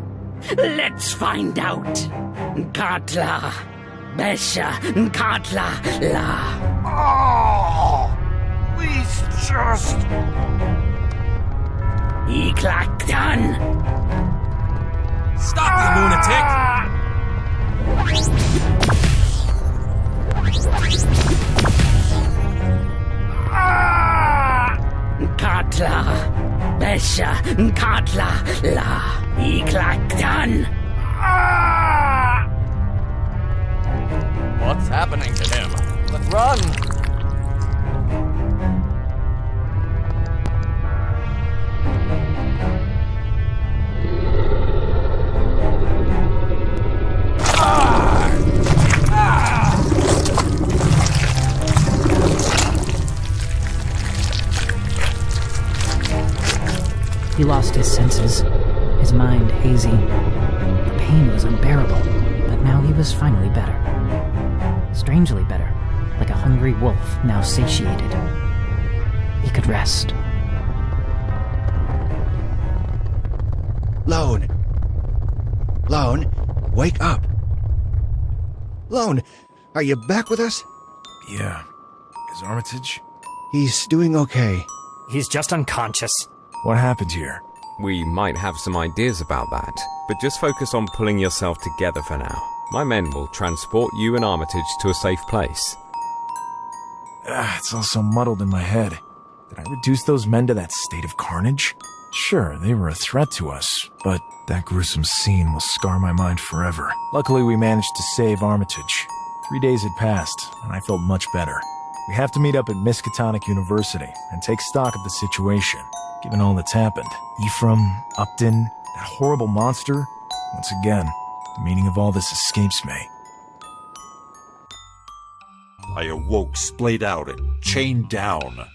Let's find out. Katla, Besha, Katla, La. Oh! Please just... Iklaktan. Stop, you lunatic! Katla, Besha, Katla, La. Iklaktan. What's happening to him? Let's run! He lost his senses, his mind hazy. The pain was unbearable, but now he was finally better. Strangely better, like a hungry wolf now satiated. He could rest. Lone! Lone, wake up! Lone, are you back with us? Yeah. Is Armitage? He's doing okay. He's just unconscious. What happened here? We might have some ideas about that, but just focus on pulling yourself together for now. My men will transport you and Armitage to a safe place. It's all so muddled in my head. Did I reduce those men to that state of carnage? Sure, they were a threat to us, but that gruesome scene will scar my mind forever. Luckily, we managed to save Armitage. 3 days had passed, and I felt much better. We have to meet up at Miskatonic University and take stock of the situation, given all that's happened. Ephraim, Upton, that horrible monster. Once again, the meaning of all this escapes me. I awoke splayed out and chained down.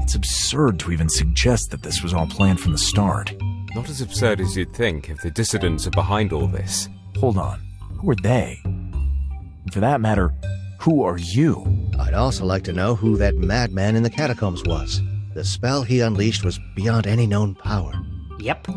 It's absurd to even suggest that this was all planned from the start. Not as absurd as you'd think if the dissidents are behind all this. Hold on. Who are they? And for that matter, who are you? I'd also like to know who that madman in the catacombs was. The spell he unleashed was beyond any known power. Yep.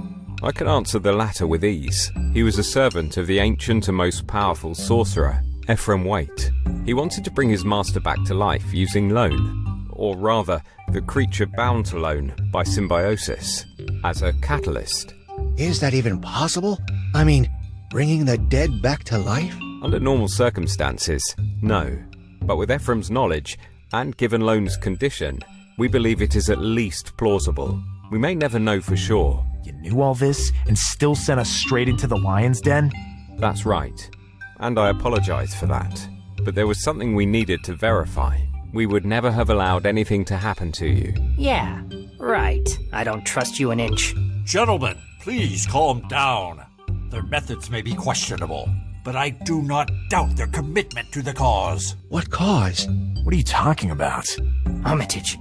I can answer the latter with ease. He was a servant of the ancient and most powerful sorcerer, Ephraim Waite. He wanted to bring his master back to life using loan, or rather, the creature bound to loan by symbiosis, as a catalyst. Is that even possible? I mean, bringing the dead back to life? Under normal circumstances, no. But with Ephraim's knowledge, and given Loan's condition, we believe it is at least plausible. We may never know for sure. You knew all this and still sent us straight into the lion's den? That's right. And I apologize for that. But there was something we needed to verify. We would never have allowed anything to happen to you. Yeah, right. I don't trust you an inch. Gentlemen, please calm down. Their methods may be questionable, but I do not doubt their commitment to the cause. What cause? What are you talking about? Armitage,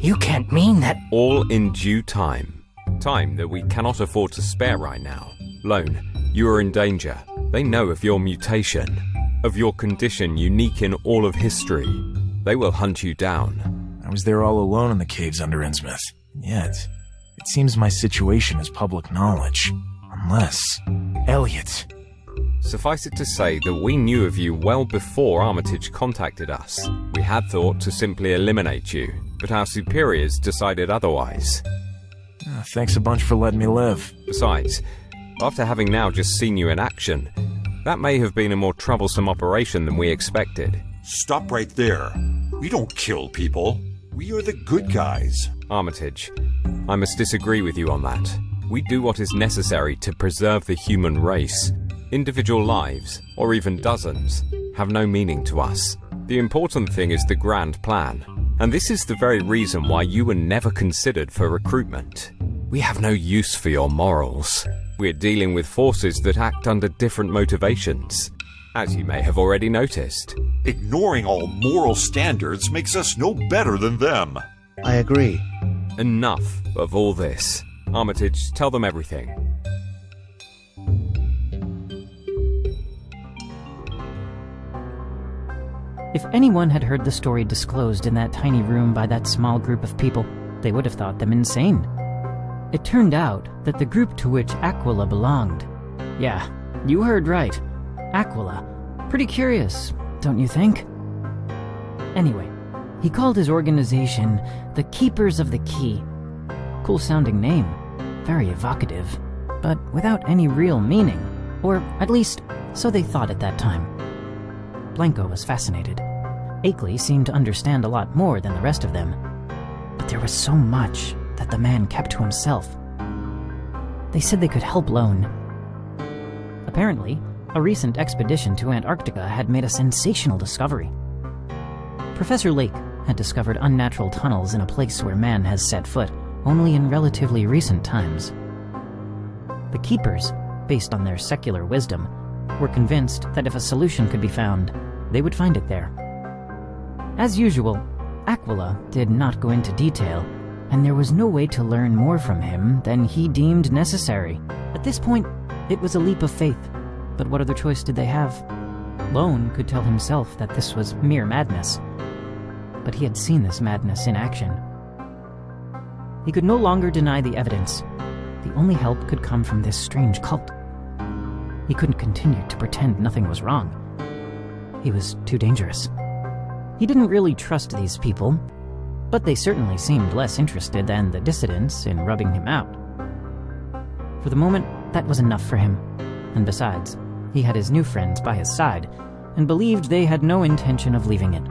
you can't mean that... All in due time. Time that we cannot afford to spare right now. Lone, you are in danger. They know of your mutation, of your condition unique in all of history. They will hunt you down. I was there all alone in the caves under Innsmouth. Yet, it seems my situation is public knowledge. Unless... Elliot. Suffice it to say that we knew of you well before Armitage contacted us. We had thought to simply eliminate you, but our superiors decided otherwise. Thanks a bunch for letting me live. Besides, after having now just seen you in action, that may have been a more troublesome operation than we expected. Stop right there. We don't kill people. We are the good guys. Armitage, I must disagree with you on that. We do what is necessary to preserve the human race. Individual lives, or even dozens, have no meaning to us. The important thing is the grand plan. And this is the very reason why you were never considered for recruitment. We have no use for your morals. We're dealing with forces that act under different motivations, as you may have already noticed. Ignoring all moral standards makes us no better than them. I agree. Enough of all this. Armitage, tell them everything. If anyone had heard the story disclosed in that tiny room by that small group of people, they would have thought them insane. It turned out that the group to which Aquila belonged... Yeah, you heard right. Aquila. Pretty curious, don't you think? Anyway, he called his organization the Keepers of the Key. Cool-sounding name. Very evocative, but without any real meaning. Or, at least, so they thought at that time. Blanco was fascinated. Akeley seemed to understand a lot more than the rest of them. But there was so much that the man kept to himself. They said they could help Lone. Apparently, a recent expedition to Antarctica had made a sensational discovery. Professor Lake had discovered unnatural tunnels in a place where man has set foot only in relatively recent times. The Keepers, based on their secular wisdom, were convinced that if a solution could be found, they would find it there. As usual, Aquila did not go into detail, and there was no way to learn more from him than he deemed necessary. At this point, it was a leap of faith, but what other choice did they have? Lone could tell himself that this was mere madness, but he had seen this madness in action. He could no longer deny the evidence. The only help could come from this strange cult. He couldn't continue to pretend nothing was wrong. He was too dangerous. He didn't really trust these people, but they certainly seemed less interested than the dissidents in rubbing him out. For the moment, that was enough for him. And besides, He had his new friends by his side, and believed they had no intention of leaving it.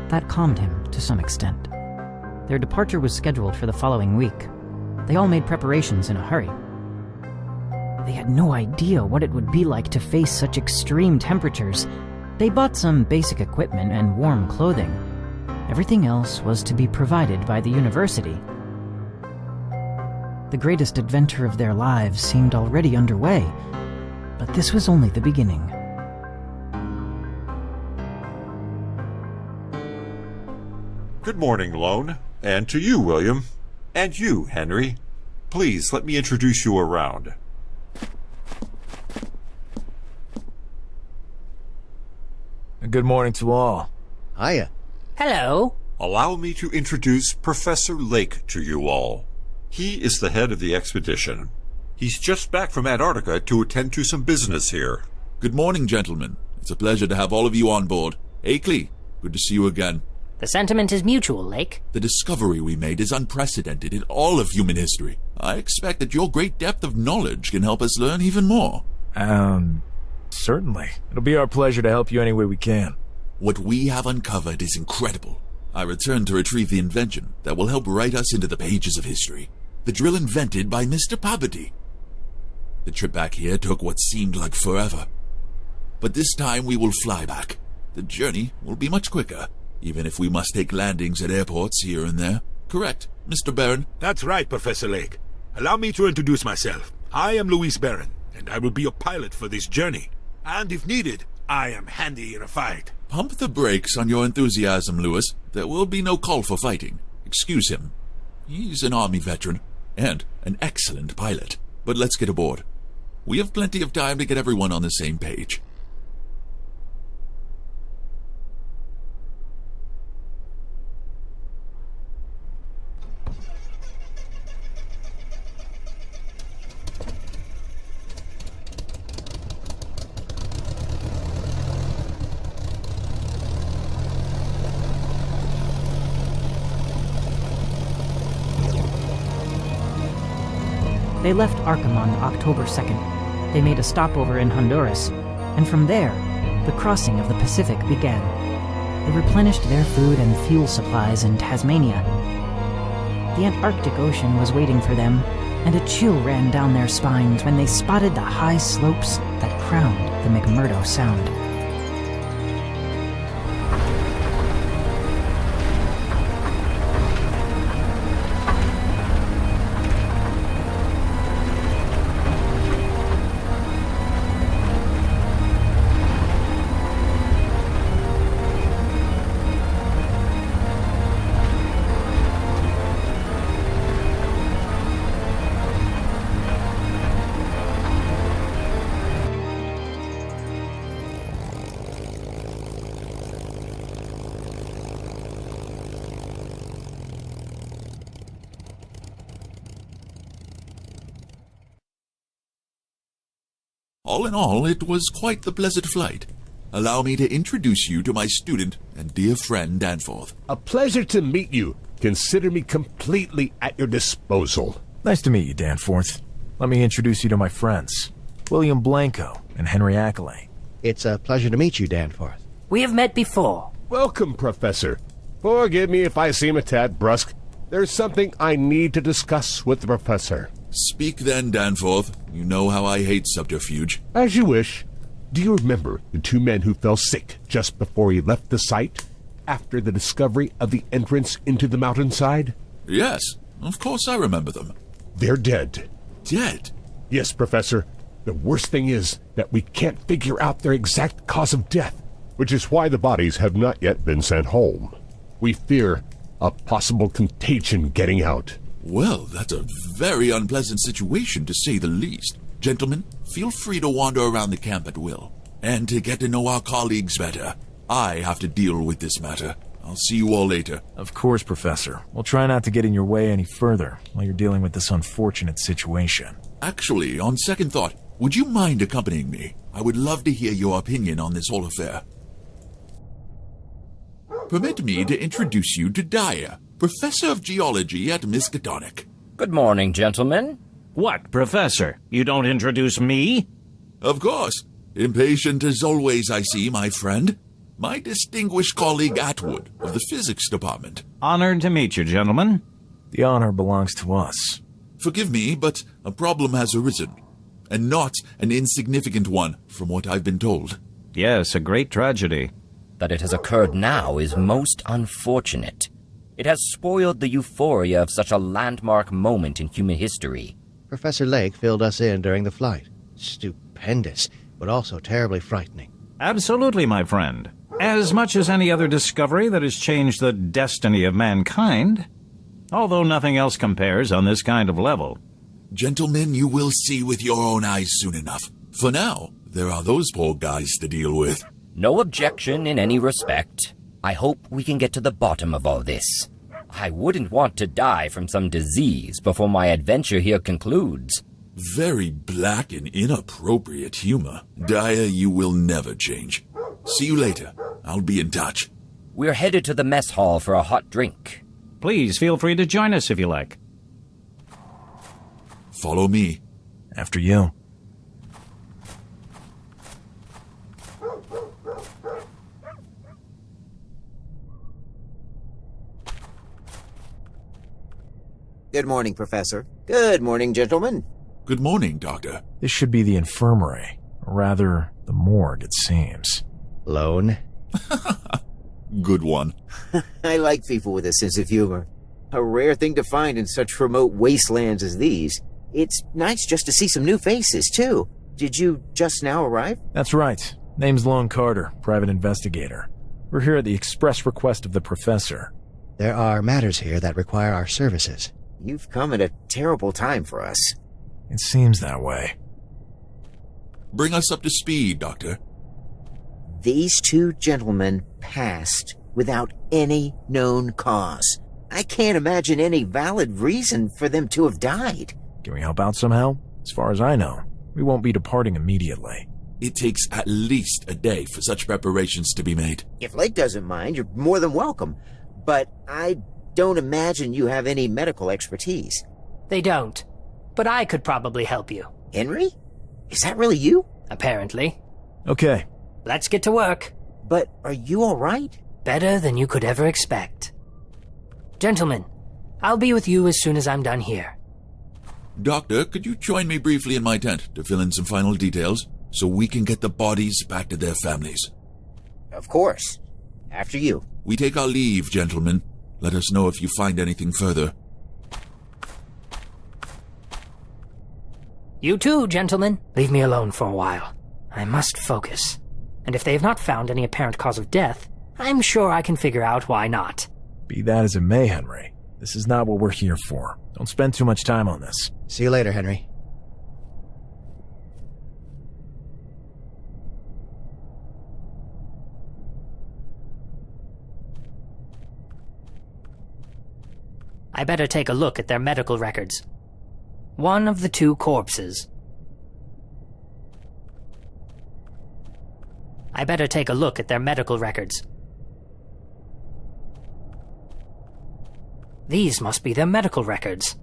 That calmed him to some extent. Their departure was scheduled for the following week. They all made preparations in a hurry. They had no idea what it would be like to face such extreme temperatures. They bought some basic equipment and warm clothing. Everything else was to be provided by the university. The greatest adventure of their lives seemed already underway, but this was only the beginning. Good morning, Lone. And to you, William. And you, Henry. Please let me introduce you around. Good morning to all. Hiya. Hello. Allow me to introduce Professor Lake to you all. He is the head of the expedition. He's just back from Antarctica to attend to some business here. Good morning, gentlemen. It's a pleasure to have all of you on board. Akeley, good to see you again. The sentiment is mutual, Lake. The discovery we made is unprecedented in all of human history. I expect that your great depth of knowledge can help us learn even more. Certainly. It'll be our pleasure to help you any way we can. What we have uncovered is incredible. I return to retrieve the invention that will help write us into the pages of history. The drill invented by Mr. Poverty. The trip back here took what seemed like forever. But this time we will fly back. The journey will be much quicker, even if we must take landings at airports here and there. Correct, Mr. Barron? That's right, Professor Lake. Allow me to introduce myself. I am Louis Barron, and I will be your pilot for this journey. And if needed, I am handy in a fight. Pump the brakes on your enthusiasm, Louis. There will be no call for fighting. Excuse him. He's an Army veteran, and an excellent pilot. But let's get aboard. We have plenty of time to get everyone on the same page. They left Arkham on October 2nd. They made a stopover in Honduras, and from there, the crossing of the Pacific began. They replenished their food and fuel supplies in Tasmania. The Antarctic Ocean was waiting for them, and a chill ran down their spines when they spotted the high slopes that crowned the McMurdo Sound. All in all, it was quite the pleasant flight. Allow me to introduce you to my student and dear friend, Danforth. A pleasure to meet you. Consider me completely at your disposal. Nice to meet you, Danforth. Let me introduce you to my friends, William Blanco and Henry Ackley. It's a pleasure to meet you, Danforth. We have met before. Welcome, Professor. Forgive me if I seem a tad brusque. There's something I need to discuss with the Professor. Speak then, Danforth. You know how I hate subterfuge. As you wish. Do you remember the two men who fell sick just before he left the site, after the discovery of the entrance into the mountainside? Yes, of course I remember them. They're dead. Dead? Yes, Professor. The worst thing is that we can't figure out their exact cause of death, which is why the bodies have not yet been sent home. We fear a possible contagion getting out. Well, that's a very unpleasant situation, to say the least. Gentlemen, feel free to wander around the camp at will. And to get to know our colleagues better, I have to deal with this matter. I'll see you all later. Of course, Professor. We'll try not to get in your way any further while you're dealing with this unfortunate situation. Actually, on second thought, would you mind accompanying me? I would love to hear your opinion on this whole affair. Permit me to introduce you to Dyer, Professor of Geology at Miskatonic. Good morning, gentlemen. What, Professor? You don't introduce me? Of course. Impatient as always, I see, my friend. My distinguished colleague Atwood of the physics department. Honored to meet you, gentlemen. The honor belongs to us. Forgive me, but a problem has arisen. And not an insignificant one, from what I've been told. Yes, a great tragedy. That it has occurred now is most unfortunate. It has spoiled the euphoria of such a landmark moment in human history. Professor Lake filled us in during the flight. Stupendous, but also terribly frightening. Absolutely, my friend. As much as any other discovery that has changed the destiny of mankind. Although nothing else compares on this kind of level. Gentlemen, you will see with your own eyes soon enough. For now, there are those poor guys to deal with. No objection in any respect. I hope we can get to the bottom of all this. I wouldn't want to die from some disease before my adventure here concludes. Very black and inappropriate humor. Dyer, you will never change. See you later. I'll be in touch. We're headed to the mess hall for a hot drink. Please feel free to join us if you like. Follow me. After you. Good morning, Professor. Good morning, gentlemen. Good morning, Doctor. This should be the infirmary. Or rather, the morgue, it seems. Lone? Good one. I like people with a sense of humor. A rare thing to find in such remote wastelands as these. It's nice just to see some new faces, too. Did you just now arrive? That's right. Name's Lone Carter, private investigator. We're here at the express request of the professor. There are matters here that require our services. You've come at a terrible time for us. It seems that way. Bring us up to speed, Doctor. These two gentlemen passed without any known cause. I can't imagine any valid reason for them to have died. Can we help out somehow? As far as I know, we won't be departing immediately. It takes at least a day for such preparations to be made. If Lake doesn't mind, you're more than welcome. But I don't imagine you have any medical expertise. They don't. But I could probably help you. Henry? Is that really you? Apparently. Okay. Let's get to work. But are you all right? Better than you could ever expect. Gentlemen, I'll be with you as soon as I'm done here. Doctor, could you join me briefly in my tent to fill in some final details so we can get the bodies back to their families? Of course. After you. We take our leave, gentlemen. Let us know if you find anything further. You too, gentlemen. Leave me alone for a while. I must focus. And if they have not found any apparent cause of death, I'm sure I can figure out why not. Be that as it may, Henry. This is not what we're here for. Don't spend too much time on this. See you later, Henry. I better take a look at their medical records. One of the two corpses. I better take a look at their medical records. These must be their medical records.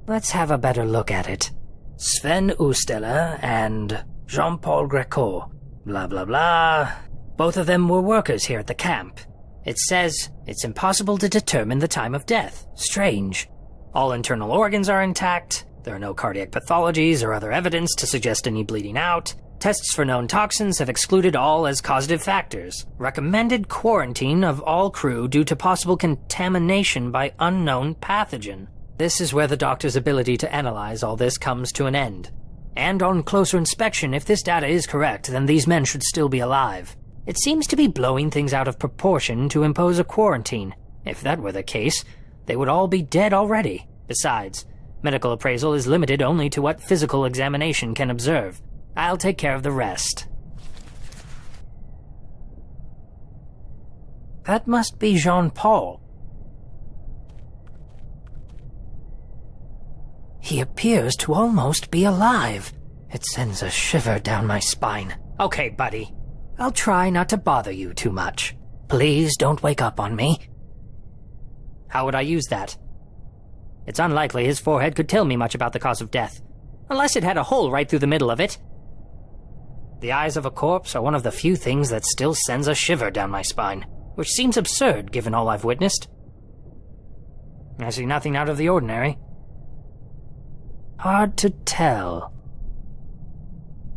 Let's have a better look at it. Sven Ustela and Jean-Paul Greco. Blah, blah, blah. Both of them were workers here at the camp. It says it's impossible to determine the time of death. Strange. All internal organs are intact. There are no cardiac pathologies or other evidence to suggest any bleeding out. Tests for known toxins have excluded all as causative factors. Recommended quarantine of all crew due to possible contamination by unknown pathogen. This is where the doctor's ability to analyze all this comes to an end. And on closer inspection, if this data is correct, then these men should still be alive. It seems to be blowing things out of proportion to impose a quarantine. If that were the case, they would all be dead already. Besides, medical appraisal is limited only to what physical examination can observe. I'll take care of the rest. That must be Jean-Paul. He appears to almost be alive. It sends a shiver down my spine. Okay, buddy. I'll try not to bother you too much. Please don't wake up on me. How would I use that? It's unlikely his forehead could tell me much about the cause of death. Unless it had a hole right through the middle of it. The eyes of a corpse are one of the few things that still sends a shiver down my spine, which seems absurd given all I've witnessed. I see nothing out of the ordinary. Hard to tell.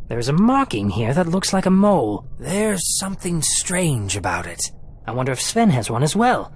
There's a marking here that looks like a mole. There's something strange about it. I wonder if Sven has one as well.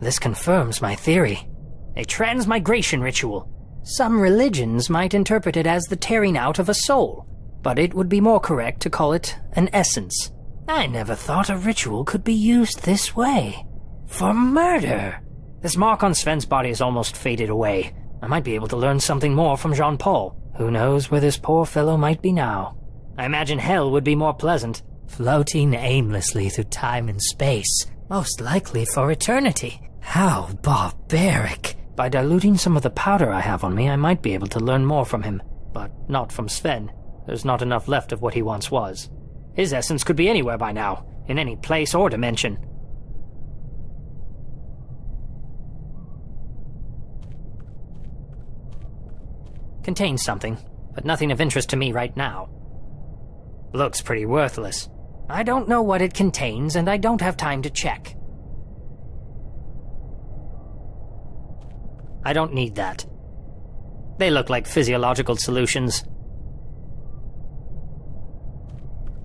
This confirms my theory. A transmigration ritual. Some religions might interpret it as the tearing out of a soul, but it would be more correct to call it an essence. I never thought a ritual could be used this way. For murder! This mark on Sven's body is almost faded away. I might be able to learn something more from Jean-Paul. Who knows where this poor fellow might be now? I imagine hell would be more pleasant. Floating aimlessly through time and space. Most likely for eternity. How barbaric! By diluting some of the powder I have on me, I might be able to learn more from him. But not from Sven. There's not enough left of what he once was. His essence could be anywhere by now, in any place or dimension. Contains something, but nothing of interest to me right now. Looks pretty worthless. I don't know what it contains, and I don't have time to check. I don't need that. They look like physiological solutions.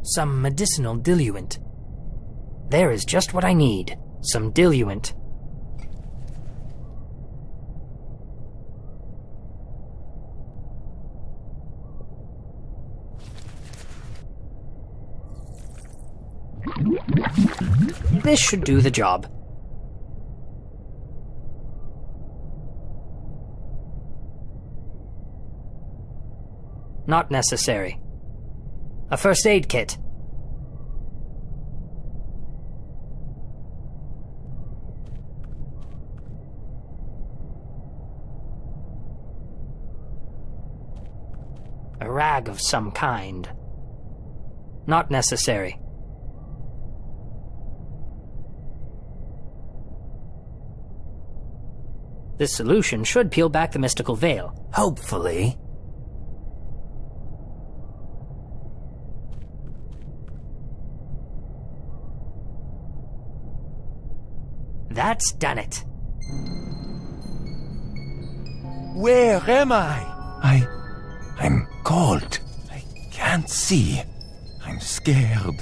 Some medicinal diluent. There is just what I need. Some diluent. This should do the job. Not necessary. A first aid kit. A rag of some kind. Not necessary. This solution should peel back the mystical veil. Hopefully. That's done it. Where am I? I'm cold. I can't see. I'm scared.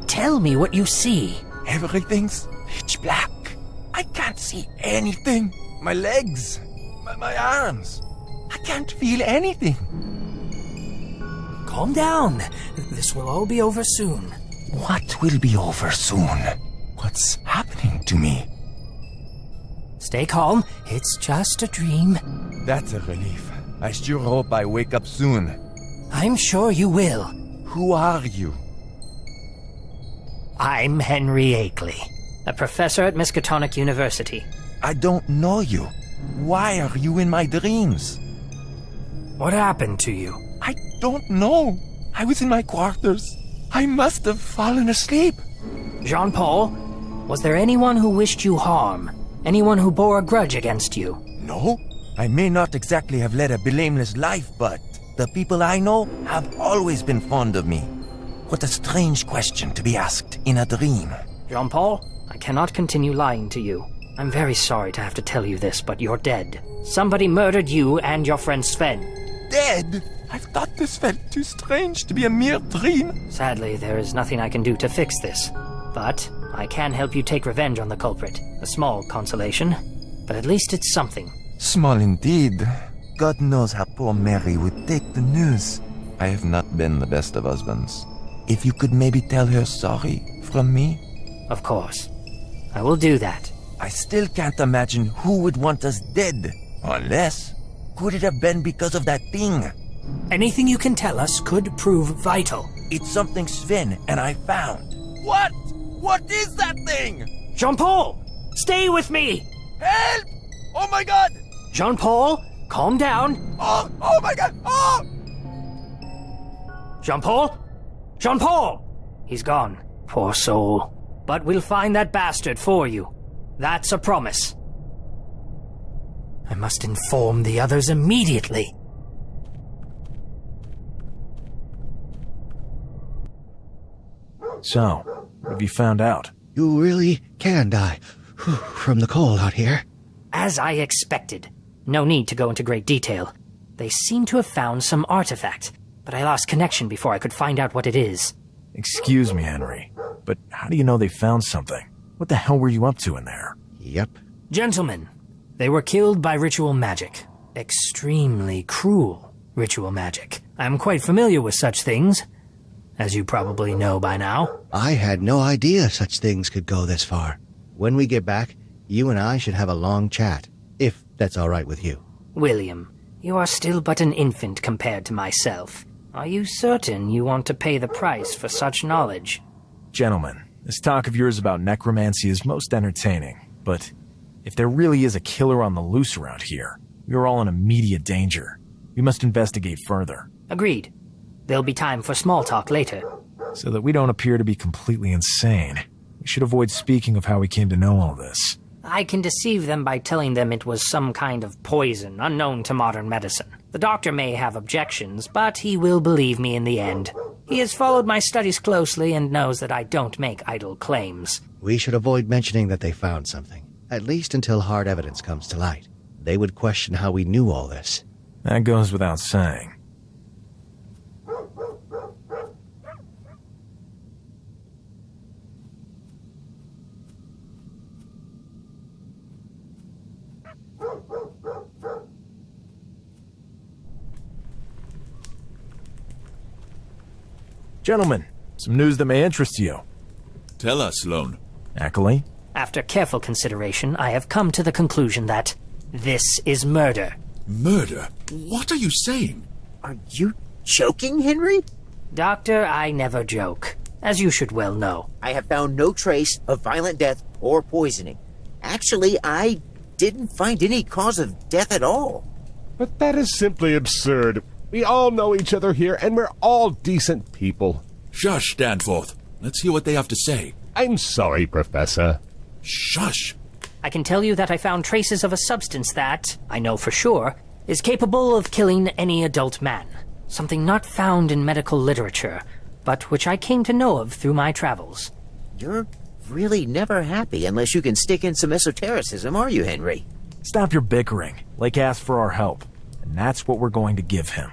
Tell me what you see. Everything's pitch black. I can't see anything. My legs, my arms. I can't feel anything. Calm down. This will all be over soon. What will be over soon? What's happening to me? Stay calm. It's just a dream. That's a relief. I sure hope I wake up soon. I'm sure you will. Who are you? I'm Henry Akeley, a professor at Miskatonic University. I don't know you. Why are you in my dreams? What happened to you? I don't know. I was in my quarters. I must have fallen asleep. Jean-Paul, was there anyone who wished you harm? Anyone who bore a grudge against you? No. I may not exactly have led a blameless life, but the people I know have always been fond of me. What a strange question to be asked in a dream. Jean-Paul, I cannot continue lying to you. I'm very sorry to have to tell you this, but you're dead. Somebody murdered you and your friend Sven. Dead? I thought this felt too strange to be a mere dream. Sadly, there is nothing I can do to fix this. But I can help you take revenge on the culprit. A small consolation, but at least it's something. Small indeed. God knows how poor Mary would take the news. I have not been the best of husbands. If you could maybe tell her sorry from me? Of course. I will do that. I still can't imagine who would want us dead. Unless, could it have been because of that thing? Anything you can tell us could prove vital. It's something Sven and I found. What? What is that thing? Jean-Paul! Stay with me! Help! Oh my god! Jean-Paul, calm down. Oh my god! Oh! Jean-Paul? Jean-Paul! He's gone. Poor soul. But we'll find that bastard for you. That's a promise. I must inform the others immediately. So, what have you found out? You really can die from the cold out here. As I expected. No need to go into great detail. They seem to have found some artifact, but I lost connection before I could find out what it is. Excuse me, Henry, but how do you know they found something? What the hell were you up to in there? Yep. Gentlemen, they were killed by ritual magic. Extremely cruel ritual magic. I'm quite familiar with such things, as you probably know by now. I had no idea such things could go this far. When we get back, you and I should have a long chat, if that's all right with you. William, you are still but an infant compared to myself. Are you certain you want to pay the price for such knowledge? Gentlemen, this talk of yours about necromancy is most entertaining, but if there really is a killer on the loose around here, we are all in immediate danger. We must investigate further. Agreed. There'll be time for small talk later. So that we don't appear to be completely insane, we should avoid speaking of how we came to know all this. I can deceive them by telling them it was some kind of poison unknown to modern medicine. The doctor may have objections, but he will believe me in the end. He has followed my studies closely and knows that I don't make idle claims. We should avoid mentioning that they found something, at least until hard evidence comes to light. They would question how we knew all this. That goes without saying. Gentlemen, some news that may interest you. Tell us, Lone. Ackley? After careful consideration, I have come to the conclusion that this is murder. Murder? What are you saying? Are you joking, Henry? Doctor, I never joke, as you should well know. I have found no trace of violent death or poisoning. Actually, I didn't find any cause of death at all. But that is simply absurd. We all know each other here, and we're all decent people. Shush, Danforth. Let's hear what they have to say. I'm sorry, Professor. Shush. I can tell you that I found traces of a substance that, I know for sure, is capable of killing any adult man. Something not found in medical literature, but which I came to know of through my travels. You're really never happy unless you can stick in some esotericism, are you, Henry? Stop your bickering. Lake asked for our help, and that's what we're going to give him.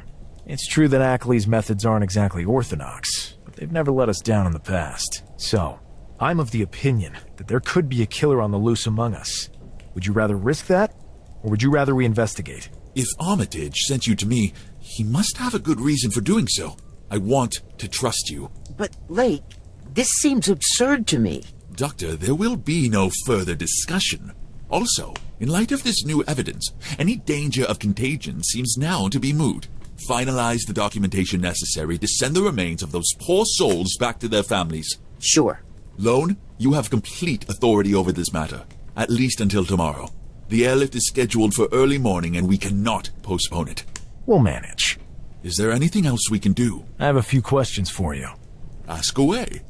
It's true that Ackley's methods aren't exactly orthodox, but they've never let us down in the past. So, I'm of the opinion that there could be a killer on the loose among us. Would you rather risk that, or would you rather we investigate? If Armitage sent you to me, he must have a good reason for doing so. I want to trust you. But, Lake, this seems absurd to me. Doctor, there will be no further discussion. Also, in light of this new evidence, any danger of contagion seems now to be moot. Finalize the documentation necessary to send the remains of those poor souls back to their families. Sure. Lone, you have complete authority over this matter, at least until tomorrow. The airlift is scheduled for early morning and we cannot postpone it. We'll manage. Is there anything else we can do? I have a few questions for you. Ask away.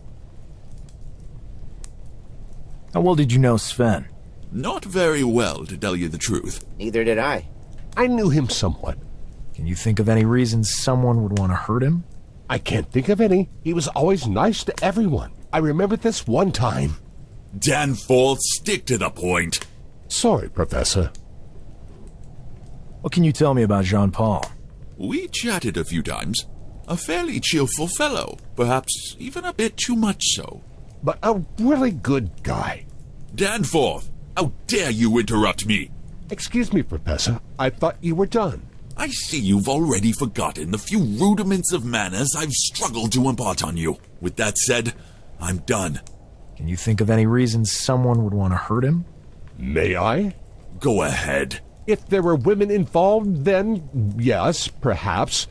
How well did you know Sven? Not very well, to tell you the truth. Neither did I. I knew him somewhat. Can you think of any reasons someone would want to hurt him? I can't think of any. He was always nice to everyone. I remember this one time. Danforth, stick to the point. Sorry, Professor. What can you tell me about Jean-Paul? We chatted a few times. A fairly cheerful fellow, perhaps even a bit too much so. But a really good guy. Danforth, how dare you interrupt me? Excuse me, Professor. I thought you were done. I see you've already forgotten the few rudiments of manners I've struggled to impart on you. With that said, I'm done. Can you think of any reasons someone would want to hurt him? May I? Go ahead. If there were women involved, then yes, perhaps.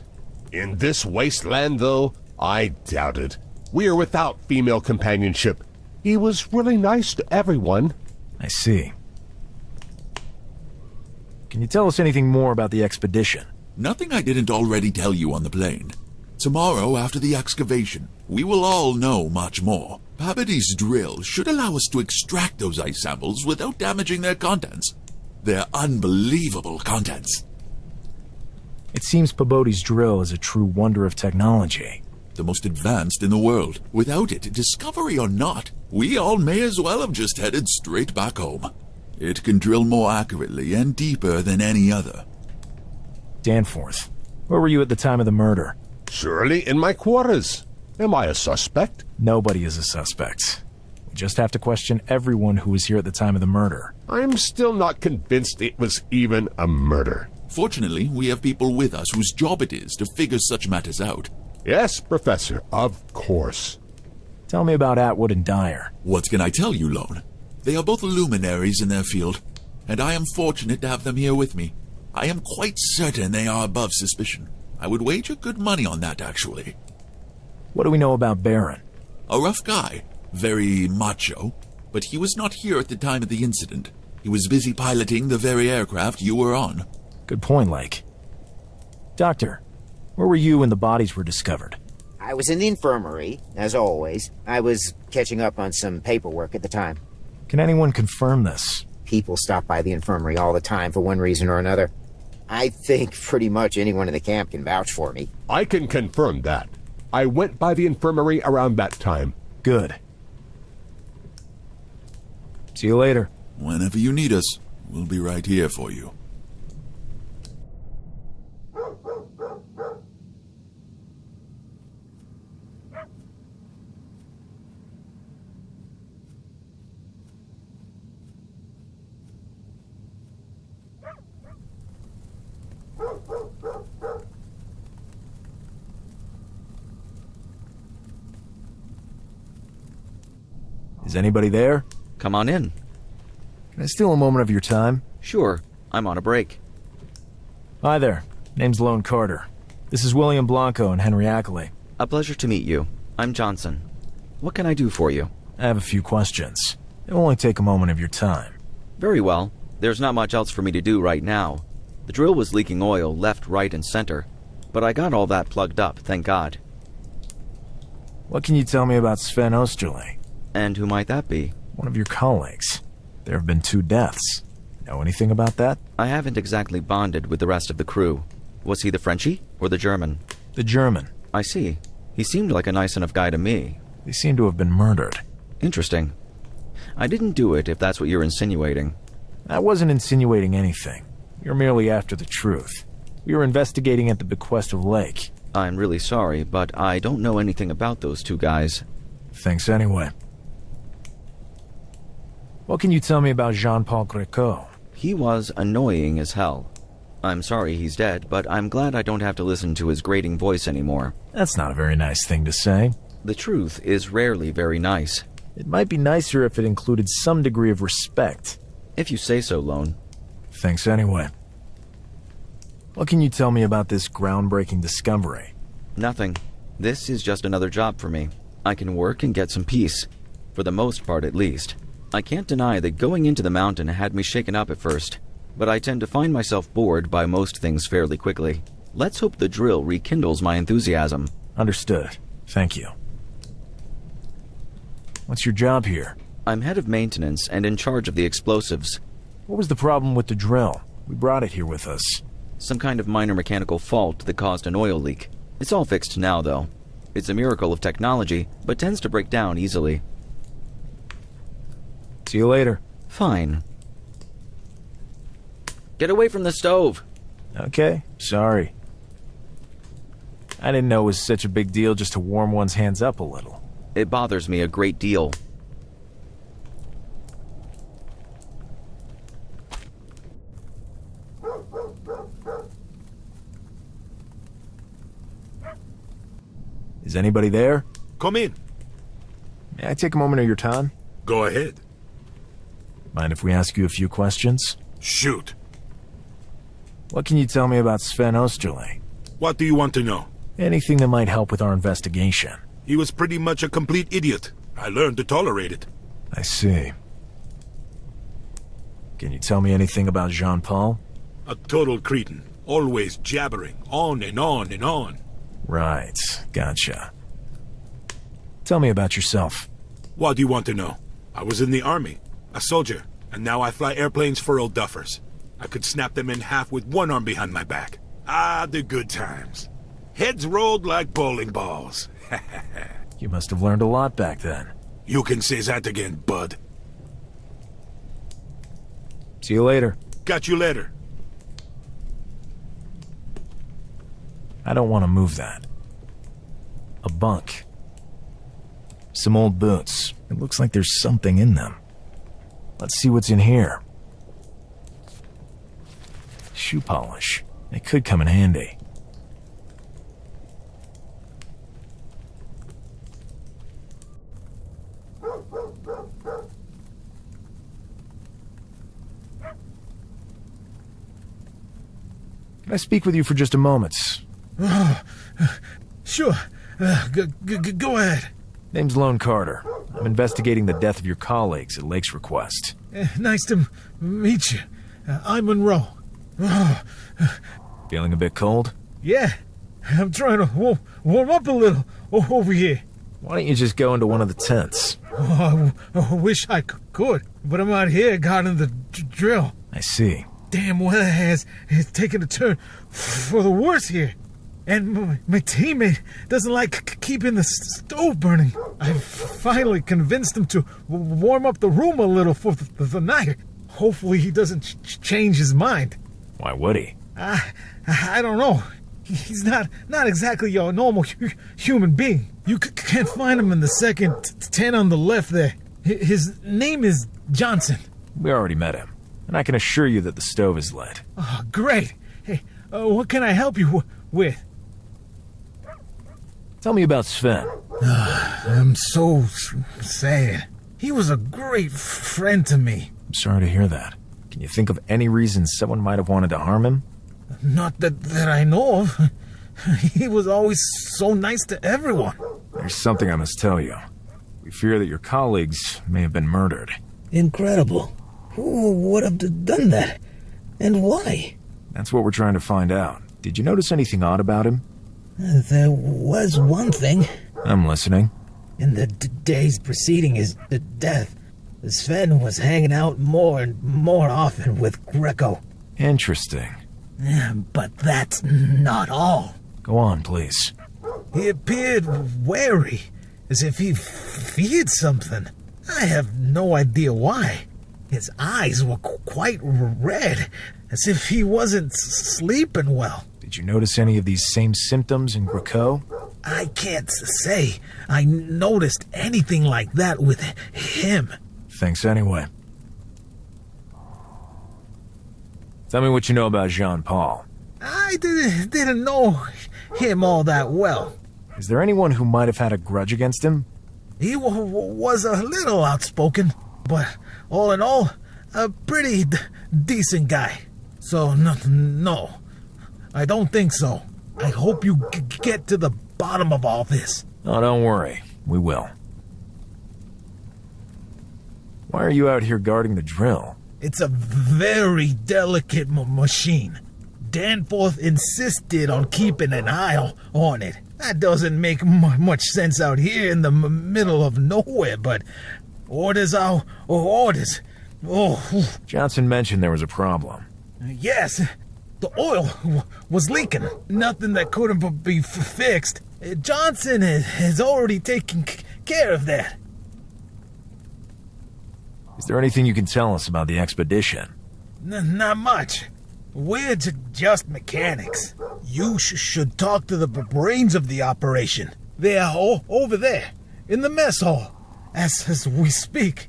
In this wasteland, though, I doubt it. We are without female companionship. He was really nice to everyone. I see. Can you tell us anything more about the expedition? Nothing I didn't already tell you on the plane. Tomorrow, after the excavation, we will all know much more. Pabady's drill should allow us to extract those ice samples without damaging their contents. Their unbelievable contents. It seems Pabody's drill is a true wonder of technology. The most advanced in the world. Without it, discovery or not, we all may as well have just headed straight back home. It can drill more accurately and deeper than any other. Danforth, where were you at the time of the murder? Surely in my quarters. Am I a suspect? Nobody is a suspect. We just have to question everyone who was here at the time of the murder. I'm still not convinced it was even a murder. Fortunately, we have people with us whose job it is to figure such matters out. Yes, Professor, of course. Tell me about Atwood and Dyer. What can I tell you, Lone? They are both luminaries in their field, and I am fortunate to have them here with me. I am quite certain they are above suspicion. I would wager good money on that, actually. What do we know about Barron? A rough guy. Very macho. But he was not here at the time of the incident. He was busy piloting the very aircraft you were on. Good point, Lake. Doctor, where were you when the bodies were discovered? I was in the infirmary, as always. I was catching up on some paperwork at the time. Can anyone confirm this? People stop by the infirmary all the time for one reason or another. I think pretty much anyone in the camp can vouch for me. I can confirm that. I went by the infirmary around that time. Good. See you later. Whenever you need us, we'll be right here for you. Is anybody there? Come on in. Can I steal a moment of your time? Sure. I'm on a break. Hi there. Name's Lone Carter. This is William Blanco and Henry Ackley. A pleasure to meet you. I'm Johnson. What can I do for you? I have a few questions. It will only take a moment of your time. Very well. There's not much else for me to do right now. The drill was leaking oil left, right, and center. But I got all that plugged up, thank God. What can you tell me about Sven Osterling? And who might that be? One of your colleagues. There have been 2 deaths. Know anything about that? I haven't exactly bonded with the rest of the crew. Was he the Frenchie or the German? The German. I see. He seemed like a nice enough guy to me. They seem to have been murdered. Interesting. I didn't do it, if that's what you're insinuating. I wasn't insinuating anything. You're merely after the truth. We were investigating at the bequest of Lake. I'm really sorry, but I don't know anything about those 2 guys. Thanks anyway. What can you tell me about Jean-Paul Greco? He was annoying as hell. I'm sorry he's dead, but I'm glad I don't have to listen to his grating voice anymore. That's not a very nice thing to say. The truth is rarely very nice. It might be nicer if it included some degree of respect. If you say so, Lone. Thanks anyway. What can you tell me about this groundbreaking discovery? Nothing. This is just another job for me. I can work and get some peace. For the most part, at least. I can't deny that going into the mountain had me shaken up at first, but I tend to find myself bored by most things fairly quickly. Let's hope the drill rekindles my enthusiasm. Understood. Thank you. What's your job here? I'm head of maintenance and in charge of the explosives. What was the problem with the drill? We brought it here with us. Some kind of minor mechanical fault that caused an oil leak. It's all fixed now, though. It's a miracle of technology, but tends to break down easily. See you later. Fine. Get away from the stove! Okay, sorry. I didn't know it was such a big deal just to warm one's hands up a little. It bothers me a great deal. Is anybody there? Come in. May I take a moment of your time? Go ahead. Mind if we ask you a few questions? Shoot. What can you tell me about Sven Osterling? What do you want to know? Anything that might help with our investigation. He was pretty much a complete idiot. I learned to tolerate it. I see. Can you tell me anything about Jean-Paul? A total cretin. Always jabbering, on and on and on. Right, gotcha. Tell me about yourself. What do you want to know? I was in the army, a soldier, and now I fly airplanes for old duffers. I could snap them in half with one arm behind my back. Ah, the good times. Heads rolled like bowling balls. You must have learned a lot back then. You can say that again, bud. See you later. Got you later. I don't want to move that. A bunk. Some old boots. It looks like there's something in them. Let's see what's in here. Shoe polish. It could come in handy. Can I speak with you for just a moment? Sure. Go ahead. Name's Lone Carter. I'm investigating the death of your colleagues at Lake's request. Nice to meet you. I'm Monroe. Feeling a bit cold? Yeah. I'm trying to warm up a little over here. Why don't you just go into one of the tents? I wish I could, but I'm out here guarding the drill. I see. Damn weather has taken a turn for the worse here. And my teammate doesn't like keeping the stove burning. I finally convinced him to warm up the room a little for the night. Hopefully he doesn't change his mind. Why would he? I don't know. He's not exactly your normal human being. You can't find him in the second tent on the left there. His name is Johnson. We already met him, and I can assure you that the stove is lit. Oh, great. Hey, what can I help you with? Tell me about Sven. I'm so sad. He was a great friend to me. I'm sorry to hear that. Can you think of any reason someone might have wanted to harm him? Not that I know of. He was always so nice to everyone. There's something I must tell you. We fear that your colleagues may have been murdered. Incredible. Who would have done that? And why? That's what we're trying to find out. Did you notice anything odd about him? There was one thing. I'm listening. In the days preceding his death, Sven was hanging out more and more often with Greco. Interesting. But that's not all. Go on, please. He appeared wary, as if he feared something. I have no idea why. His eyes were quite red, as if he wasn't sleeping well. Did you notice any of these same symptoms in Greco? I can't say I noticed anything like that with him. Thanks anyway. Tell me what you know about Jean-Paul. I didn't know him all that well. Is there anyone who might have had a grudge against him? He was a little outspoken, but all in all, a pretty decent guy. So, no, I don't think so. I hope you get to the bottom of all this. Oh, don't worry. We will. Why are you out here guarding the drill? It's a very delicate machine. Danforth insisted on keeping an eye on it. That doesn't make much sense out here in the middle of nowhere, but orders are orders. Oh. Johnson mentioned there was a problem. Yes, the oil was leaking. Nothing that couldn't be fixed. Johnson has already taken care of that. Is there anything you can tell us about the expedition? Not much. We're just mechanics. You should talk to the brains of the operation. They are over there, in the mess hall, as we speak.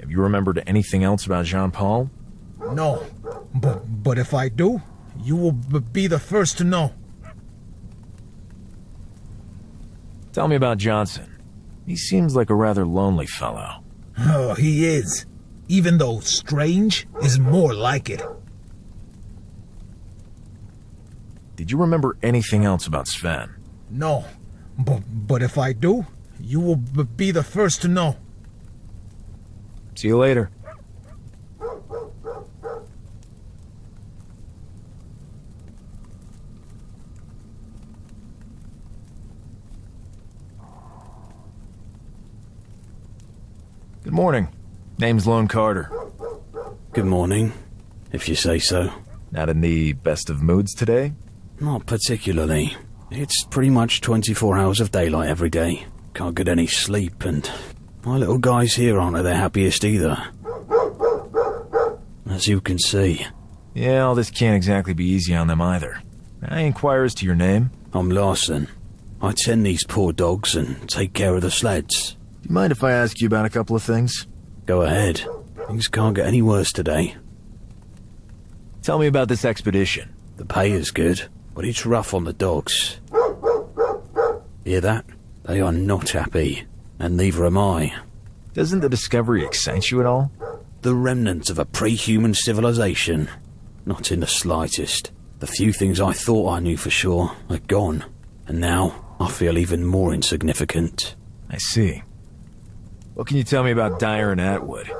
Have you remembered anything else about Jean-Paul? No, but if I do, you will be the first to know. Tell me about Johnson. He seems like a rather lonely fellow. Oh, he is. Even though strange is more like it. Did you remember anything else about Sven? No, but if I do, you will be the first to know. See you later. Good morning. Name's Lone Carter. Good morning, if you say so. Not in the best of moods today? Not particularly. It's pretty much 24 hours of daylight every day. Can't get any sleep, and my little guys here aren't at their happiest either. As you can see. Yeah, all this can't exactly be easy on them either. May I inquire as to your name? I'm Larson. I tend these poor dogs and take care of the sleds. Do you mind if I ask you about a couple of things? Go ahead. Things can't get any worse today. Tell me about this expedition. The pay is good, but it's rough on the dogs. Hear that? They are not happy, and neither am I. Doesn't the discovery excite you at all? The remnants of a pre-human civilization. Not in the slightest. The few things I thought I knew for sure are gone, and now I feel even more insignificant. I see. What can you tell me about Dyer and Atwood?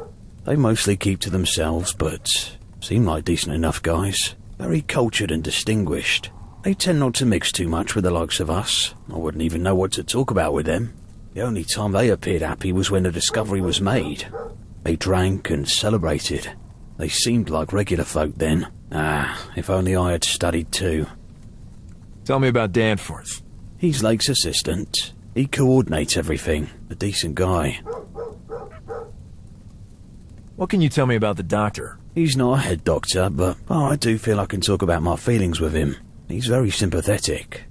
They mostly keep to themselves, but seem like decent enough guys. Very cultured and distinguished. They tend not to mix too much with the likes of us. I wouldn't even know what to talk about with them. The only time they appeared happy was when the discovery was made. They drank and celebrated. They seemed like regular folk then. If only I had studied too. Tell me about Danforth. He's Lake's assistant. He coordinates everything. A decent guy. What can you tell me about the doctor? He's not a head doctor, but I do feel I can talk about my feelings with him. He's very sympathetic.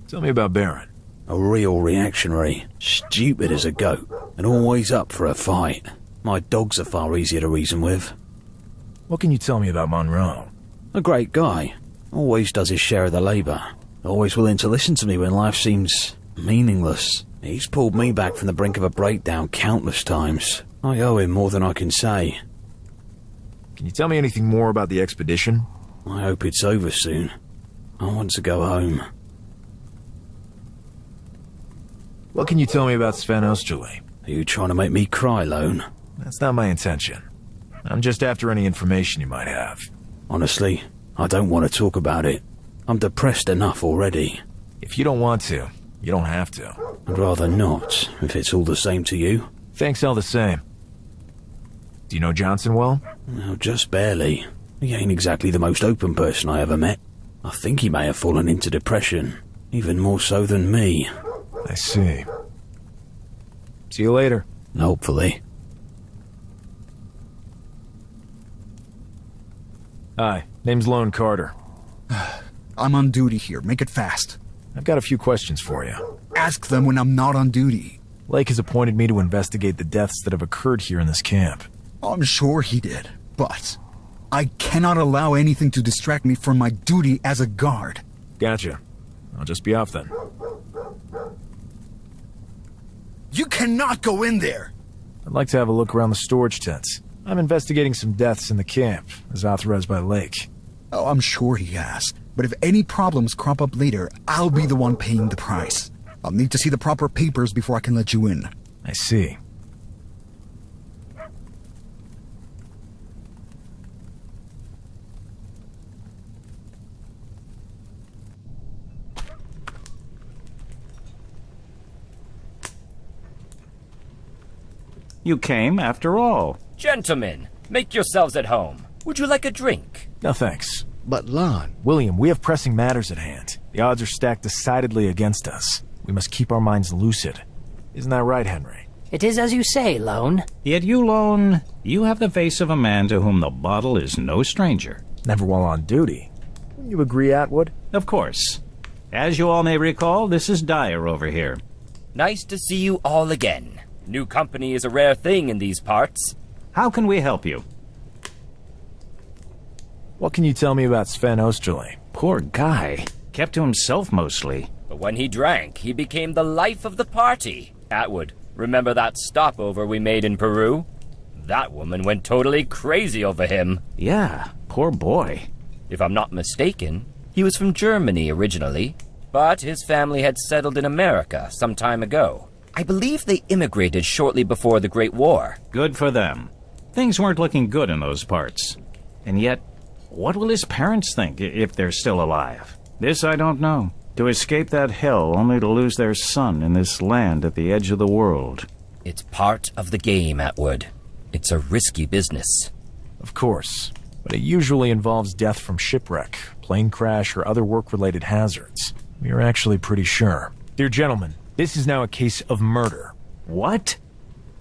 Tell me about Baron. A real reactionary. Stupid as a goat, and always up for a fight. My dogs are far easier to reason with. What can you tell me about Monroe? A great guy. Always does his share of the labour. Always willing to listen to me when life seems meaningless. He's pulled me back from the brink of a breakdown countless times. I owe him more than I can say. Can you tell me anything more about the expedition? I hope it's over soon. I want to go home. What can you tell me about Sven Osterley? Are you trying to make me cry, Lone? That's not my intention. I'm just after any information you might have. Honestly, I don't want to talk about it. I'm depressed enough already. If you don't want to, you don't have to. I'd rather not, if it's all the same to you. Thanks all the same. Do you know Johnson well? No, just barely. He ain't exactly the most open person I ever met. I think he may have fallen into depression, even more so than me. I see. See you later. Hopefully. Hi, name's Lone Carter. I'm on duty here. Make it fast. I've got a few questions for you. Ask them when I'm not on duty. Lake has appointed me to investigate the deaths that have occurred here in this camp. I'm sure he did, but I cannot allow anything to distract me from my duty as a guard. Gotcha. I'll just be off then. You cannot go in there! I'd like to have a look around the storage tents. I'm investigating some deaths in the camp, as authorized by Lake. Oh, I'm sure he has. But if any problems crop up later, I'll be the one paying the price. I'll need to see the proper papers before I can let you in. I see. You came after all. Gentlemen, make yourselves at home. Would you like a drink? No thanks. But Lon... William, we have pressing matters at hand. The odds are stacked decidedly against us. We must keep our minds lucid. Isn't that right, Henry? It is as you say, Lone. Yet you, Lone, you have the face of a man to whom the bottle is no stranger. Never while on duty. Wouldn't you agree, Atwood? Of course. As you all may recall, this is Dyer over here. Nice to see you all again. New company is a rare thing in these parts. How can we help you? What can you tell me about Sven Osterley? Poor guy. Kept to himself mostly. But when he drank, he became the life of the party. Atwood, remember that stopover we made in Peru? That woman went totally crazy over him. Yeah, poor boy. If I'm not mistaken, he was from Germany originally, but his family had settled in America some time ago. I believe they immigrated shortly before the Great War. Good for them. Things weren't looking good in those parts. And yet, what will his parents think if they're still alive? This I don't know. To escape that hell only to lose their son in this land at the edge of the world. It's part of the game, Atwood. It's a risky business. Of course, but it usually involves death from shipwreck, plane crash, or other work-related hazards. We are actually pretty sure. Dear gentlemen, this is now a case of murder. What?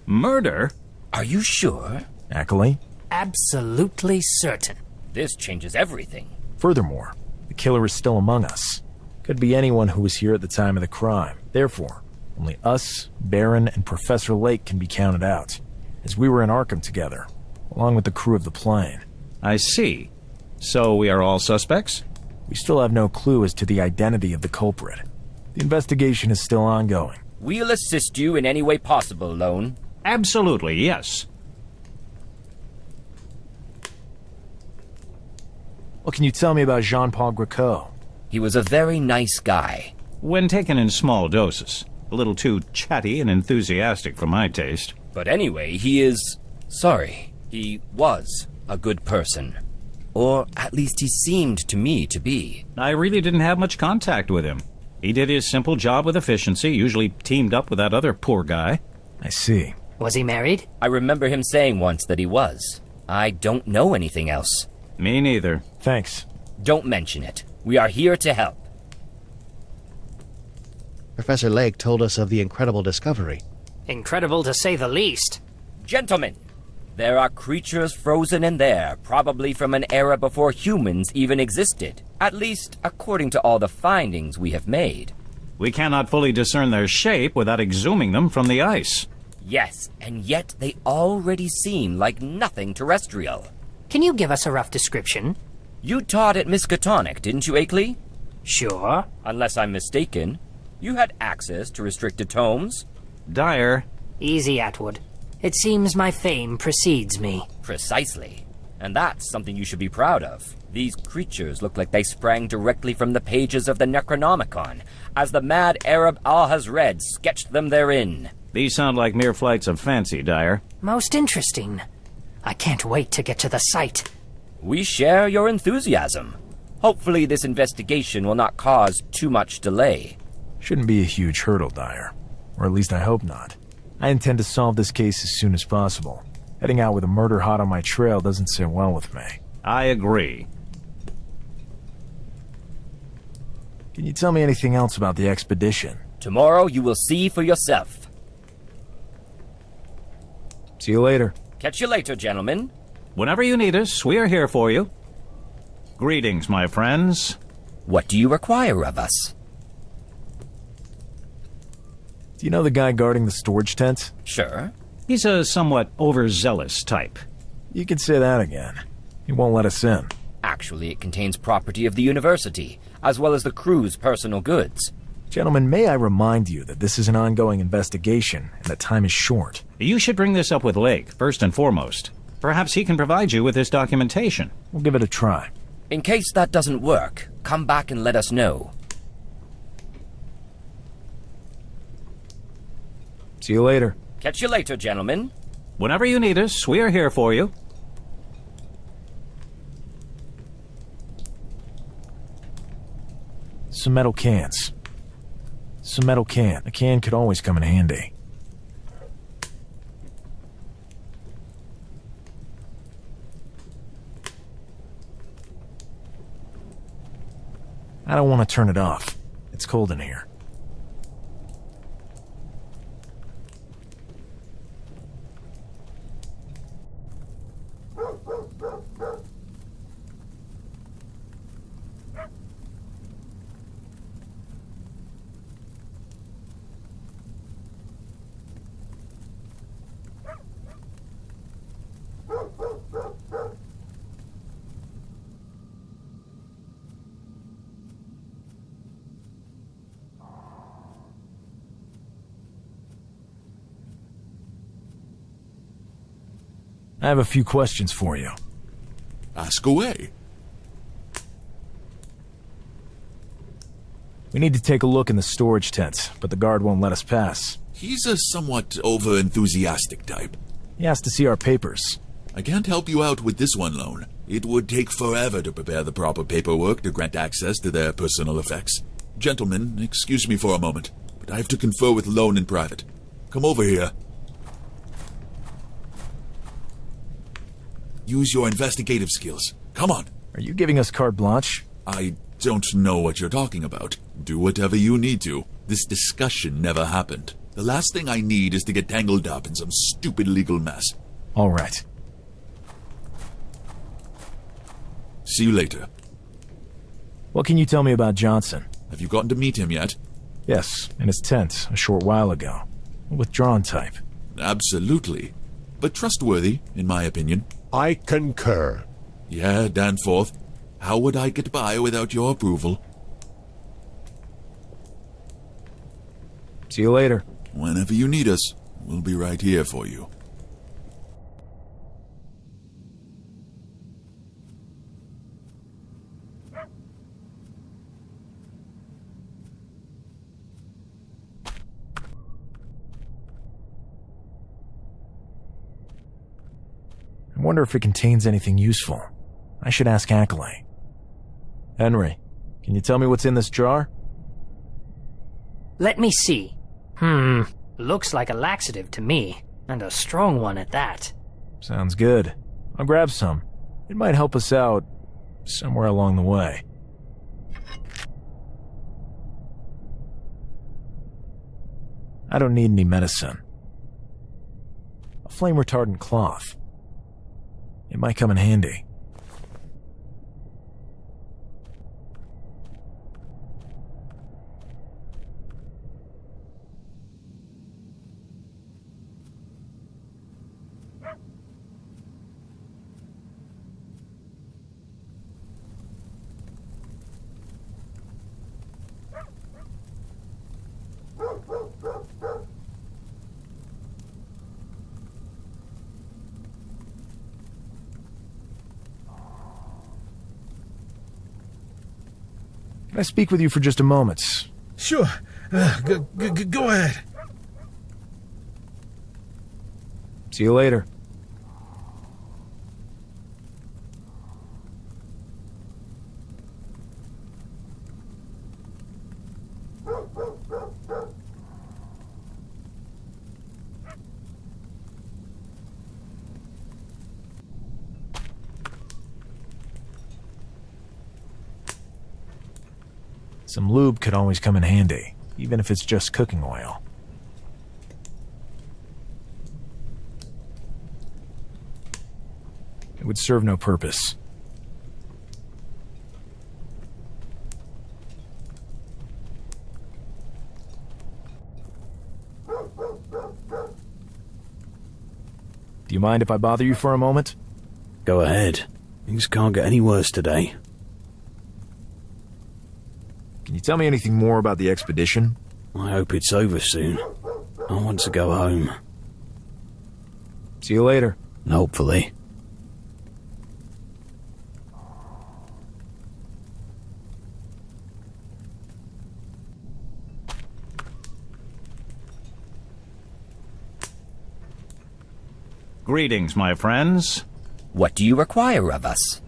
Murder? Are you sure? Ackley? Absolutely certain. This changes everything. Furthermore, the killer is still among us. Could be anyone who was here at the time of the crime. Therefore, only us, Baron, and Professor Lake can be counted out, as we were in Arkham together, along with the crew of the plane. I see. So we are all suspects? We still have no clue as to the identity of the culprit. The investigation is still ongoing. We'll assist you in any way possible, Lone. Absolutely, yes. What can you tell me about Jean-Paul Greco? He was a very nice guy. When taken in small doses. A little too chatty and enthusiastic for my taste. But anyway, he was a good person. Or at least he seemed to me to be. I really didn't have much contact with him. He did his simple job with efficiency, usually teamed up with that other poor guy. I see. Was he married? I remember him saying once that he was. I don't know anything else. Me neither. Thanks. Don't mention it. We are here to help. Professor Lake told us of the incredible discovery. Incredible to say the least. Gentlemen, there are creatures frozen in there, probably from an era before humans even existed. At least, according to all the findings we have made. We cannot fully discern their shape without exhuming them from the ice. Yes, and yet they already seem like nothing terrestrial. Can you give us a rough description? You taught at Miskatonic, didn't you, Akeley? Sure. Unless I'm mistaken. You had access to restricted tomes? Dyer. Easy, Atwood. It seems my fame precedes me. Precisely. And that's something you should be proud of. These creatures look like they sprang directly from the pages of the Necronomicon, as the mad Arab Alhazred sketched them therein. These sound like mere flights of fancy, Dyer. Most interesting. I can't wait to get to the site. We share your enthusiasm. Hopefully this investigation will not cause too much delay. Shouldn't be a huge hurdle, Dyer. Or at least I hope not. I intend to solve this case as soon as possible. Heading out with a murder hot on my trail doesn't sit well with me. I agree. Can you tell me anything else about the expedition? Tomorrow you will see for yourself. See you later. Catch you later, gentlemen. Whenever you need us, we are here for you. Greetings, my friends. What do you require of us? Do you know the guy guarding the storage tent? Sure. He's a somewhat overzealous type. You could say that again. He won't let us in. Actually, it contains property of the university, as well as the crew's personal goods. Gentlemen, may I remind you that this is an ongoing investigation, and that time is short. You should bring this up with Lake, first and foremost. Perhaps he can provide you with this documentation. We'll give it a try. In case that doesn't work, come back and let us know. See you later. Catch you later, gentlemen. Whenever you need us, we are here for you. Some metal cans. Some metal can. A can could always come in handy. I don't want to turn it off. It's cold in here. I have a few questions for you. Ask away. We need to take a look in the storage tent, but the guard won't let us pass. He's a somewhat over-enthusiastic type. He has to see our papers. I can't help you out with this one, Lone. It would take forever to prepare the proper paperwork to grant access to their personal effects. Gentlemen, excuse me for a moment, but I have to confer with Lone in private. Come over here. Use your investigative skills. Come on. Are you giving us carte blanche? I don't know what you're talking about. Do whatever you need to. This discussion never happened. The last thing I need is to get tangled up in some stupid legal mess. All right. See you later. What can you tell me about Johnson? Have you gotten to meet him yet? Yes, in his tent a short while ago. A withdrawn type. Absolutely. But trustworthy, in my opinion. I concur. Yeah, Danforth. How would I get by without your approval? See you later. Whenever you need us, we'll be right here for you. I wonder if it contains anything useful. I should ask Ackley. Henry, can you tell me what's in this jar? Let me see. Looks like a laxative to me, and a strong one at that. Sounds good. I'll grab some. It might help us out somewhere along the way. I don't need any medicine. A flame-retardant cloth. It might come in handy. Can I speak with you for just a moment? Sure. Go ahead. See you later. Some lube could always come in handy, even if it's just cooking oil. It would serve no purpose. Do you mind if I bother you for a moment? Go ahead. Things can't get any worse today. Can you tell me anything more about the expedition? I hope it's over soon. I want to go home. See you later. Hopefully. Greetings, my friends. What do you require of us?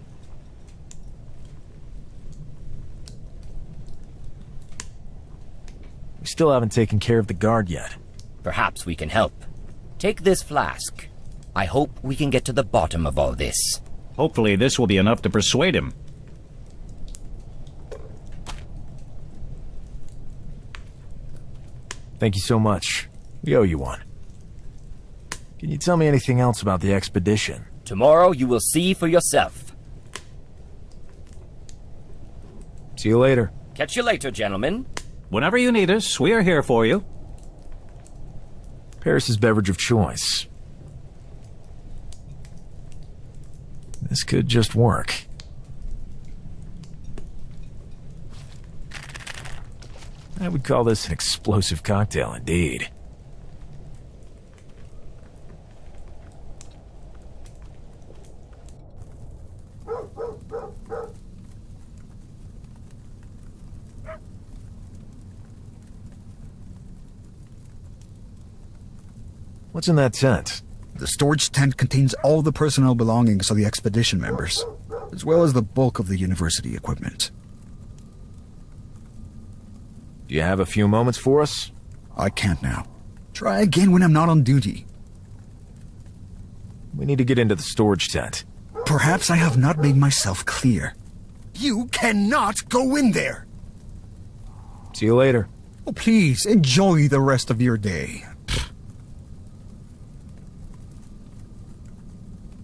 We still haven't taken care of the guard yet. Perhaps we can help. Take this flask. I hope we can get to the bottom of all this. Hopefully this will be enough to persuade him. Thank you so much. We owe you one. Can you tell me anything else about the expedition? Tomorrow you will see for yourself. See you later. Catch you later, gentlemen. Whenever you need us, we are here for you. Paris's beverage of choice. This could just work. I would call this an explosive cocktail indeed. What's in that tent? The storage tent contains all the personnel belongings of the expedition members, as well as the bulk of the university equipment. Do you have a few moments for us? I can't now. Try again when I'm not on duty. We need to get into the storage tent. Perhaps I have not made myself clear. You cannot go in there! See you later. Oh, please, enjoy the rest of your day.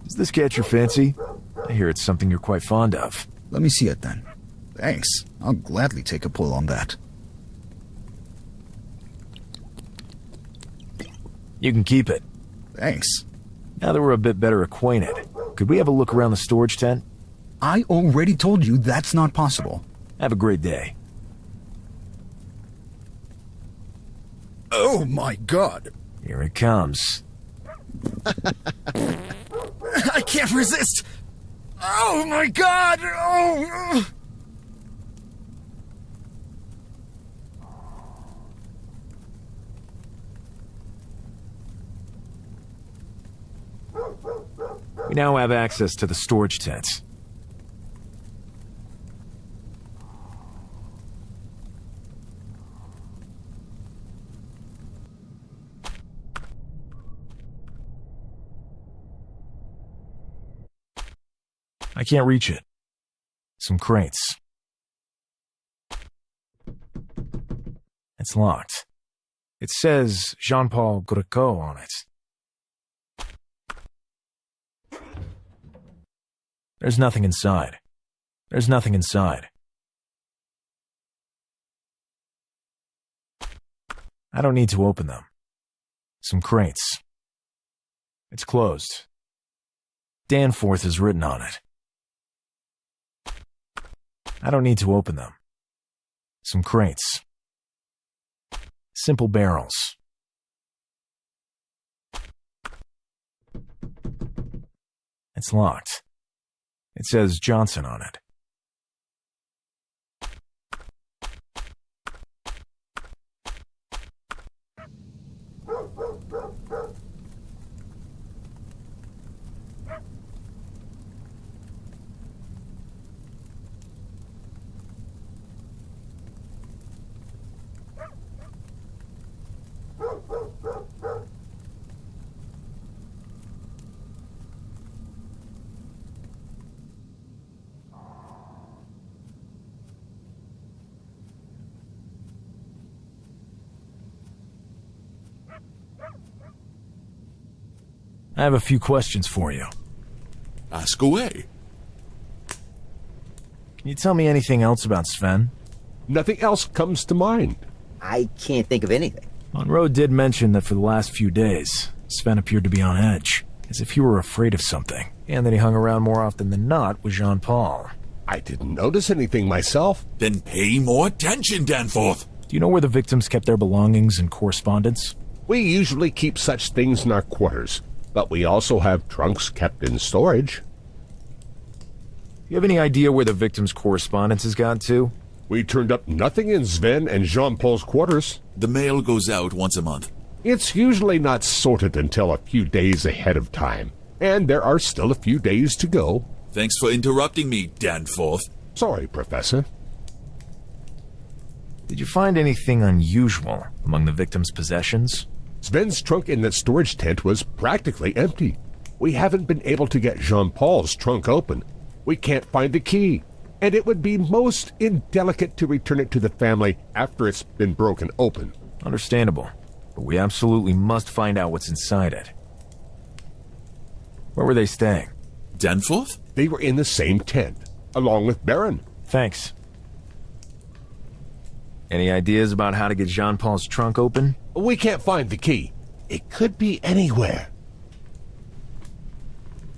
Does this catch your fancy? I hear it's something you're quite fond of. Let me see it then. Thanks. I'll gladly take a pull on that. You can keep it. Thanks. Now that we're a bit better acquainted, could we have a look around the storage tent? I already told you that's not possible. Have a great day. Oh my god. Here it comes. I can't resist! Oh my god! Oh! We now have access to the storage tents. I can't reach it. Some crates. It's locked. It says Jean-Paul Greco on it. There's nothing inside. There's nothing inside. I don't need to open them. Some crates. It's closed. Danforth is written on it. I don't need to open them. Some crates. Simple barrels. It's locked. It says Johnson on it. I have a few questions for you. Ask away. Can you tell me anything else about Sven? Nothing else comes to mind. I can't think of anything. Monroe did mention that for the last few days, Sven appeared to be on edge, as if he were afraid of something, and that he hung around more often than not with Jean-Paul. I didn't notice anything myself. Then pay more attention, Danforth. Do you know where the victims kept their belongings and correspondence? We usually keep such things in our quarters, but we also have trunks kept in storage. Do you have any idea where the victims' correspondence has gone to? We turned up nothing in Sven and Jean-Paul's quarters. The mail goes out once a month. It's usually not sorted until a few days ahead of time, and there are still a few days to go. Thanks for interrupting me, Danforth. Sorry, Professor. Did you find anything unusual among the victims' possessions? Sven's trunk in that storage tent was practically empty. We haven't been able to get Jean-Paul's trunk open. We can't find the key, and it would be most indelicate to return it to the family after it's been broken open. Understandable, but we absolutely must find out what's inside it. Where were they staying? Danforth? They were in the same tent, along with Baron. Thanks. Any ideas about how to get Jean-Paul's trunk open? We can't find the key. It could be anywhere.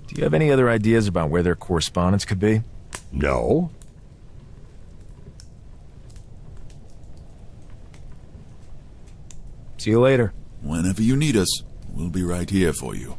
Do you have any other ideas about where their correspondence could be? No. See you later. Whenever you need us, we'll be right here for you.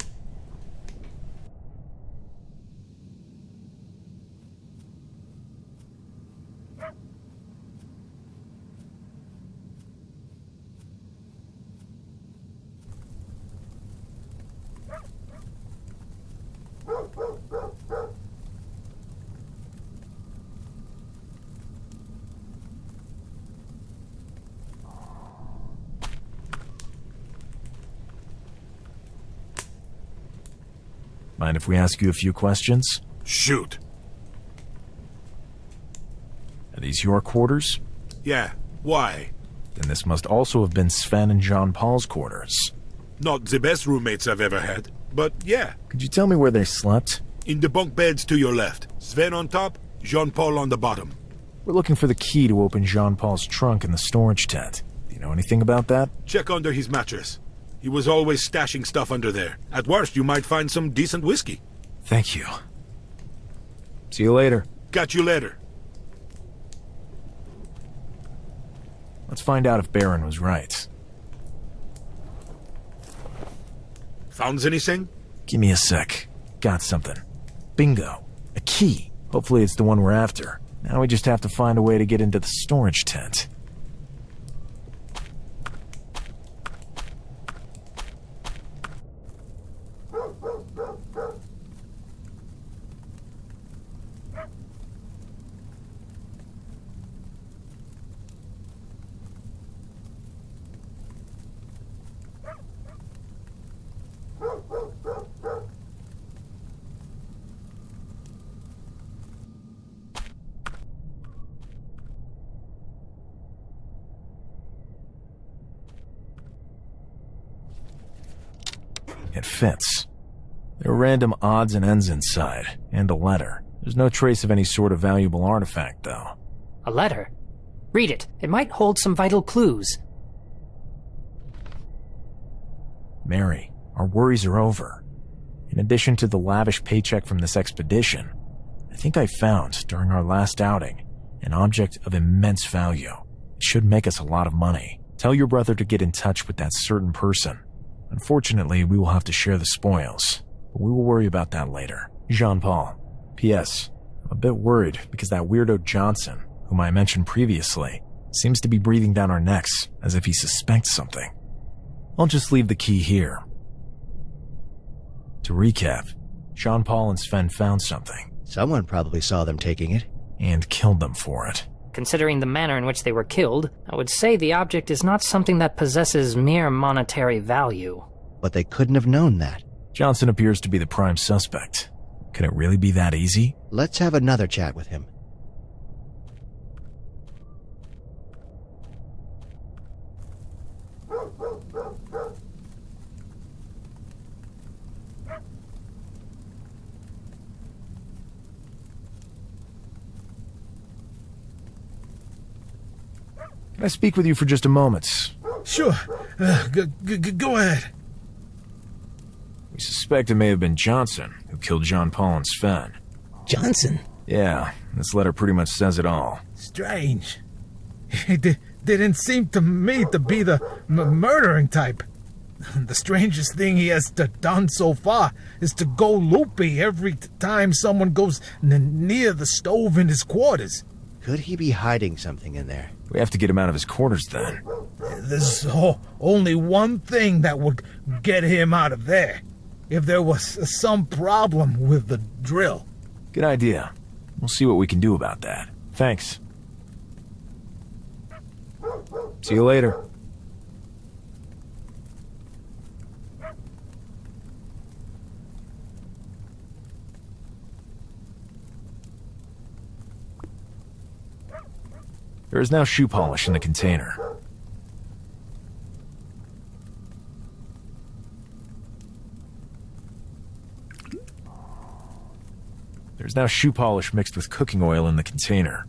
Mind if we ask you a few questions? Shoot. Are these your quarters? Yeah, why? Then this must also have been Sven and Jean-Paul's quarters. Not the best roommates I've ever had, but yeah. Could you tell me where they slept? In the bunk beds to your left. Sven on top, Jean-Paul on the bottom. We're looking for the key to open Jean-Paul's trunk in the storage tent. Do you know anything about that? Check under his mattress. He was always stashing stuff under there. At worst, you might find some decent whiskey. Thank you. See you later. Catch you later. Let's find out if Baron was right. Found anything? Give me a sec. Got something. Bingo. A key. Hopefully it's the one we're after. Now we just have to find a way to get into the storage tent. It fits. There are random odds and ends inside, and a letter. There's no trace of any sort of valuable artifact, though. A letter? Read it. It might hold some vital clues. Mary, our worries are over. In addition to the lavish paycheck from this expedition, I think I found, during our last outing, an object of immense value. It should make us a lot of money. Tell your brother to get in touch with that certain person. Unfortunately, we will have to share the spoils, but we will worry about that later. Jean-Paul. P.S. I'm a bit worried because that weirdo Johnson, whom I mentioned previously, seems to be breathing down our necks as if he suspects something. I'll just leave the key here. To recap, Jean-Paul and Sven found something. Someone probably saw them taking it. And killed them for it. Considering the manner in which they were killed, I would say the object is not something that possesses mere monetary value. But they couldn't have known that. Johnson appears to be the prime suspect. Can it really be that easy? Let's have another chat with him. Can I speak with you for just a moment? Sure. Go ahead. We suspect it may have been Johnson who killed Jean-Paul and Sven. Johnson? Yeah, this letter pretty much says it all. Strange. He didn't seem to me to be the murdering type. The strangest thing he has done so far is to go loopy every time someone goes near the stove in his quarters. Could he be hiding something in there? We have to get him out of his quarters then. There's only one thing that would get him out of there. If there was some problem with the drill. Good idea. We'll see what we can do about that. Thanks. See you later. There is now shoe polish in the container. There's now shoe polish mixed with cooking oil in the container.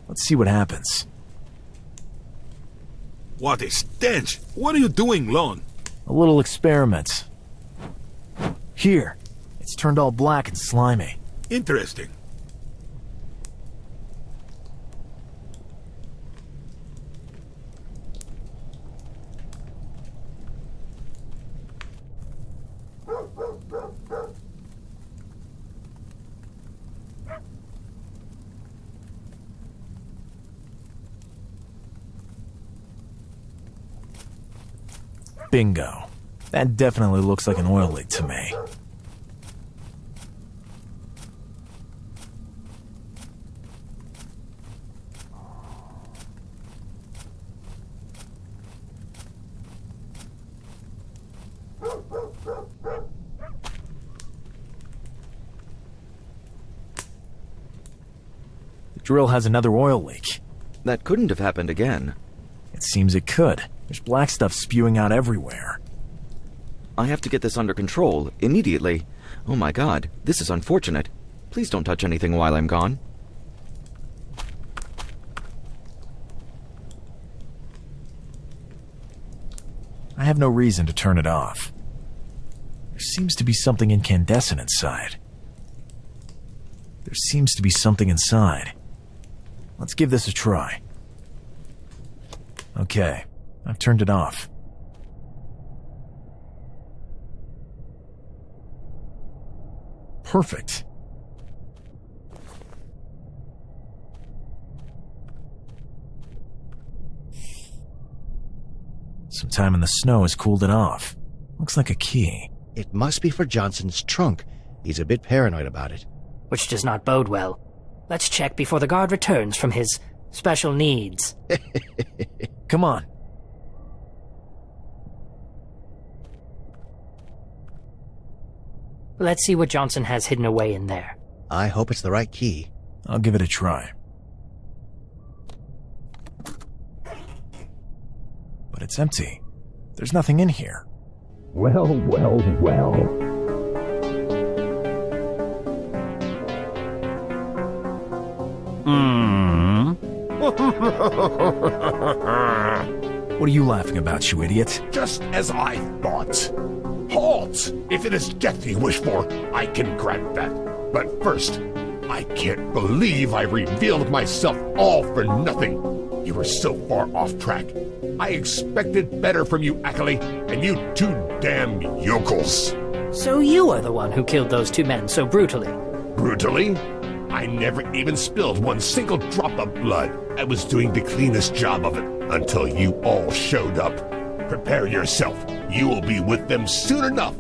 Let's see what happens. What a stench! What are you doing, Lon? A little experiment. Here. It's turned all black and slimy. Interesting. Bingo. That definitely looks like an oil leak to me. The drill has another oil leak. That couldn't have happened again. It seems it could. There's black stuff spewing out everywhere. I have to get this under control, immediately. Oh my god, this is unfortunate. Please don't touch anything while I'm gone. I have no reason to turn it off. There seems to be something incandescent inside. Let's give this a try. Okay, I've turned it off. Perfect. Some time in the snow has cooled it off. Looks like a key. It must be for Johnson's trunk. He's a bit paranoid about it. Which does not bode well. Let's check before the guard returns from his special needs. Come on. Let's see what Johnson has hidden away in there. I hope it's the right key. I'll give it a try. But it's empty. There's nothing in here. Well. What are you laughing about, you idiot? Just as I thought. Halt! If it is death you wish for, I can grant that. But first, I can't believe I revealed myself all for nothing. You were so far off track. I expected better from you, Ackley, and you two damn yokels. So you are the one who killed those two men so brutally? Brutally? I never even spilled one single drop of blood. I was doing the cleanest job of it until you all showed up. Prepare yourself. You will be with them soon enough.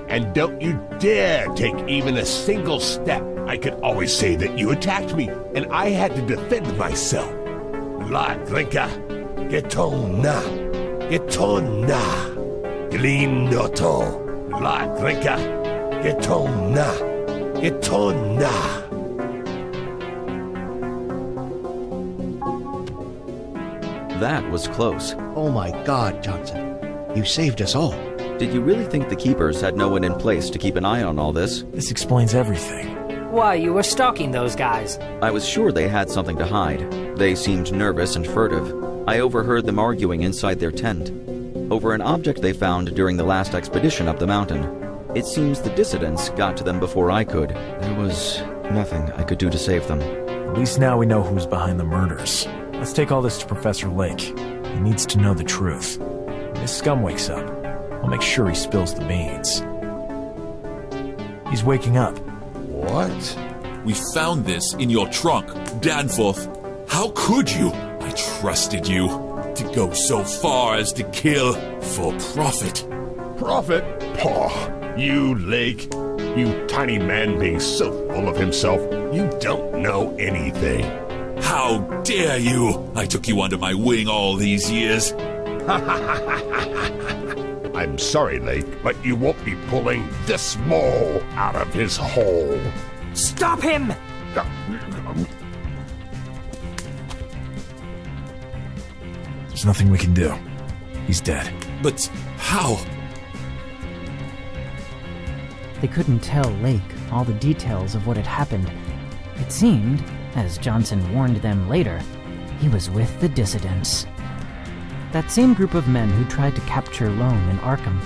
And don't you dare take even a single step. I could always say that you attacked me, and I had to defend myself. La drinka, getona, glinoto. La drinka, getona. That was close. Oh my god, Johnson. You saved us all. Did you really think the Keepers had no one in place to keep an eye on all this? This explains everything. Why, you were stalking those guys. I was sure they had something to hide. They seemed nervous and furtive. I overheard them arguing inside their tent over an object they found during the last expedition up the mountain. It seems the dissidents got to them before I could. There was nothing I could do to save them. At least now we know who's behind the murders. Let's take all this to Professor Lake. He needs to know the truth. When his scum wakes up, I'll make sure he spills the beans. He's waking up. What? We found this in your trunk, Danforth. How could you? I trusted you. To go so far as to kill for profit. Profit? Paw. You, Lake. You tiny man being so full of himself. You don't know anything. How dare you! I took you under my wing all these years. I'm sorry, Lake, but you won't be pulling this mole out of his hole. Stop him! There's nothing we can do. He's dead. But how? They couldn't tell Lake all the details of what had happened. It seemed, as Johnson warned them later, he was with the dissidents. That same group of men who tried to capture Lone in Arkham.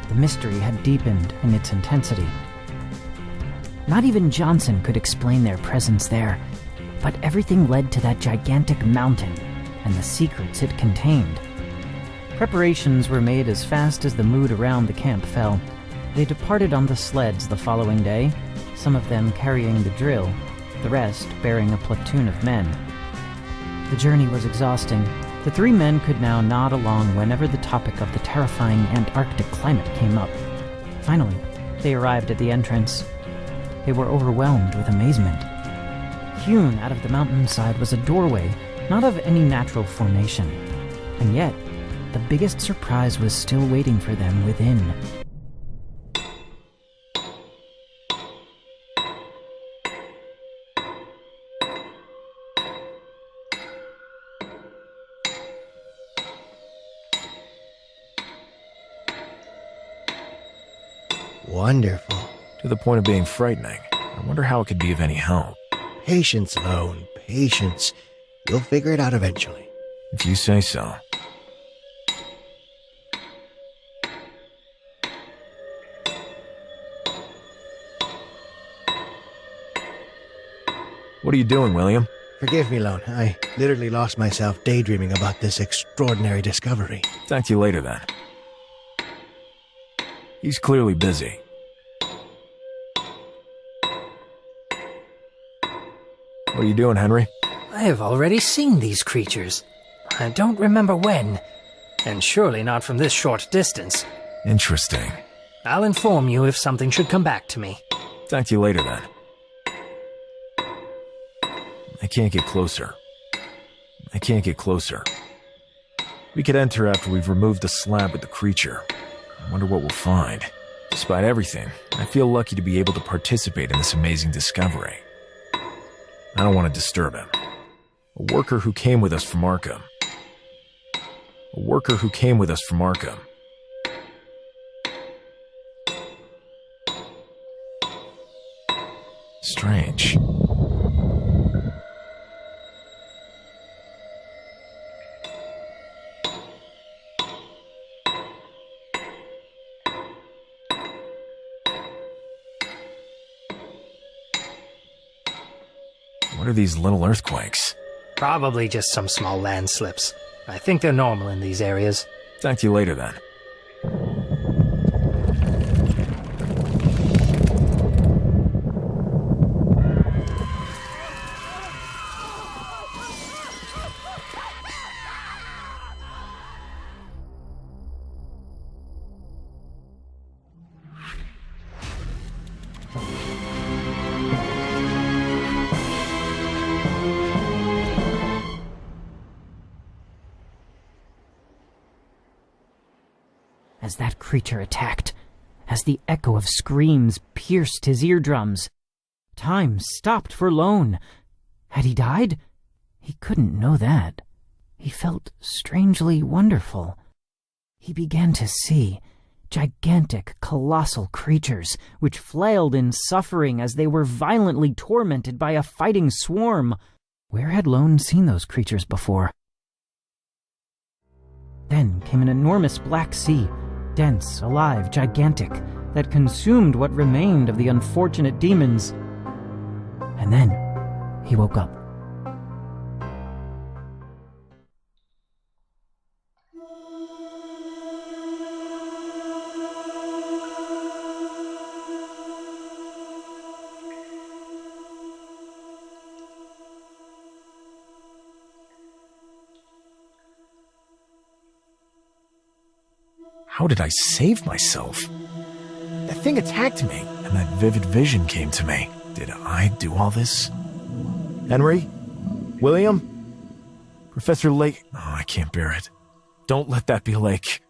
The mystery had deepened in its intensity. Not even Johnson could explain their presence there, but everything led to that gigantic mountain and the secrets it contained. Preparations were made as fast as the mood around the camp fell. They departed on the sleds the following day, some of them carrying the drill, the rest bearing a platoon of men. The journey was exhausting, The three men could now nod along whenever the topic of the terrifying Antarctic climate came up. Finally, they arrived at the entrance. They were overwhelmed with amazement. Hewn out of the mountainside was a doorway, not of any natural formation. And yet, the biggest surprise was still waiting for them within. Wonderful. To the point of being frightening. I wonder how it could be of any help. Patience, Lone. Patience. We'll figure it out eventually. If you say so. What are you doing, William? Forgive me, Lone. I literally lost myself daydreaming about this extraordinary discovery. Talk to you later, then. He's clearly busy. What are you doing, Henry? I have already seen these creatures. I don't remember when, and surely not from this short distance. Interesting. I'll inform you if something should come back to me. Talk to you later, then. I can't get closer. I can't get closer. We could enter after we've removed the slab with the creature. I wonder what we'll find. Despite everything, I feel lucky to be able to participate in this amazing discovery. I don't want to disturb him. A worker who came with us from Arkham. A worker who came with us from Arkham. Strange. What are these little earthquakes? Probably just some small landslips. I think they're normal in these areas. Talk to you later, then. As that creature attacked, as the echo of screams pierced his eardrums, time stopped for Lone. Had he died? He couldn't know that. He felt strangely wonderful. He began to see gigantic, colossal creatures which flailed in suffering as they were violently tormented by a fighting swarm. Where had Lone seen those creatures before? Then came an enormous black sea, dense, alive, gigantic, that consumed what remained of the unfortunate demons. And then he woke up. How did I save myself? That thing attacked me, and that vivid vision came to me. Did I do all this? Henry? William? Professor Lake? Oh, I can't bear it. Don't let that be Lake.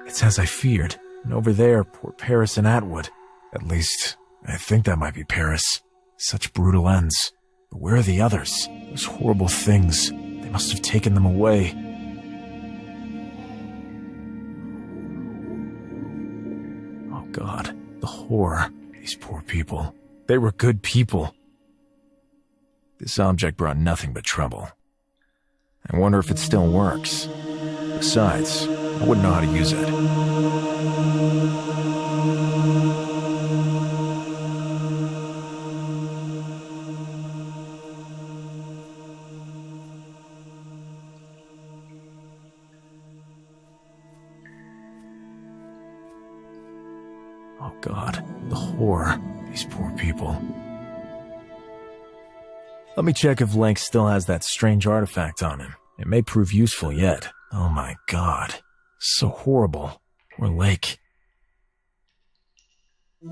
It's as I feared. And over there, poor Paris and Atwood. At least, I think that might be Paris. Such brutal ends. But where are the others? Those horrible things. They must have taken them away. God, the horror. These poor people. They were good people. This object brought nothing but trouble. I wonder if it still works. Besides, I wouldn't know how to use it. God, the horror. These poor people. Let me check if Link still has that strange artifact on him. It may prove useful yet. Oh my god. So horrible. Poor Lake.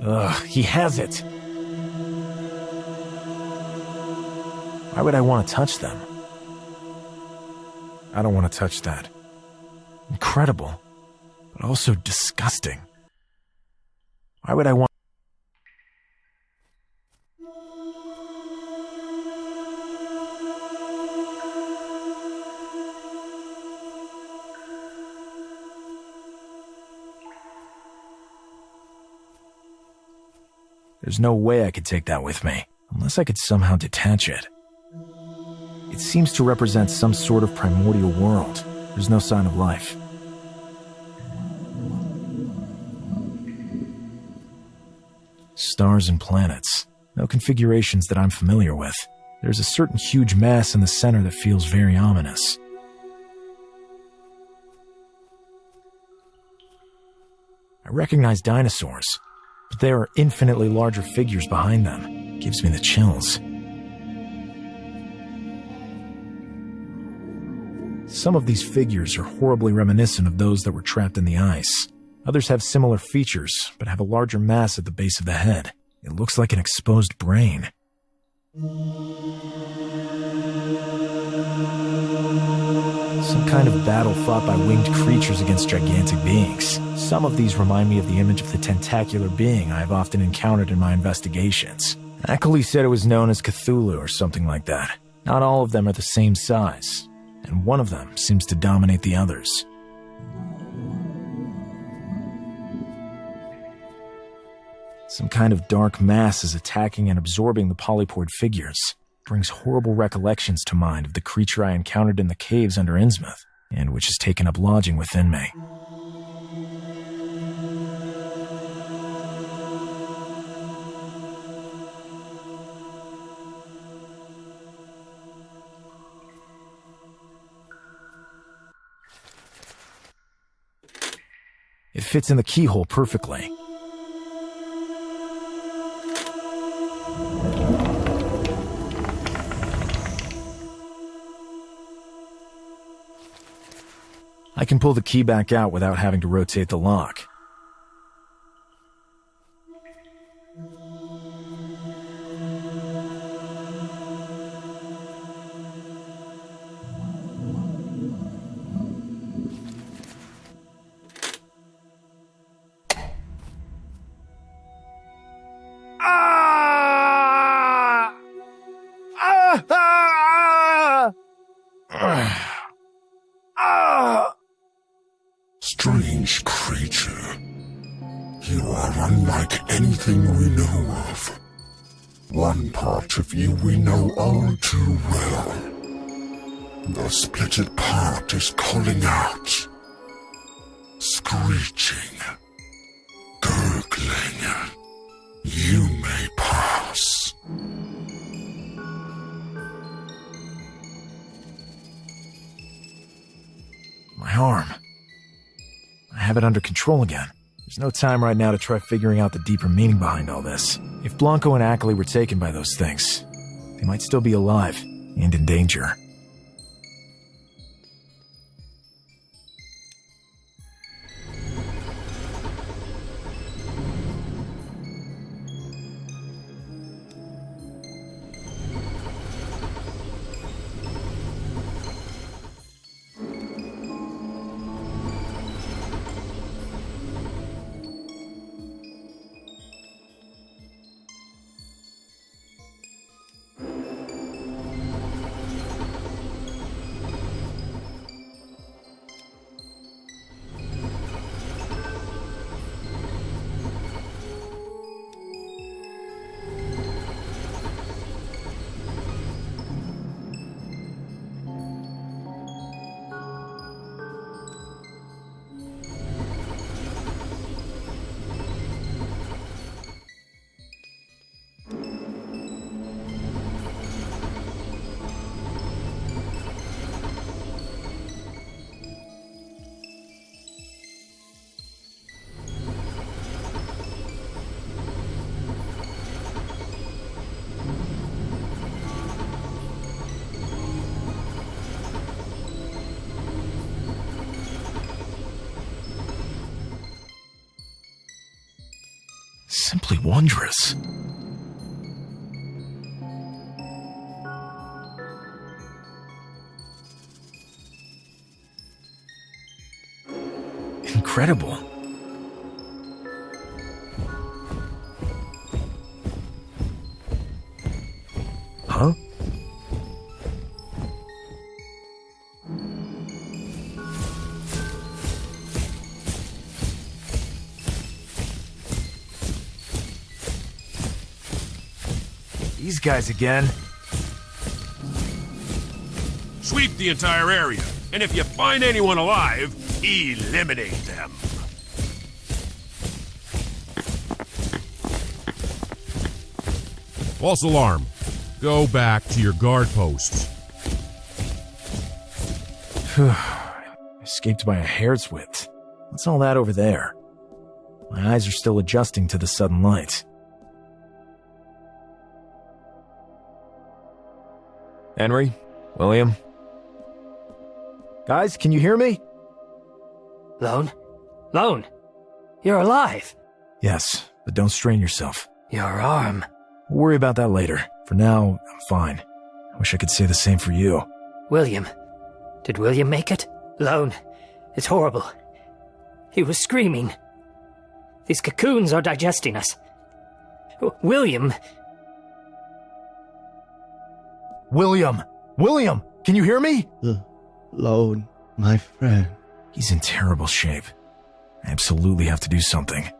Ugh, he has it! Why would I want to touch them? I don't want to touch that. Incredible, but also disgusting. Why would I want... There's no way I could take that with me, unless I could somehow detach it. It seems to represent some sort of primordial world. There's no sign of life. Stars and planets. No configurations that I'm familiar with. There's a certain huge mass in the center that feels very ominous. I recognize dinosaurs, but there are infinitely larger figures behind them. It gives me the chills. Some of these figures are horribly reminiscent of those that were trapped in the ice. Others have similar features, but have a larger mass at the base of the head. It looks like an exposed brain. Some kind of battle fought by winged creatures against gigantic beings. Some of these remind me of the image of the tentacular being I have often encountered in my investigations. Ackley said it was known as Cthulhu or something like that. Not all of them are the same size, and one of them seems to dominate the others. Some kind of dark mass is attacking and absorbing the polypoid figures. It brings horrible recollections to mind of the creature I encountered in the caves under Innsmouth, and which has taken up lodging within me. It fits in the keyhole perfectly. I can pull the key back out without having to rotate the lock. Strange creature, you are unlike anything we know of. One part of you we know all too well. The splitted part is calling out, screeching, gurgling. You may pass. My arm. I have it under control again. There's no time right now to try figuring out the deeper meaning behind all this. If Blanco and Ackley were taken by those things, they might still be alive and in danger. Simply wondrous. Incredible. Huh? These guys again. Sweep the entire area, and if you find anyone alive, eliminate them. False alarm. Go back to your guard posts. Escaped by a hair's width. What's all that over there? My eyes are still adjusting to the sudden light. Henry? William? Guys, can you hear me? Lone? Lone! You're alive! Yes, but don't strain yourself. Your arm. We'll worry about that later. For now, I'm fine. I wish I could say the same for you. William. Did William make it? Lone. It's horrible. He was screaming. These cocoons are digesting us. William. William! William! Can you hear me? Lone, my friend. He's in terrible shape. I absolutely have to do something.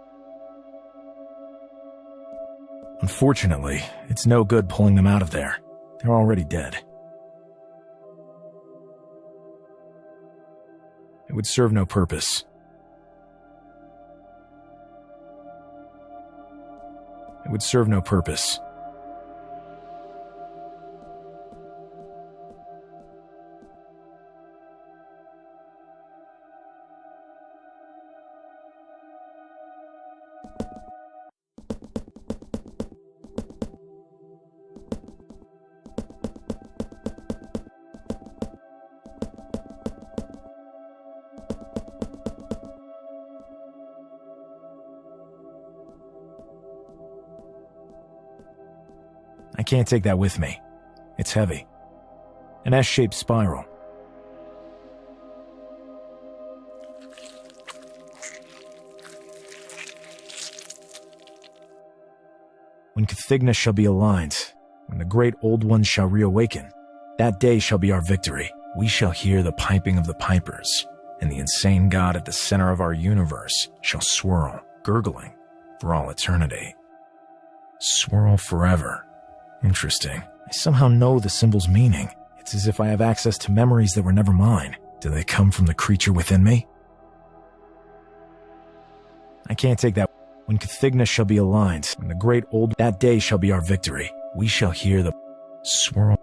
Unfortunately, it's no good pulling them out of there. They're already dead. It would serve no purpose. It would serve no purpose. I can't take that with me. It's heavy. An S-shaped spiral. When Cathigna shall be aligned, when the great old ones shall reawaken, that day shall be our victory. We shall hear the piping of the pipers, and the insane god at the center of our universe shall swirl, gurgling, for all eternity. Swirl forever. Interesting. I somehow know the symbol's meaning. It's as if I have access to memories that were never mine. Do they come from the creature within me? I can't take that. When Cathigna shall be aligned, when the great old... that day shall be our victory. We shall hear the swirl.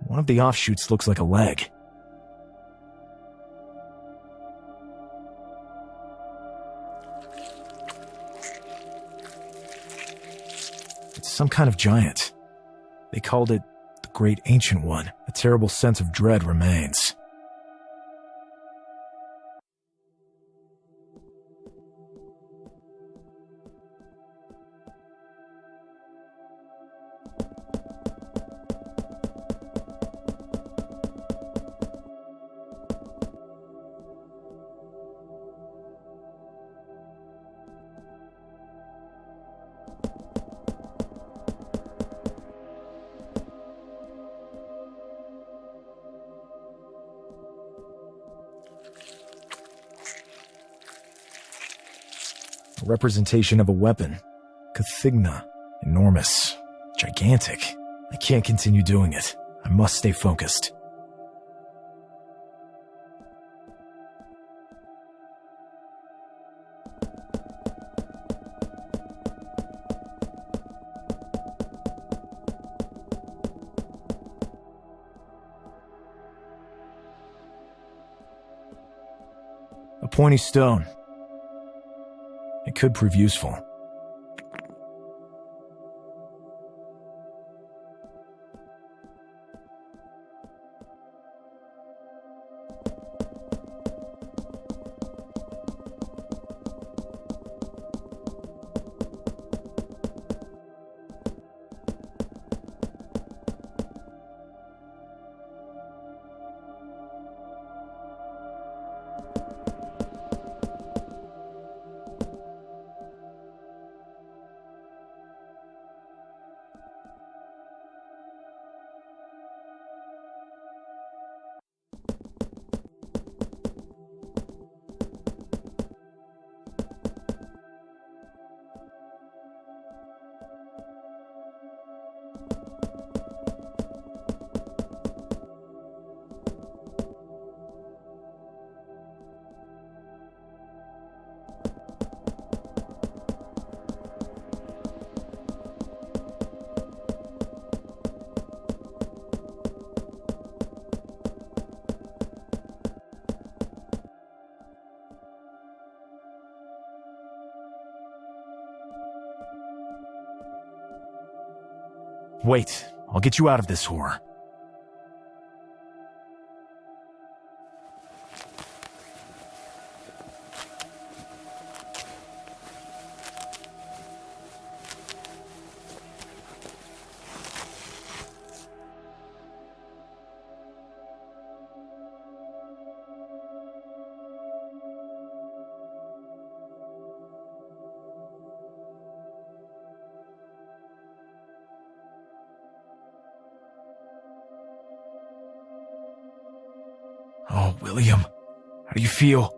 One of the offshoots looks like a leg. It's some kind of giant. They called it the Great Ancient One. A terrible sense of dread remains. A representation of a weapon. Cathigna. Enormous. Gigantic. I can't continue doing it. I must stay focused. A pointy stone. It could prove useful. Wait, I'll get you out of this whore. Oh, William, how do you feel?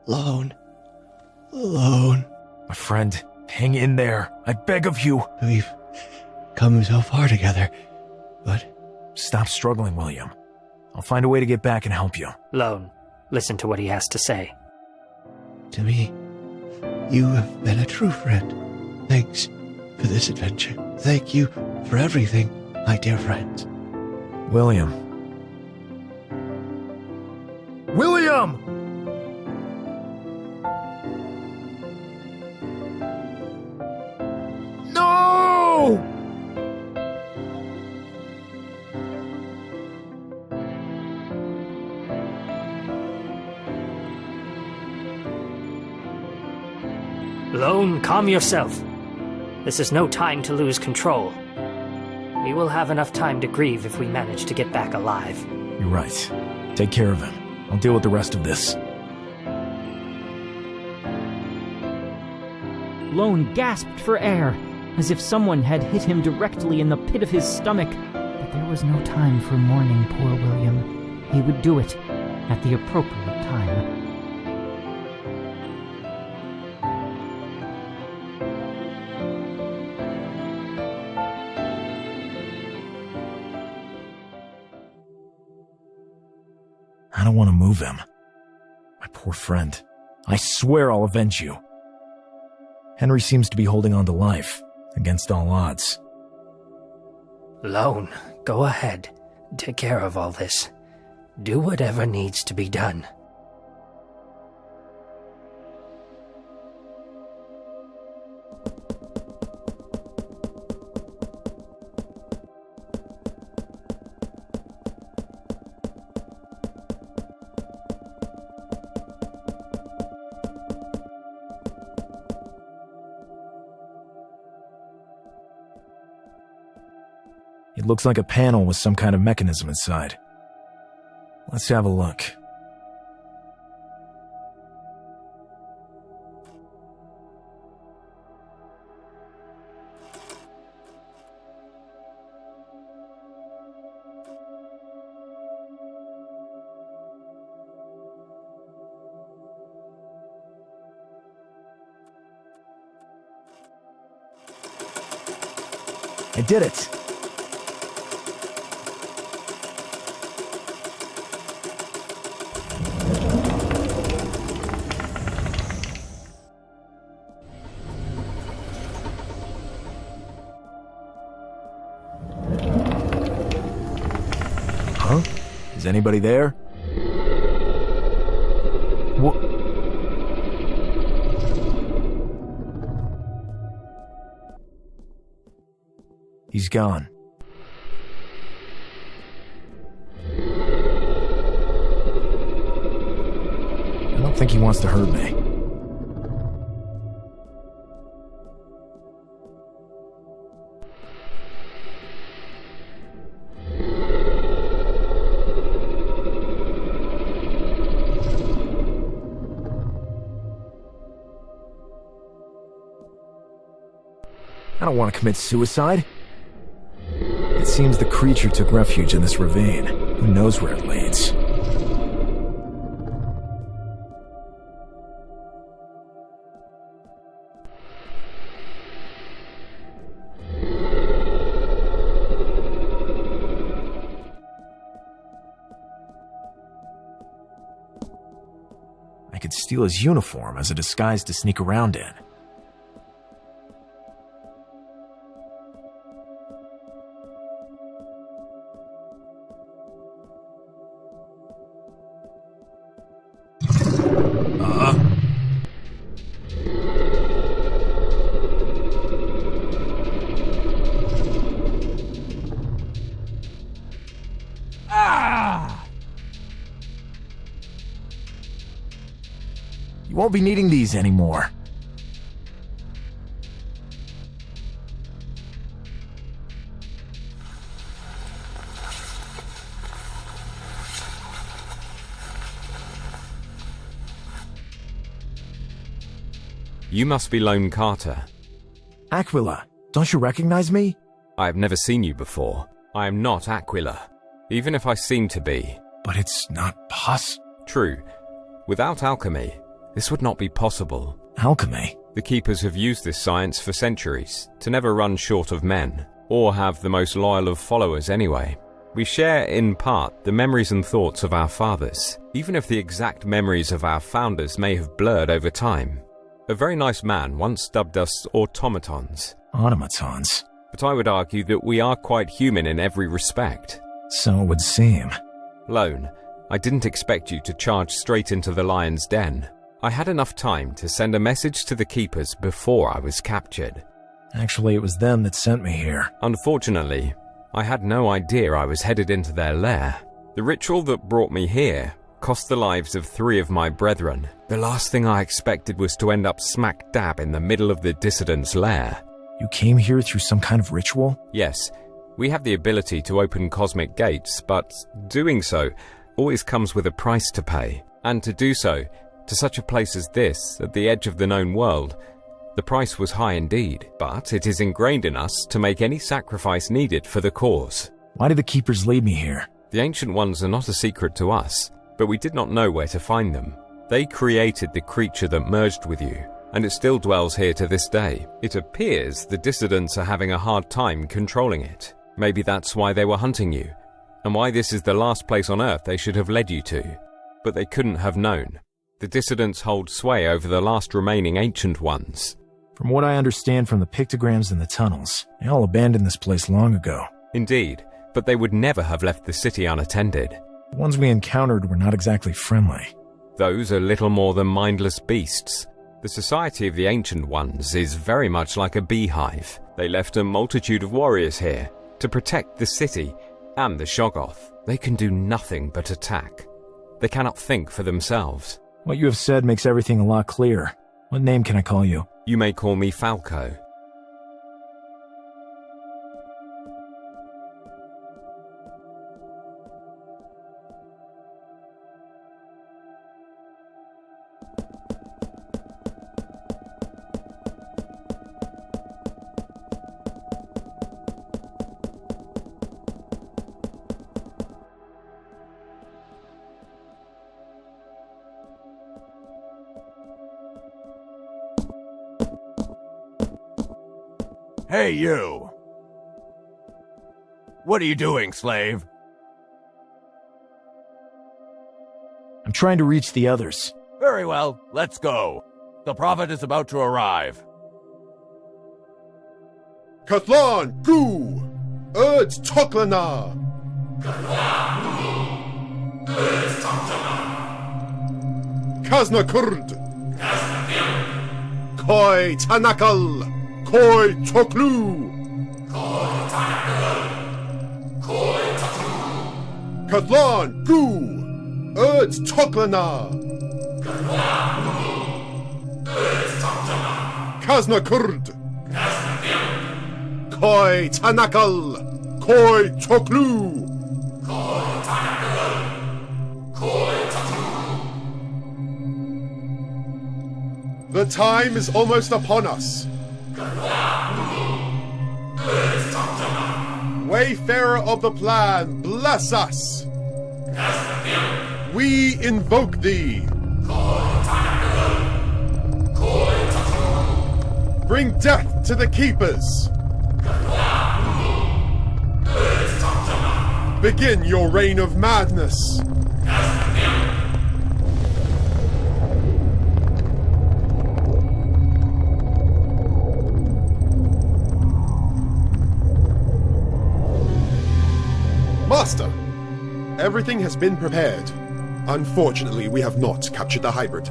Alone. My friend, hang in there. I beg of you. We've come so far together, but... Stop struggling, William. I'll find a way to get back and help you. Lone, listen to what he has to say. To me, you have been a true friend. Thanks for this adventure. Thank you for everything, my dear friends. William. William! No! Lone, calm yourself. This is no time to lose control. We will have enough time to grieve if we manage to get back alive. You're right. Take care of him. I'll deal with the rest of this. Lone gasped for air, as if someone had hit him directly in the pit of his stomach. But there was no time for mourning poor William. He would do it at the appropriate time. I don't want to move him. My poor friend. I swear I'll avenge you. Henry seems to be holding on to life, against all odds. Lone, go ahead. Take care of all this. Do whatever needs to be done. It looks like a panel with some kind of mechanism inside. Let's have a look. I did it! Huh? Is anybody there? He's gone. I don't think he wants to hurt me. I don't want to commit suicide. It seems the creature took refuge in this ravine. Who knows where it leads? I could steal his uniform as a disguise to sneak around in. You won't be needing these anymore. You must be Lone Carter. Aquila, don't you recognize me? I have never seen you before. I am not Aquila, even if I seem to be. But it's not True. Without alchemy, this would not be possible. Alchemy? The Keepers have used this science for centuries, to never run short of men, or have the most loyal of followers anyway. We share, in part, the memories and thoughts of our fathers, even if the exact memories of our founders may have blurred over time. A very nice man once dubbed us automatons. Automatons? But I would argue that we are quite human in every respect. So it would seem. Lone, I didn't expect you to charge straight into the lion's den. I had enough time to send a message to the Keepers before I was captured. Actually, it was them that sent me here. Unfortunately, I had no idea I was headed into their lair. The ritual that brought me here cost the lives of 3 of my brethren. The last thing I expected was to end up smack dab in the middle of the dissident's lair. You came here through some kind of ritual? Yes, we have the ability to open cosmic gates, but doing so always comes with a price to pay. And to do so, to such a place as this, at the edge of the known world, the price was high indeed, but it is ingrained in us to make any sacrifice needed for the cause. Why did the Keepers lead me here? The Ancient Ones are not a secret to us, but we did not know where to find them. They created the creature that merged with you, and it still dwells here to this day. It appears the dissidents are having a hard time controlling it. Maybe that's why they were hunting you, and why this is the last place on Earth they should have led you to. But they couldn't have known. The dissidents hold sway over the last remaining Ancient Ones. From what I understand from the pictograms in the tunnels, they all abandoned this place long ago. Indeed, but they would never have left the city unattended. The ones we encountered were not exactly friendly. Those are little more than mindless beasts. The society of the Ancient Ones is very much like a beehive. They left a multitude of warriors here to protect the city and the Shoggoth. They can do nothing but attack. They cannot think for themselves. What you have said makes everything a lot clearer. What name can I call you? You may call me Falco. Hey, you! What are you doing, slave? I'm trying to reach the others. Very well, let's go. The prophet is about to arrive. Kathlan, Gu! Erd Toklana! Kazna Kurd! Koi Tanakal! Koi Toklu! Katlan Gu! Toklana! Kazna Kurd! Koi Tanakal! Koi Toklu! The time is almost upon us. Wayfarer of the plan, bless us! We invoke thee! Bring death to the keepers! Begin your reign of madness! Master! Everything has been prepared. Unfortunately, we have not captured the hybrid.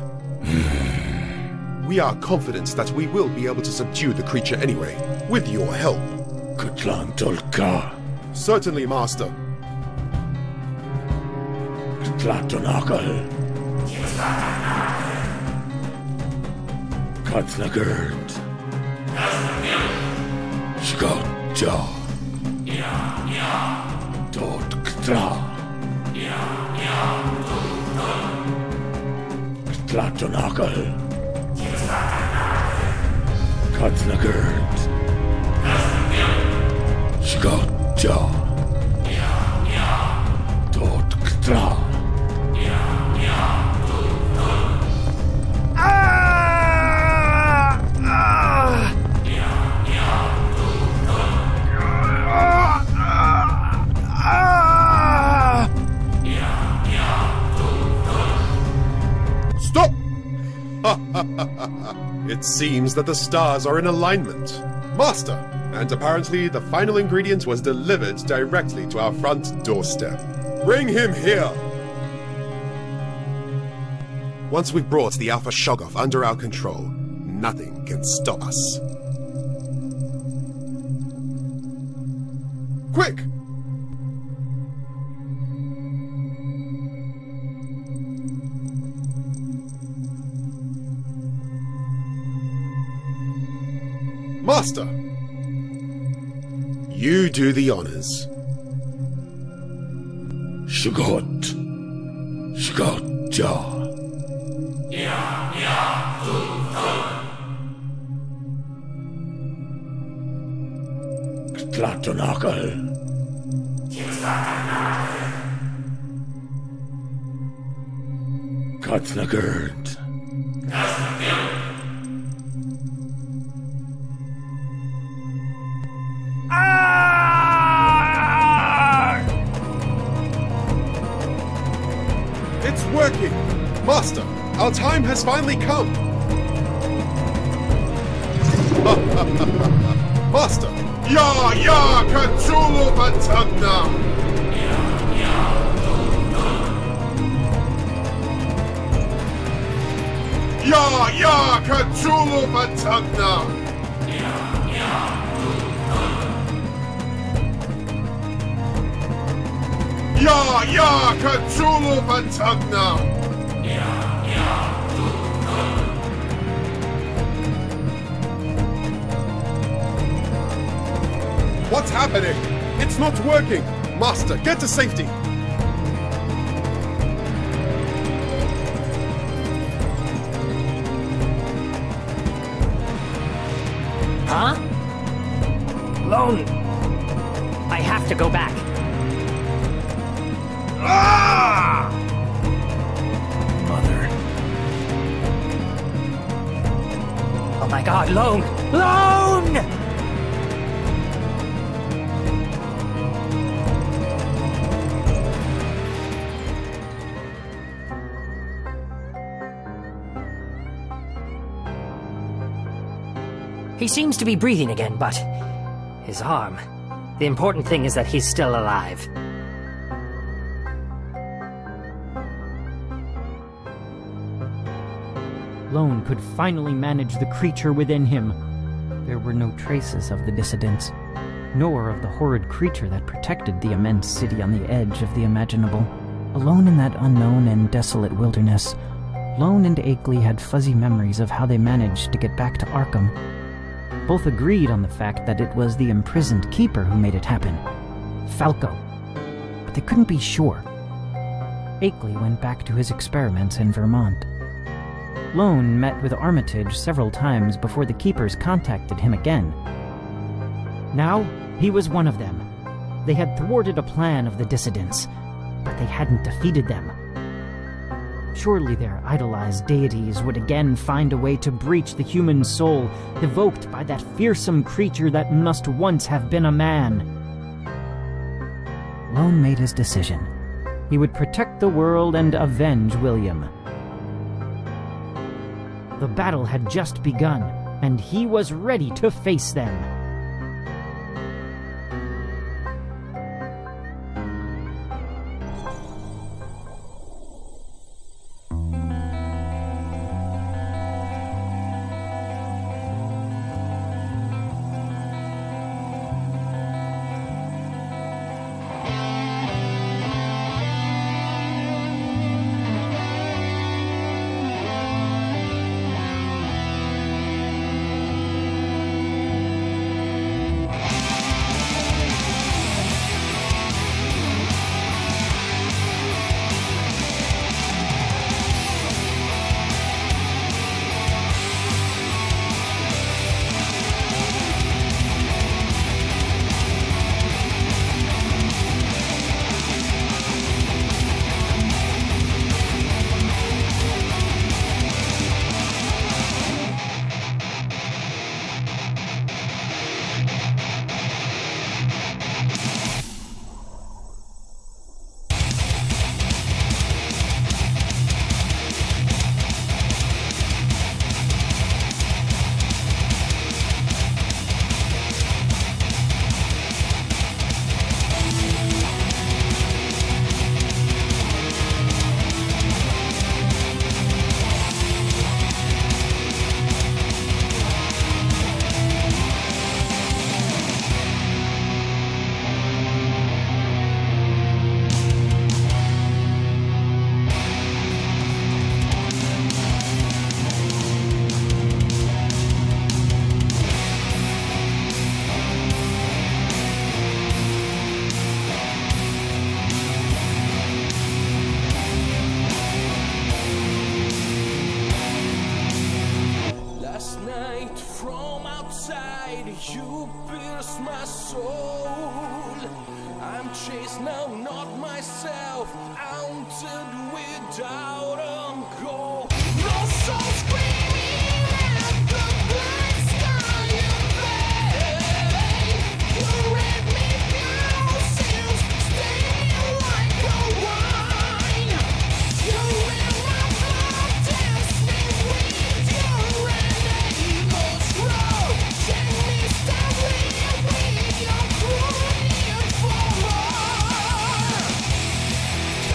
We are confident that we will be able to subdue the creature anyway, with your help. Katlan Tolka. Certainly, Master. Katlatonakal. Katlagerd. Skotja. Dot Ktra. Katlatonakal. Katlagerd. Skotja. Dot Ktra. Stop! It seems that the stars are in alignment. Master, and apparently the final ingredient was delivered directly to our front doorstep. Bring him here! Once we've brought the Alpha Shoggoth under our control, nothing can stop us. Quick! Master! You do the honors. Shagot. Shagotja. Katlatonakal. Katlagerd. It's working! Master, our time has finally come! Master! Ya, Cthulhu Patagna! Ya, Cthulhu Patagna! Ya, Cthulhu Patagna! What's happening? It's not working! Master, get to safety! Huh? Lone! I have to go back. Ah! Mother. Oh my god, Lone! Lone! He seems to be breathing again, but his arm. The important thing is that he's still alive. Lone could finally manage the creature within him. There were no traces of the dissidents. nor of the horrid creature that protected the immense city on the edge of the imaginable. Alone in that unknown and desolate wilderness, Lone and Akeley had fuzzy memories of how they managed to get back to Arkham. Both agreed on the fact that it was the imprisoned keeper who made it happen, Falco, but they couldn't be sure. Akeley went back to his experiments in Vermont. Lone met with Armitage several times before the keepers contacted him again. Now, he was one of them. They had thwarted a plan of the dissidents, but they hadn't defeated them. Surely their idolized deities would again find a way to breach the human soul evoked by that fearsome creature that must once have been a man. Lone made his decision. He would protect the world and avenge William. The battle had just begun, and he was ready to face them.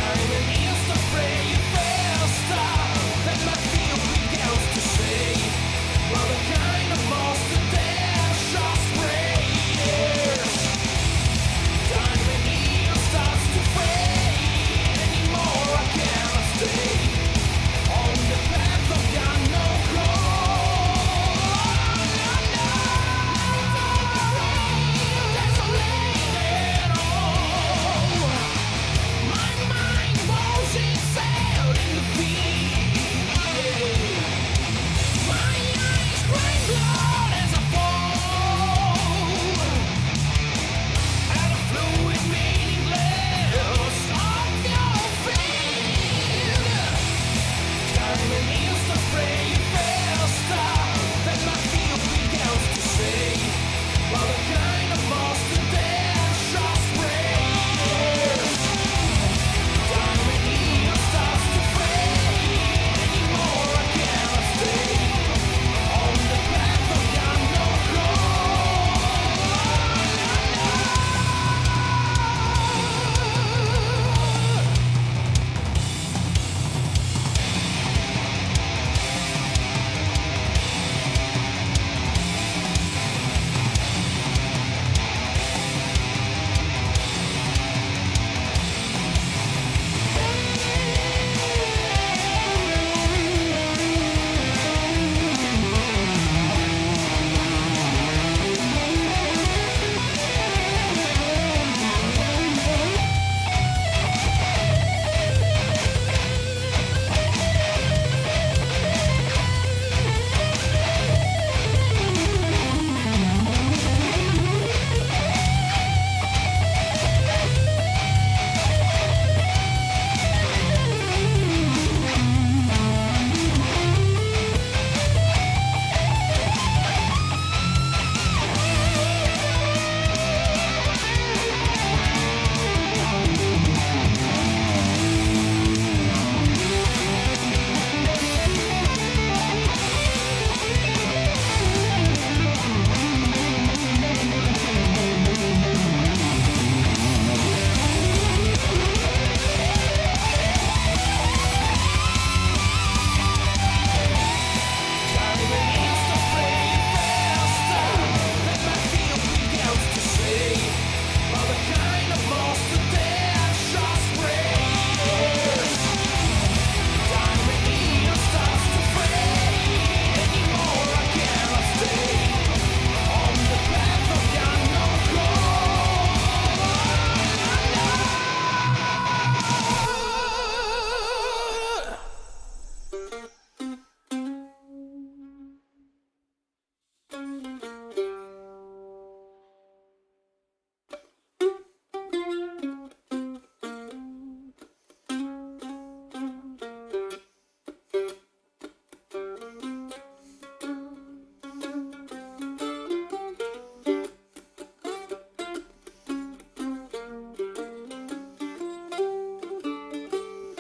Time and is the fray faster than my fear begins to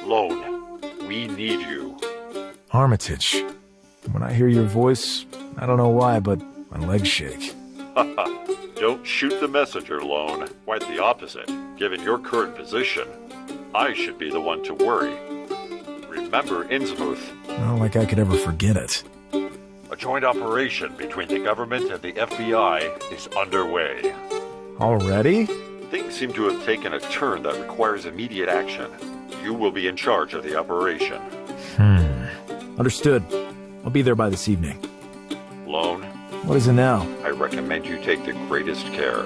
Lone, we need you. Armitage. When I hear your voice, I don't know why, but my legs shake. Don't shoot the messenger, Lone. Quite the opposite. Given your current position, I should be the one to worry. Remember Innsmouth. Not like I could ever forget it. A joint operation between the government and the FBI is underway. Already? Things seem to have taken a turn that requires immediate action. You will be in charge of the operation. Understood. I'll be there by this evening. Lone? What is it now? I recommend you take the greatest care.